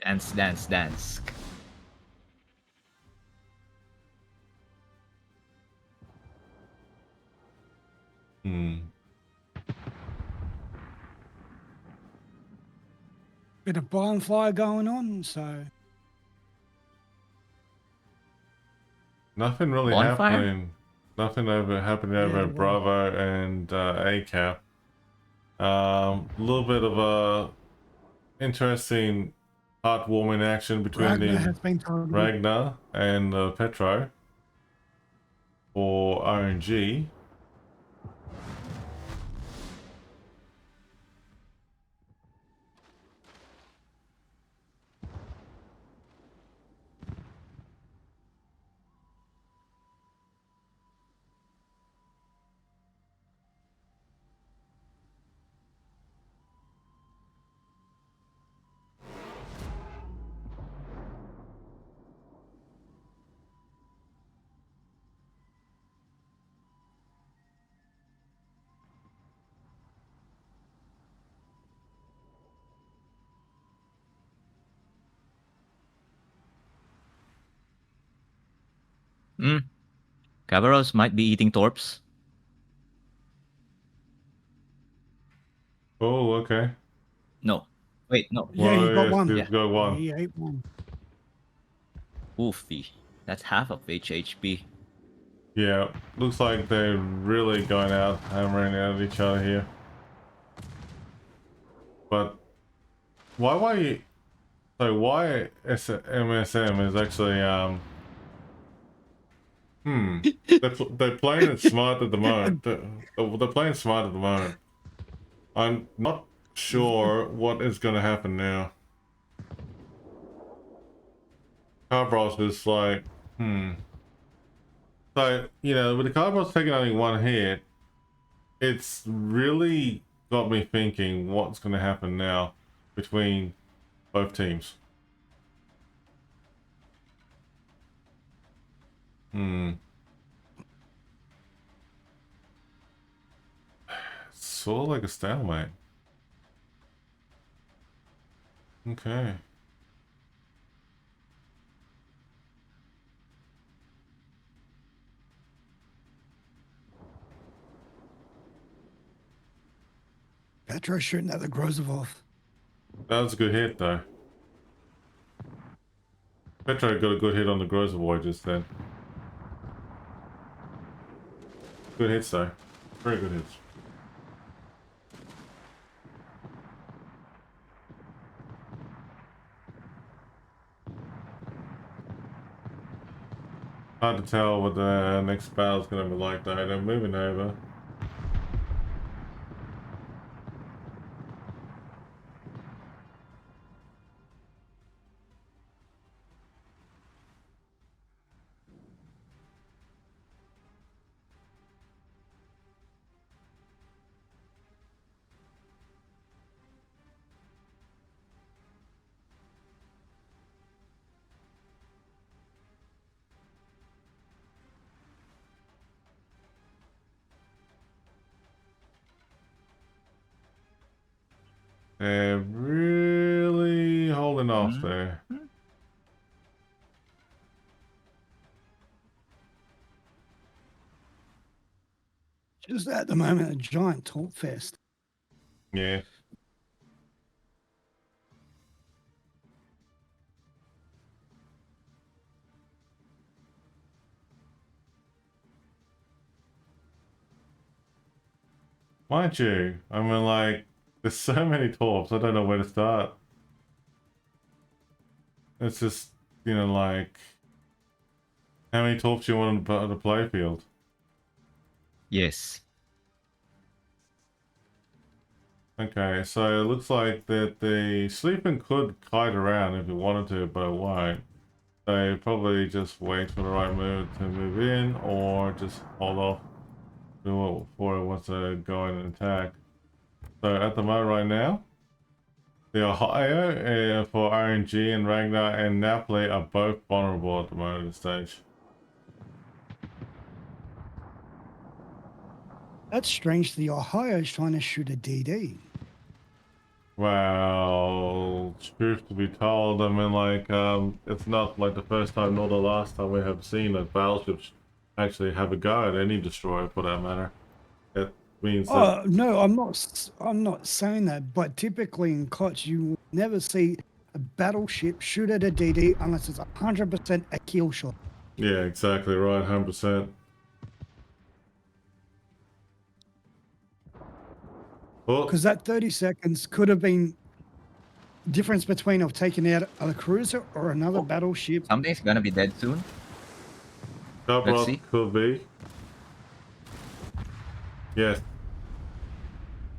Dance, dance, dance. Bit of bonfire going on, so Nothing really Bonfire? happening. Nothing happening over there at was. Bravo and ACAP. A little bit of a interesting, heartwarming action between Ragnar the has been targeted. Ragnar and Petro for RNG. Cavaros might be eating torps. Oh, okay. No. Wait, no. Yeah, he got Well, one. he's got one. He ate one. Oofy. That's half of HHP. Yeah, looks like they're really going out, hammering at each other here. But why MSM is actually they're playing it smart at the moment. They're playing smart at the moment. I'm not sure what is going to happen now. Carbros is like, So, you know, with the Carbros taking only one hit, it's really got me thinking what's going to happen now between both teams. It's sort of like a stalemate. Okay. Petro shooting at the Grozovov. That was a good hit, though. Petro got a good hit on the Grozavoy just then. Good hits, though. Very good hits. Hard to tell what the next battle's gonna be like, though. They're moving over. They're really holding off there. Just at the moment, a giant talk fest. Yeah. Mind you, I mean, like, there's so many torps, I don't know where to start. It's just, you know, like, how many torps do you want on the playfield? Yes. Okay, so it looks like that the sleeping could kite around if it wanted to, but it won't. They probably just wait for the right move to move in, or just hold off before it wants to go in and attack. So at the moment right now, the Ohio for RNG and Ragnar and Napoli are both vulnerable at the moment of the stage. That's strange. The Ohio's trying to shoot a DD. Well, truth to be told, I mean, like, it's not like the first time nor the last time we have seen that battleships actually have a go at any destroyer, for that matter. It means that... Oh no, I'm not saying that. But typically in KOTS, you will never see a battleship shoot at a DD unless it's 100% a kill shot. Yeah, exactly right, 100%. Well, Because that 30 seconds could have been difference between of taking out a cruiser or another battleship. Something's gonna be dead soon. Let's Cabral see. could be. Yes.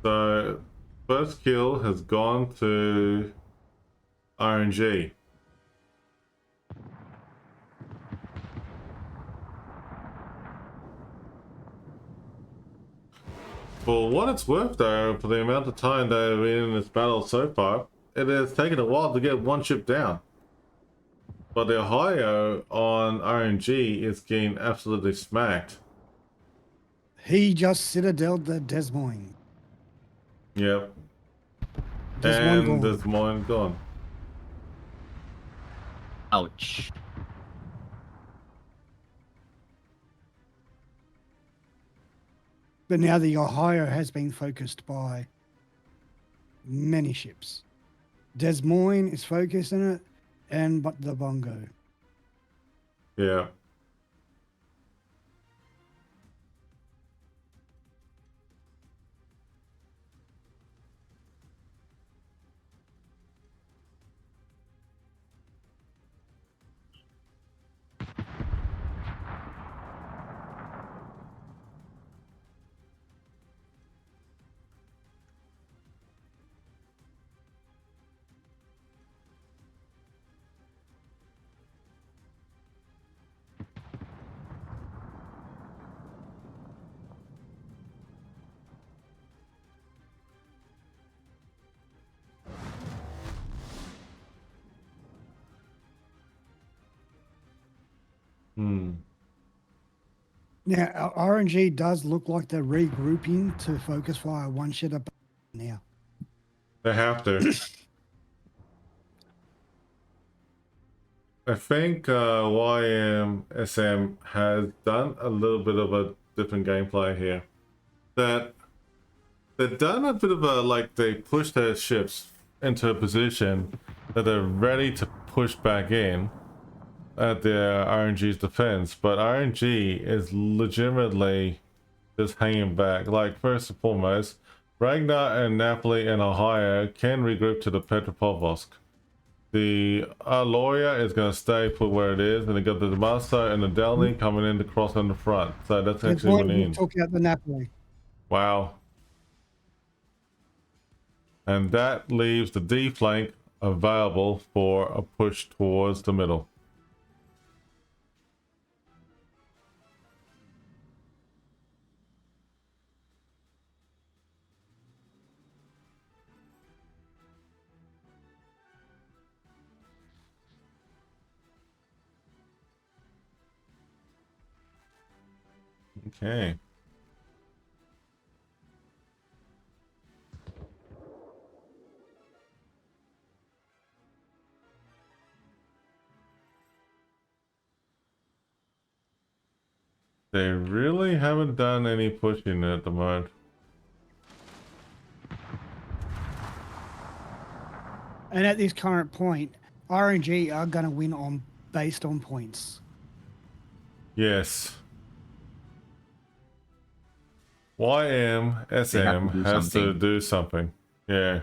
So, first kill has gone to RNG. For what it's worth, though, for the amount of time they've been in this battle so far, it has taken a while to get one ship down. But the Ohio on RNG is getting absolutely smacked. He just citadeled the Des Moines. Yep. Des Moines And gone. Des Moines gone. Ouch. But now the Ohio has been focused by many ships. Des Moines is focused in it, and but the Bongo. Yeah. Now, RNG does look like they're regrouping to focus fire one ship up now. They have to. I think YMSM has done a little bit of a different gameplay here. That they've done a bit of a, like, they pushed their ships into a position that they're ready to push back in at their RNG's defense, but RNG is legitimately just hanging back. Like, first and foremost, Ragnar and Napoli and Ohio can regroup to the Petropavlovsk. The Aloria is going to stay put where it is, and they got the Damaso and the Delny coming in to cross on the front. So that's actually what We in. took out the Napoli. Wow. And that leaves the D flank available for a push towards the middle. Okay. They really haven't done any pushing at the moment. And at this current point, RNG are going to win on based on points. Yes. YMSM has to do something. Yeah.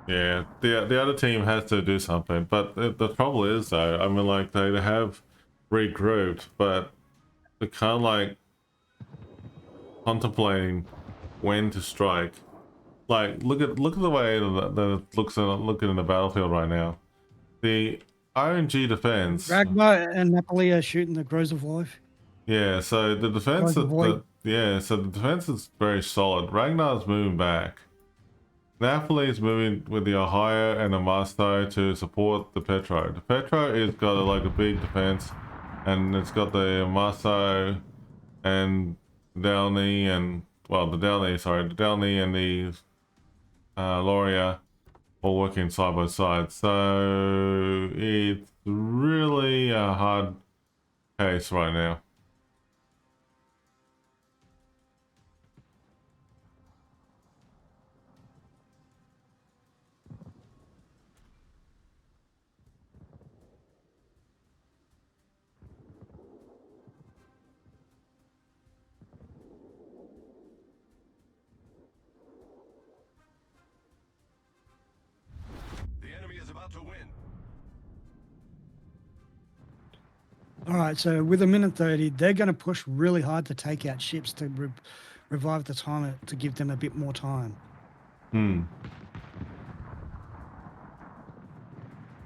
Yeah, the other team has to do something, but the trouble is though, I mean, like, they have regrouped, but they're kind of like contemplating when to strike. Like, look at the way that it looks looking in the battlefield right now. The RNG defense. Ragnar and Napoli are shooting the Grows of Life. Yeah, so the defense so the defense is very solid. Ragnar's moving back. Napoli is moving with the Ohio and the Masto to support the Petro. The Petro is got like a big defense, and it's got the Masto and Downey and, well, the Downey and the Loria all working side by side. So it's really a hard case right now. All right, so with a minute 30, they're going to push really hard to take out ships to revive the timer to give them a bit more time.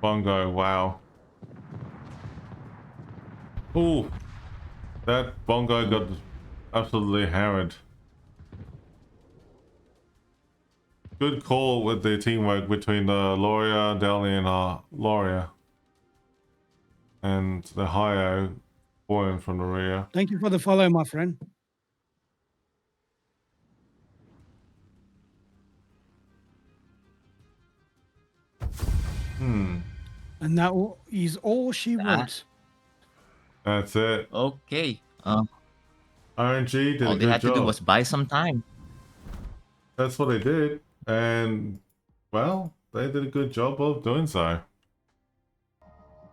Bongo, wow. Ooh, that Bongo got absolutely hammered. Good call with the teamwork between the Loria, Delny, and Loria. And the Hio boying from the rear. Thank you for the follow, my friend. And that is all she wrote. That's it. Okay. RNG did a good job. All they had to do was buy some time. That's what they did. And, well, they did a good job of doing so.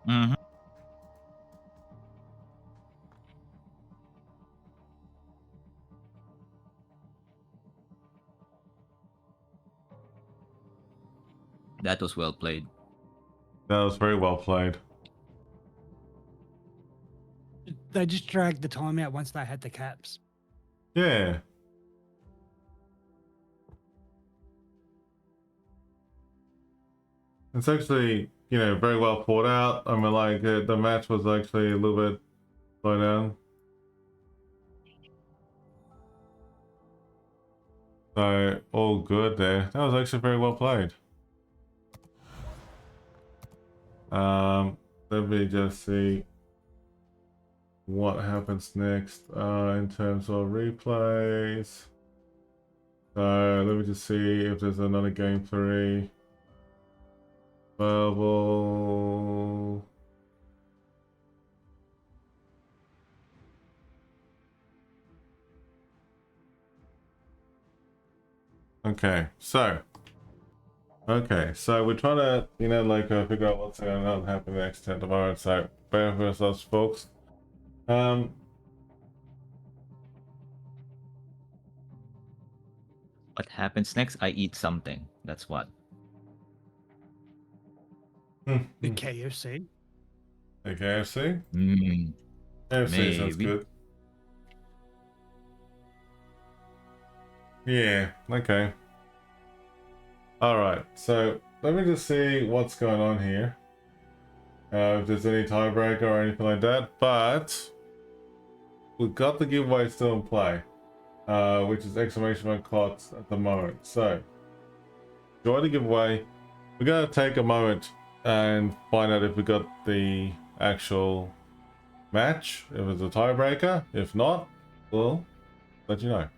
Mm-hmm. That was well played. That was very well played. They just dragged the time out once they had the caps. Yeah. It's actually, you know, very well thought out. I mean, like, the match was actually a little bit slow down. So, all good there. That was actually very well played. Let me just see what happens next in terms of replays. So let me just see if there's another game 3 available. Okay, so we're trying to, you know, like figure out what's going to happen next tomorrow. So bear with us, folks. What happens next? I eat something. That's what. The KFC. The KFC? Mm, KFC sounds maybe. good. Yeah, okay. Alright, so let me just see what's going on here. If there's any tiebreaker or anything like that, but we've got the giveaway still in play, which is exclamation mark KOTS at the moment. So, join the giveaway. We're going to take a moment and find out if we got the actual match, if it's a tiebreaker. If not, we'll let you know.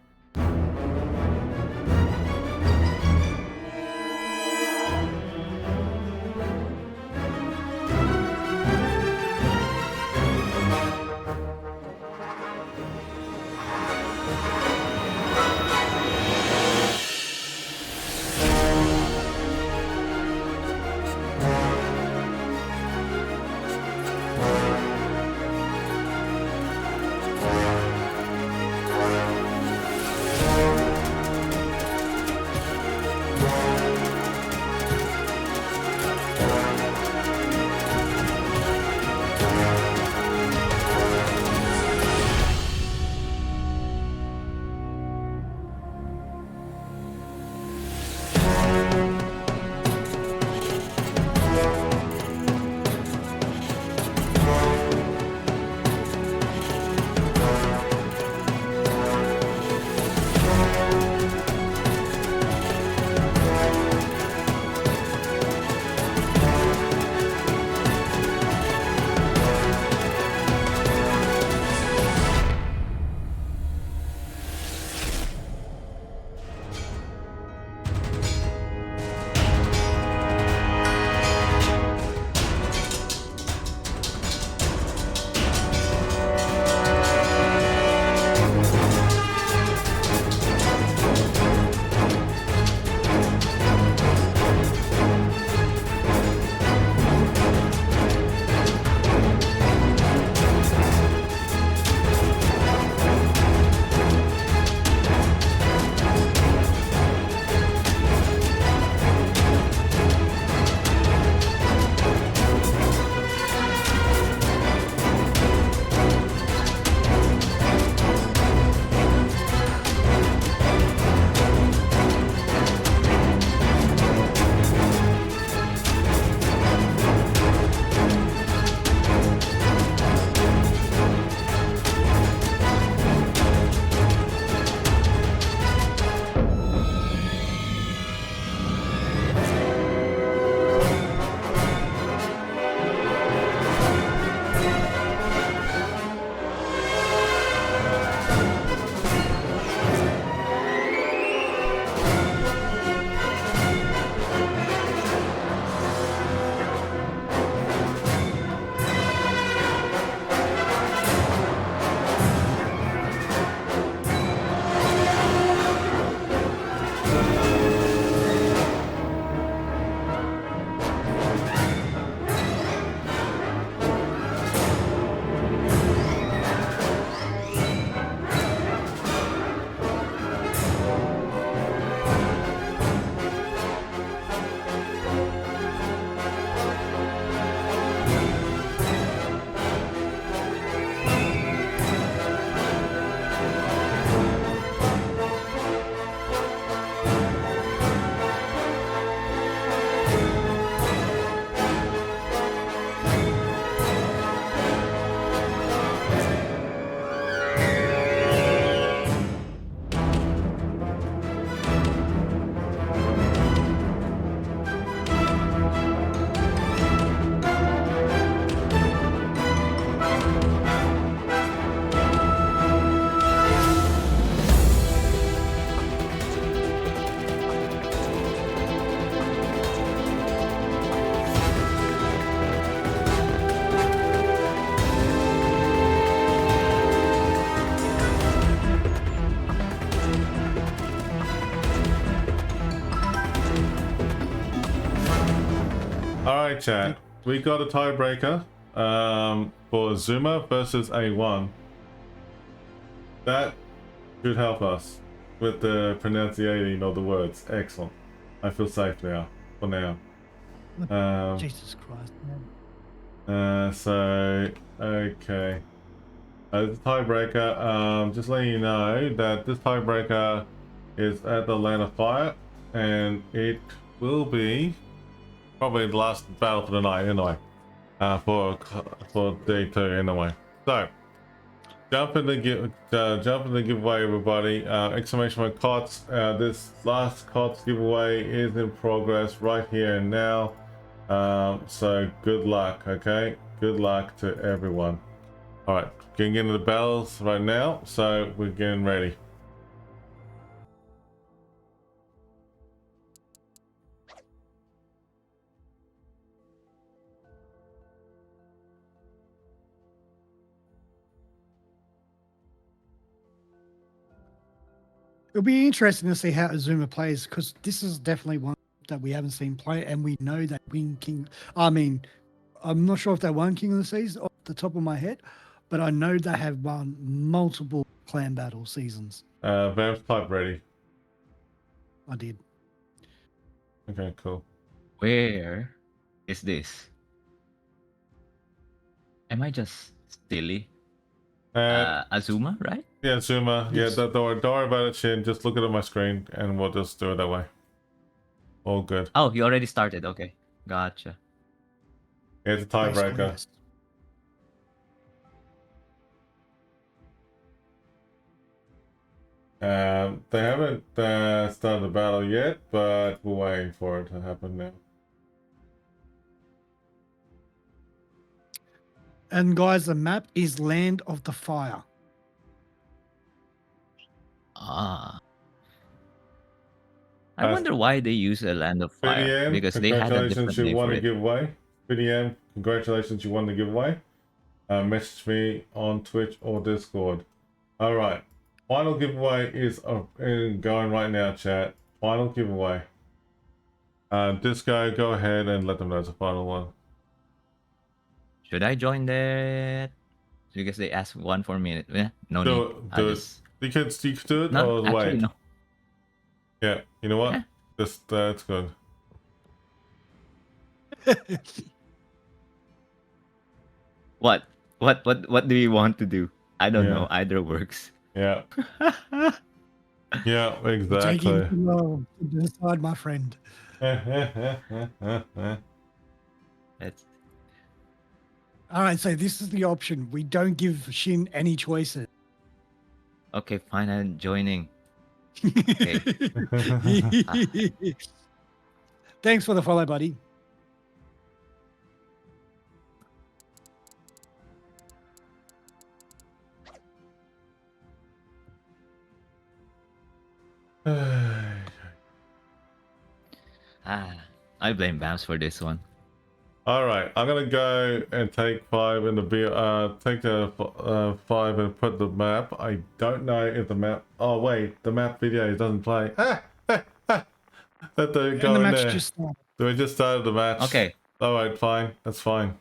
right, chat. We got a tiebreaker for Zuma versus A1. That should help us with the pronunciating of the words. Excellent. I feel safe now. For now. Jesus Christ, man. So okay. The tiebreaker. Just letting you know that this tiebreaker is at the Land of Fire, and it will be probably the last battle for the night anyway. For day 2 anyway. So jump in the giveaway, everybody. Exclamation mark KOTS. This last KOTS giveaway is in progress right here and now. So good luck, okay? Good luck to everyone. All right, getting into the battles right now. So we're getting ready. It'll be interesting to see how Azuma plays, because this is definitely one that we haven't seen play, and we know that Wing King. I mean, I'm not sure if they won King of the Seas off the top of my head, but I know they have won multiple clan battle seasons. Vamps type ready. I did. Okay, cool. Where is this? Am I just silly? Azuma, right? Yeah, Zuma. Yes. Yeah, don't worry about it, Shin. Just look at my screen and we'll just do it that way. All good. Oh, you already started. Okay, gotcha. Yeah, it's a Basically, tiebreaker. yes. They haven't started the battle yet, but we're waiting for it to happen now. And guys, the map is Land of the Fire. Ah. I wonder why they use a Land of Fire, PDM, because they had a different congratulations, you name won for the it. giveaway. PDM, congratulations, you won the giveaway. Message me on Twitch or Discord. All right, final giveaway is going right now, chat. Final giveaway. Disco, go ahead and let them know it's a final one. Should I join that? Because they asked one for me. Yeah, no Do need. it. I Do it. just... You can do it No, or actually, wait. no. Yeah, you know what? Yeah. That's good. What? What do you want to do? I don't Yeah. know. Either works. Yeah. Yeah, You're taking exactly. too long to decide, my friend. Let's... All right, so this is the option. We don't give Shin any choices. Okay, fine. I'm joining. Okay. Thanks for the follow, buddy. I blame Bams for this one. All right, I'm gonna go and take 5 in the take the 5 and put the map. I don't know if the map. Oh wait, the map video doesn't play. Let the And go the in match there. just started. We just started the match. Okay. All right, fine. That's fine.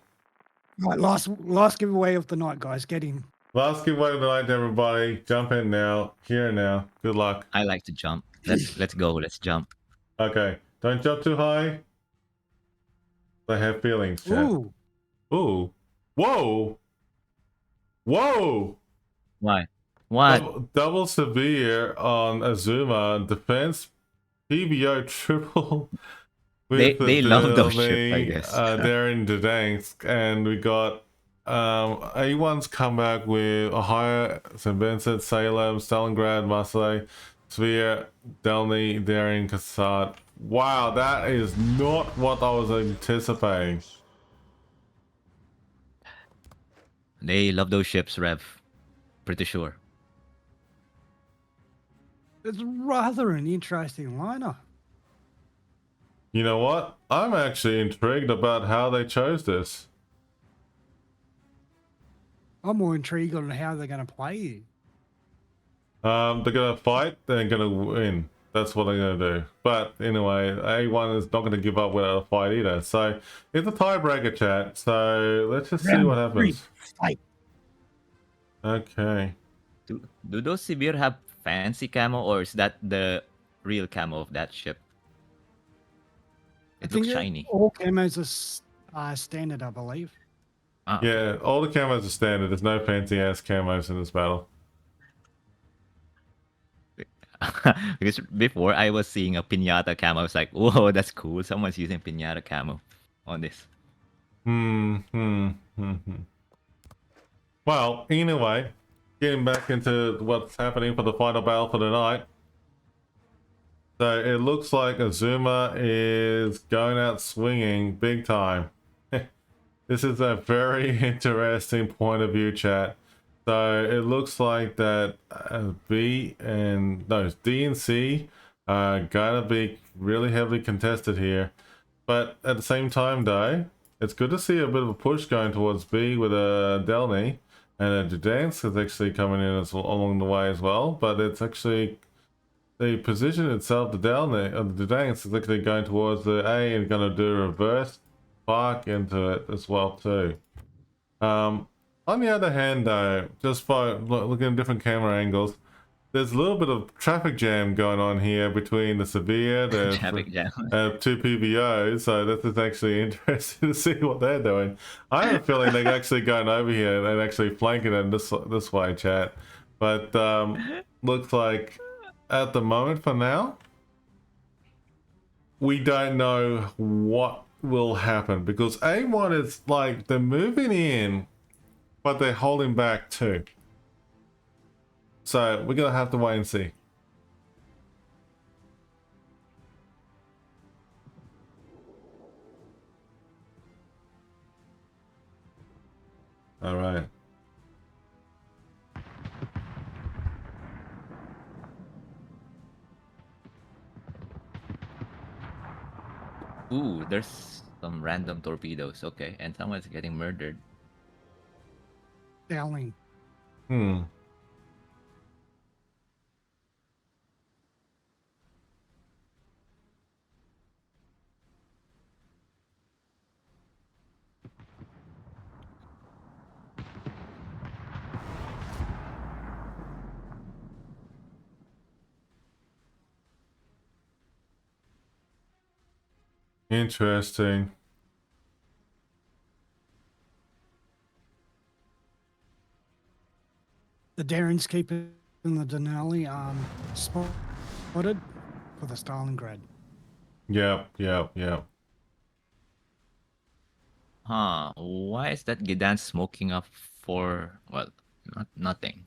All right, last giveaway of the night, guys. Get in. Last giveaway of the night, everybody. Jump in now. Here and now. Good luck. I like to jump. Let's go. Let's jump. Okay, don't jump too high. They have feelings, chat. Ooh, Ooh. Whoa. Whoa. Why? What? Double severe on Azuma defense. PBO triple. They love those ships, I guess. They're in Gdansk, and we got A1's come back with Ohio, St. Vincent, Salem, Stalingrad, Marseille, Sphere, Delny, Daring, Kassad. Wow, that is not what I was anticipating. They love those ships, Rev. Pretty sure. it's rather an interesting lineup. You know what? I'm actually intrigued about how they chose this. I'm more intrigued on how they're going to play you. They're gonna fight. They're gonna win. That's what I'm going to do. But anyway, A1 is not going to give up without a fight either. So it's a tiebreaker, chat. So let's just see what Round three, happens. fight. Okay. Do those severe have fancy camo, or is that the real camo of that ship? It looks shiny. All camos are standard, I believe. Ah, Yeah, all the camos are standard. There's no fancy ass camos in this battle. because before I was seeing a pinata camo. I was like, whoa, that's cool. Someone's using pinata camo on this. Well, anyway, getting back into what's happening for the final battle for the night. So it looks like Azuma is going out swinging big time. This is a very interesting point of view, chat. So it looks like that D and C are gonna be really heavily contested here. But at the same time, though, it's good to see a bit of a push going towards B with a Delny, and a Dance is actually coming in along the way as well. But it's actually the position itself, the Dance is actually going towards the A and going to do a reverse spark into it as well too. On the other hand, though, just by looking at different camera angles, there's a little bit of traffic jam going on here between the Severe, the Traffic jam. two PBOs, so this is actually interesting to see what they're doing. I have a feeling they're actually going over here and actually flanking it this way, chat. But looks like at the moment, for now, we don't know what will happen, because A1 is like they're moving in, but they're holding back too. So we're gonna have to wait and see. All right. Ooh, there's some random torpedoes. Okay, and someone's getting murdered. Dowling. Interesting. The Darren's keeping the Denali spotted for the Stalingrad. Yep. Huh? Why is that Gdansk smoking up for? Well, nothing.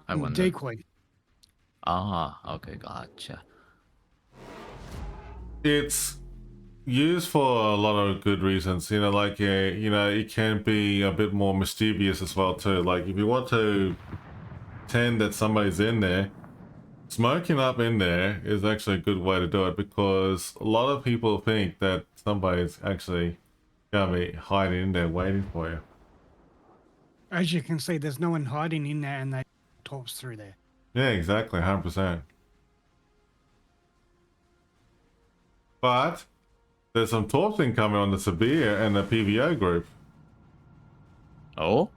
I wonder. Decoy. Ah, okay, gotcha. It's used for a lot of good reasons, like it can be a bit more mischievous as well too. Like if you want to pretend that somebody's in there, smoking up in there is actually a good way to do it, because a lot of people think that somebody's actually gonna be hiding in there waiting for you. As you can see, there's no one hiding in there, and they torps through there. Yeah, exactly, 100%. But there's some torping coming on the Severe and the PVO group. Oh?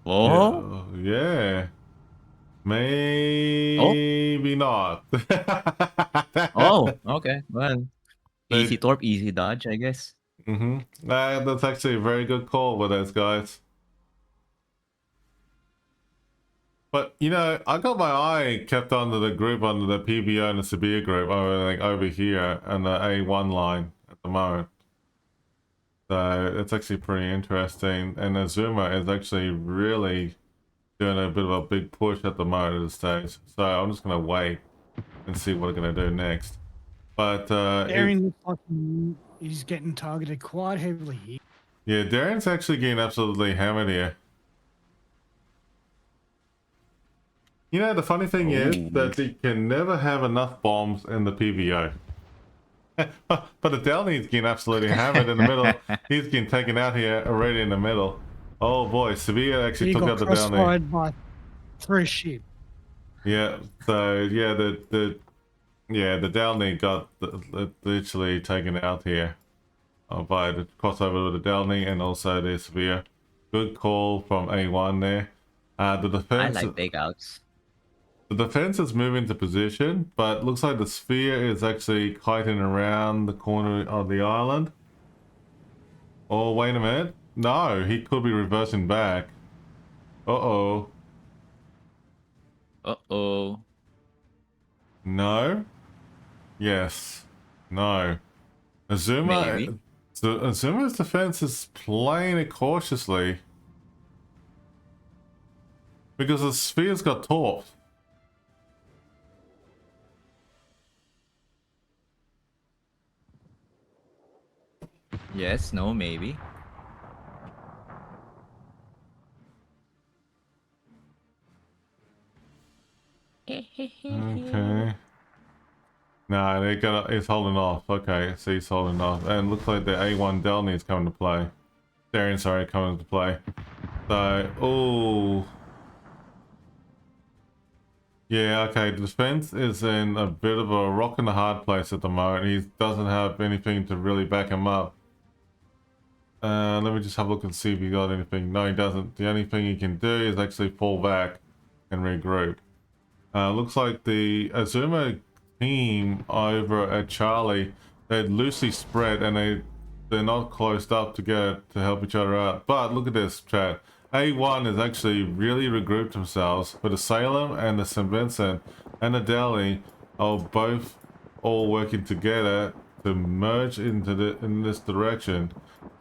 Oh? Yeah. Maybe not. Oh, okay. Well, easy torp, easy dodge, I guess. That's actually a very good call with those guys. But I got my eye kept under the group, under the PBO and the Severe group over here on the A1 line at the moment. So it's actually pretty interesting. And Azuma is actually really doing a bit of a big push at the moment at this stage. So I'm just gonna wait and see what they're gonna do next. But Darren looks like he's getting targeted quite heavily here. Yeah, Darren's actually getting absolutely hammered here. The funny thing is that he can never have enough bombs in the PVO. But the Downey's getting absolutely hammered in the middle. He's getting taken out here already in the middle. Oh boy, Sevilla actually took out the Downey. By 3 ships. Yeah, so yeah, the Yeah, the Downey got literally taken out here by the crossover with the Downey and also the Severe. Good call from A1 there. The I defense, like takeouts. the defense is moving to position, but looks like the Sphere is actually kiting around the corner of the island. Oh, wait a minute. No, he could be reversing back. Uh-oh. Uh-oh. No. Yes. No. Azuma. Maybe. So Azuma's defense is playing it cautiously because the Sphere's got torped. Yes, no, maybe. Okay. No, they got it's holding off. Okay, so he's holding off, and looks like the A1 Delny is coming to play. Darien, sorry, coming to play. So, oh. Yeah, okay, the defense is in a bit of a rock and a hard place at the moment. He doesn't have anything to really back him up. Let me just have a look and see if he got anything. No, he doesn't. The only thing he can do is actually fall back and regroup. Looks like the Azuma team over at Charlie, they're loosely spread and they're not closed up together to help each other out. But look at this, chat. A1 has actually really regrouped themselves, with the Salem and the St. Vincent and the Delhi are both all working together to merge in this direction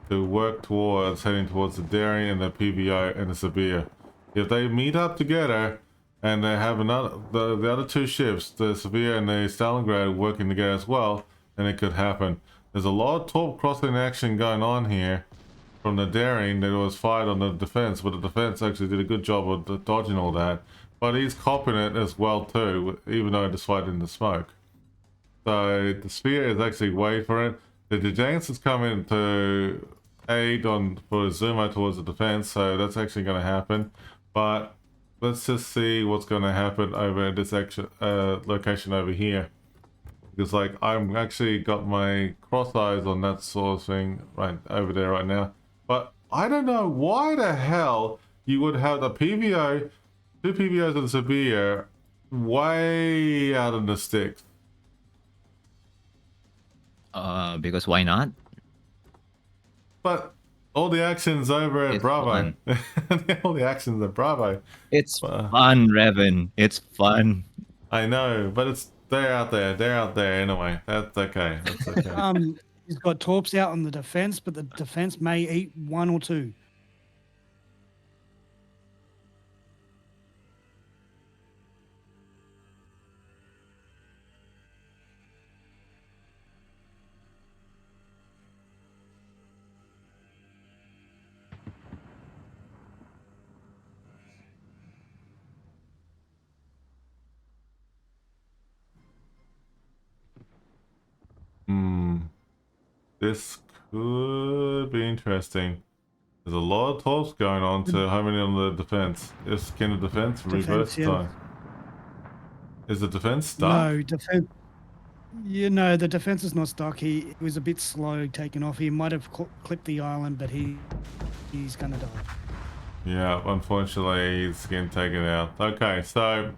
to work towards heading towards the Darien and the PBO and the Sabir. If they meet up together and they have the other two ships, the Severe and the Stalingrad, working together as well, then it could happen. There's a lot of torp crossing action going on here from the Daring that was fired on the defense, but the defense actually did a good job of dodging all that. But he's copping it as well too, even though it's fighting in the smoke. So the Sphere is actually waiting for it. The Giants is coming to aid for Zuma towards the defense, so that's actually going to happen. But let's just see what's going to happen over at this location over here. Because like I'm actually got my cross eyes on that sort of thing right over there right now. But I don't know why the hell you would have the PVO, two PVOs and Severe way out in the sticks. Because why not? But all the action's over at It's Bravo. All the action's at Bravo. It's fun, Revan. It's fun. I know, but they're out there. They're out there anyway. That's okay. That's okay. He's got torps out on the defense, but the defense may eat one or two. This could be interesting. There's a lot of talks going on to homing in on the defense. Can the defense reverse time? Is the defense stuck? No, defense. You know, the defense is not stuck. He was a bit slow taking off. He might have clipped the island, but he's gonna die. Yeah, unfortunately, he's getting taken out. Okay, so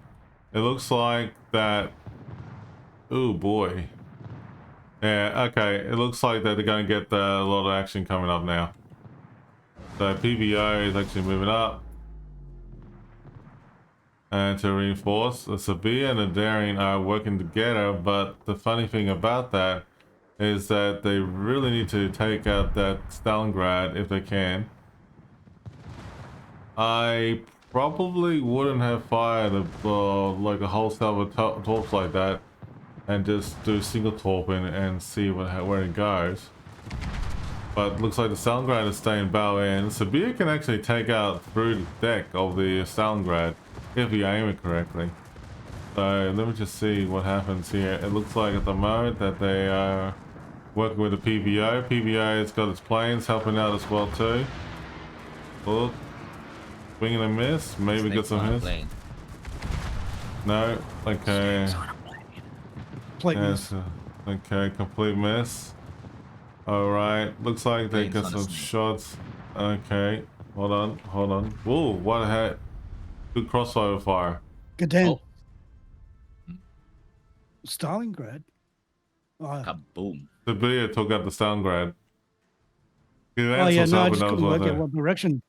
it looks like that. Oh boy. Yeah, okay, it looks like that they're going to get a lot of action coming up now. So PBO is actually moving up. And to reinforce, the Severe and the Daring are working together, but the funny thing about that is that they really need to take out that Stalingrad if they can. I probably wouldn't have fired like a whole salvo of torps like that and just do single torping and see where it goes. But looks like the Stalingrad is staying bow in. Sabir can actually take out through the deck of the Stalingrad if you aim it correctly. So let me just see what happens here. It looks like at the moment that they are working with the PVO. PVO has got its planes helping out as well too. Look, swing and a miss. Maybe get some hits. No, okay. Complete miss. Yes, okay, complete miss. Alright, looks like they Planes got on a some snake. shots. Okay, hold on, hold on. Whoa, what a hit. Good crossfire fire. Gdansk. Oh, Stalingrad. Oh, kaboom. Siberia took out the Stalingrad. oh He yeah, no, I hoping just that was couldn't what work out they... what direction.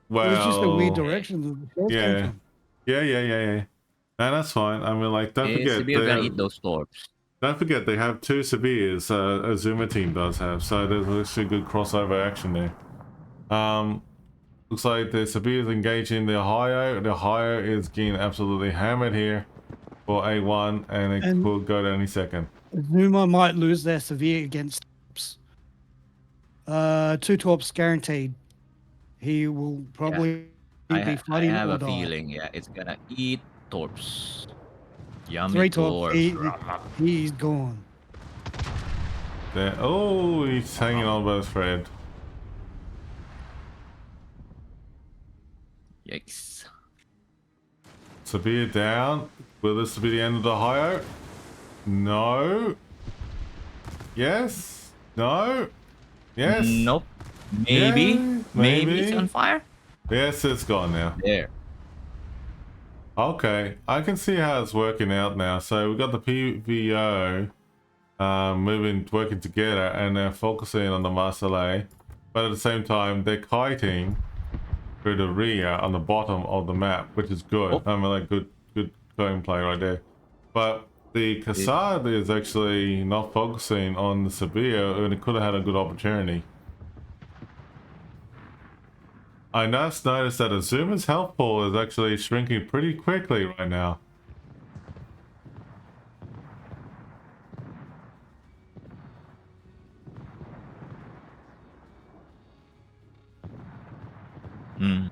It was just a weird Well, direction that the shells came yeah. from. Yeah. No, that's fine. I mean, like, don't forget, Sibir gonna eat those torps. don't forget they have two Sibirs, Azuma team does have, so there's actually good crossover action there. Looks like the Sibir is engaging the Ohio. The Ohio is getting absolutely hammered here for A1, and it And- could go to any second. Zuma might lose their severe against Torps. 2 Torps guaranteed. He will probably be I fighting have or a die. feeling, yeah, it's gonna eat torps. Yummy 3 Torps, torps. he's gone. There. Oh, he's hanging on by his thread. Yikes. Sabir down. Will this be the end of the Ohio? No. Yes. No. Yes. Nope. Maybe. Yeah, Maybe it's maybe. on fire. Yes, it's gone now. There. Okay, I can see how it's working out now. So we've got the PVO working together, and they're focusing on the Marseille, but at the same time they're kiting through the rear on the bottom of the map, which is good. Oh. I mean, like good gameplay right there. But the Cassard is actually not focusing on the Sevilla, and it could have had a good opportunity. I just noticed that Azuma's health pool is actually shrinking pretty quickly right now. Hmm.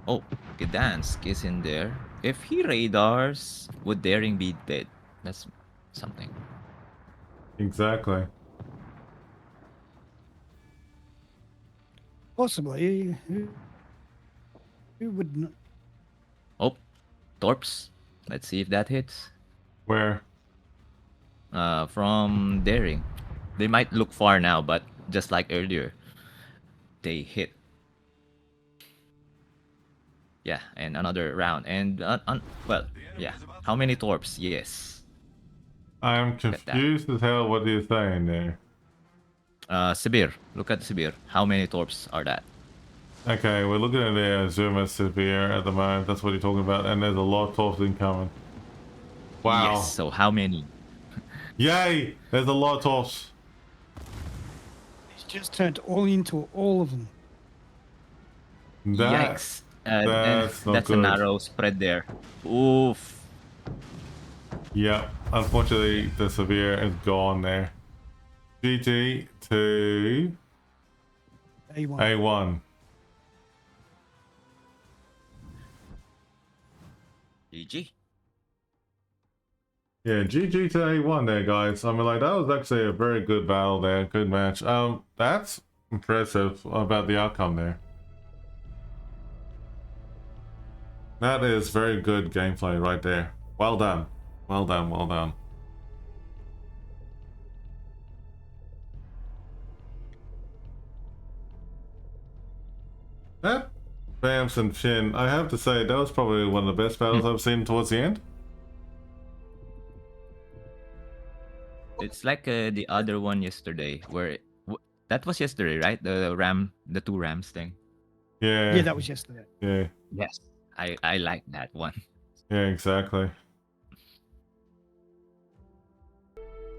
Oh, Gdansk is in there. If he radars, would Daring be dead? That's something. Exactly. Possibly. Who would not? Oh, Torps. Let's see if that hits. Where? From Daring. They might look far now, but just like earlier, they hit. Yeah, and another round. And, well, yeah. How many Torps? Yes. I'm at that. confused as hell what you're saying there. Sibir. Look at Sibir. How many Torps are that? Okay, we're looking at the Azuma Severe at the moment. That's what you're talking about, and there's a lot of torps incoming. Wow. Yes, so how many? Yay! There's a lot of torps. He's just turned all into all of them. That, Yikes. that's not That's a good. narrow spread there. Oof. Yeah, unfortunately, the Severe is gone there. GG to A1. A1. GG. Yeah, GG to A1 there, guys. I mean, like, that was actually a very good battle there. Good match. That's impressive about the outcome there. That is very good gameplay right there. Well done. Well done, well done. That Bams and Shin, I have to say, that was probably one of the best battles I've seen towards the end. It's like the other one yesterday, where that was yesterday, right? The two Rams thing. Yeah. Yeah, that was yesterday. Yeah. Yes, I like that one. Yeah, exactly.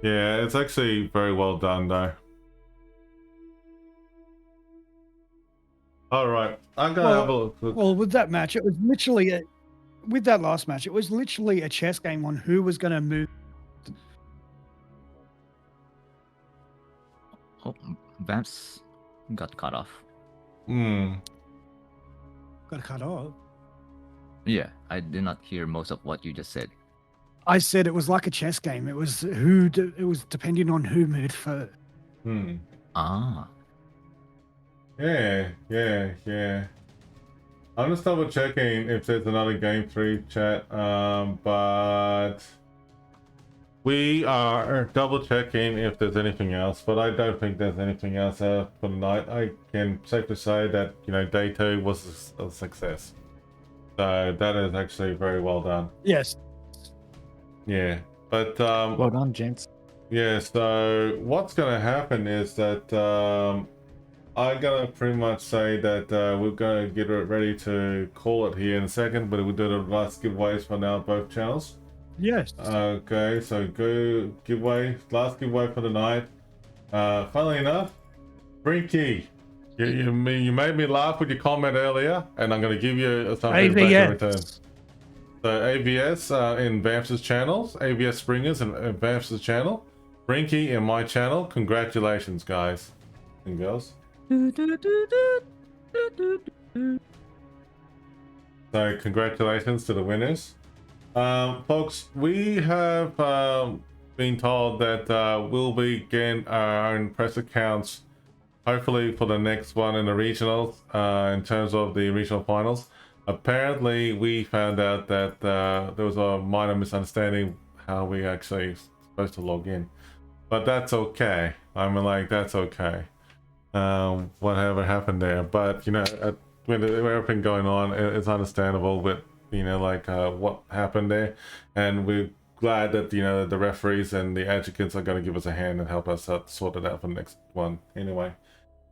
Yeah, it's actually very well done though. Alright, I'm gonna have a look. Well, with that match, it was literally with that last match, it was literally a chess game on who was going to move. Oh, Vamps got cut off. Hmm. Got cut off. Yeah, I did not hear most of what you just said. I said it was like a chess game. It was it was depending on who moved first. Hmm. Ah, Yeah. I'm just double checking if there's another game 3 chat, but we are double checking if there's anything else, but I don't think there's anything else for the night. I can safely say that, you know, day 2 was a success. So that is actually very well done. Yes. Yeah, but Well done, gents. yeah, so what's gonna happen is that I'm gonna pretty much say that we're gonna get ready to call it here in a second, but we'll do the last giveaways for now, both channels. Yes. Okay, so go giveaway, last giveaway for the night. Funnily enough, Brinky, you made me laugh with your comment earlier, and I'm gonna give you something back in return. So AVS in Vamps' channels, AVS Springers in Vamps' channel, Brinky in my channel. Congratulations, guys and girls. So congratulations to the winners. Folks, we have been told that we'll be getting our own press accounts hopefully for the next one in the regionals, in terms of the regional finals. Apparently we found out that there was a minor misunderstanding how we actually supposed to log in, but that's okay. I mean, like, that's okay. Whatever happened there, but you know, with everything going on, it's understandable with, you know, like what happened there, and we're glad that, you know, the referees and the advocates are going to give us a hand and help us sort it out for the next one anyway.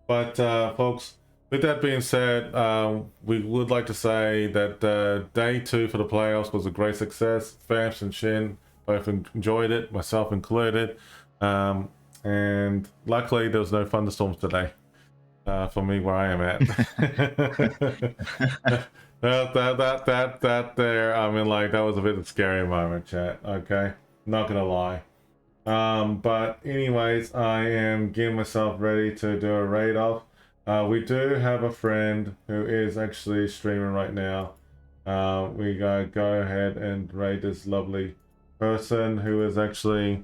But folks, with that being said, we would like to say that day 2 for the playoffs was a great success. Vamps and Shin both enjoyed it, myself included. And luckily there was no thunderstorms today for me where I am at. that there, I mean, like, that was a bit of a scary moment, chat. Okay, not gonna lie. But anyways, I am getting myself ready to do a raid off. We do have a friend who is actually streaming right now. We gotta go ahead and raid this lovely person who is actually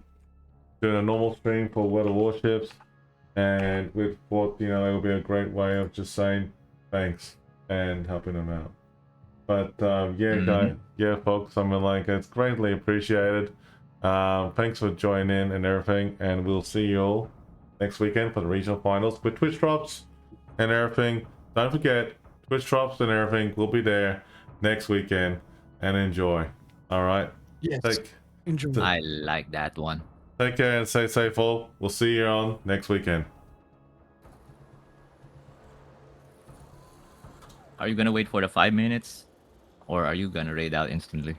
doing a normal stream for World of Warships, and we thought, you know, it would be a great way of just saying thanks and helping them out. But yeah, guys, yeah, folks, I mean, like, it's greatly appreciated. Thanks for joining in and everything, and we'll see you all next weekend for the regional finals with Twitch drops and everything. Don't forget, Twitch drops and everything will be there next weekend, and enjoy. All right. Yes. Enjoy. I like that one. Take care and stay safe, all. We'll see you on next weekend. Are you gonna wait for the 5 minutes, or are you gonna raid out instantly?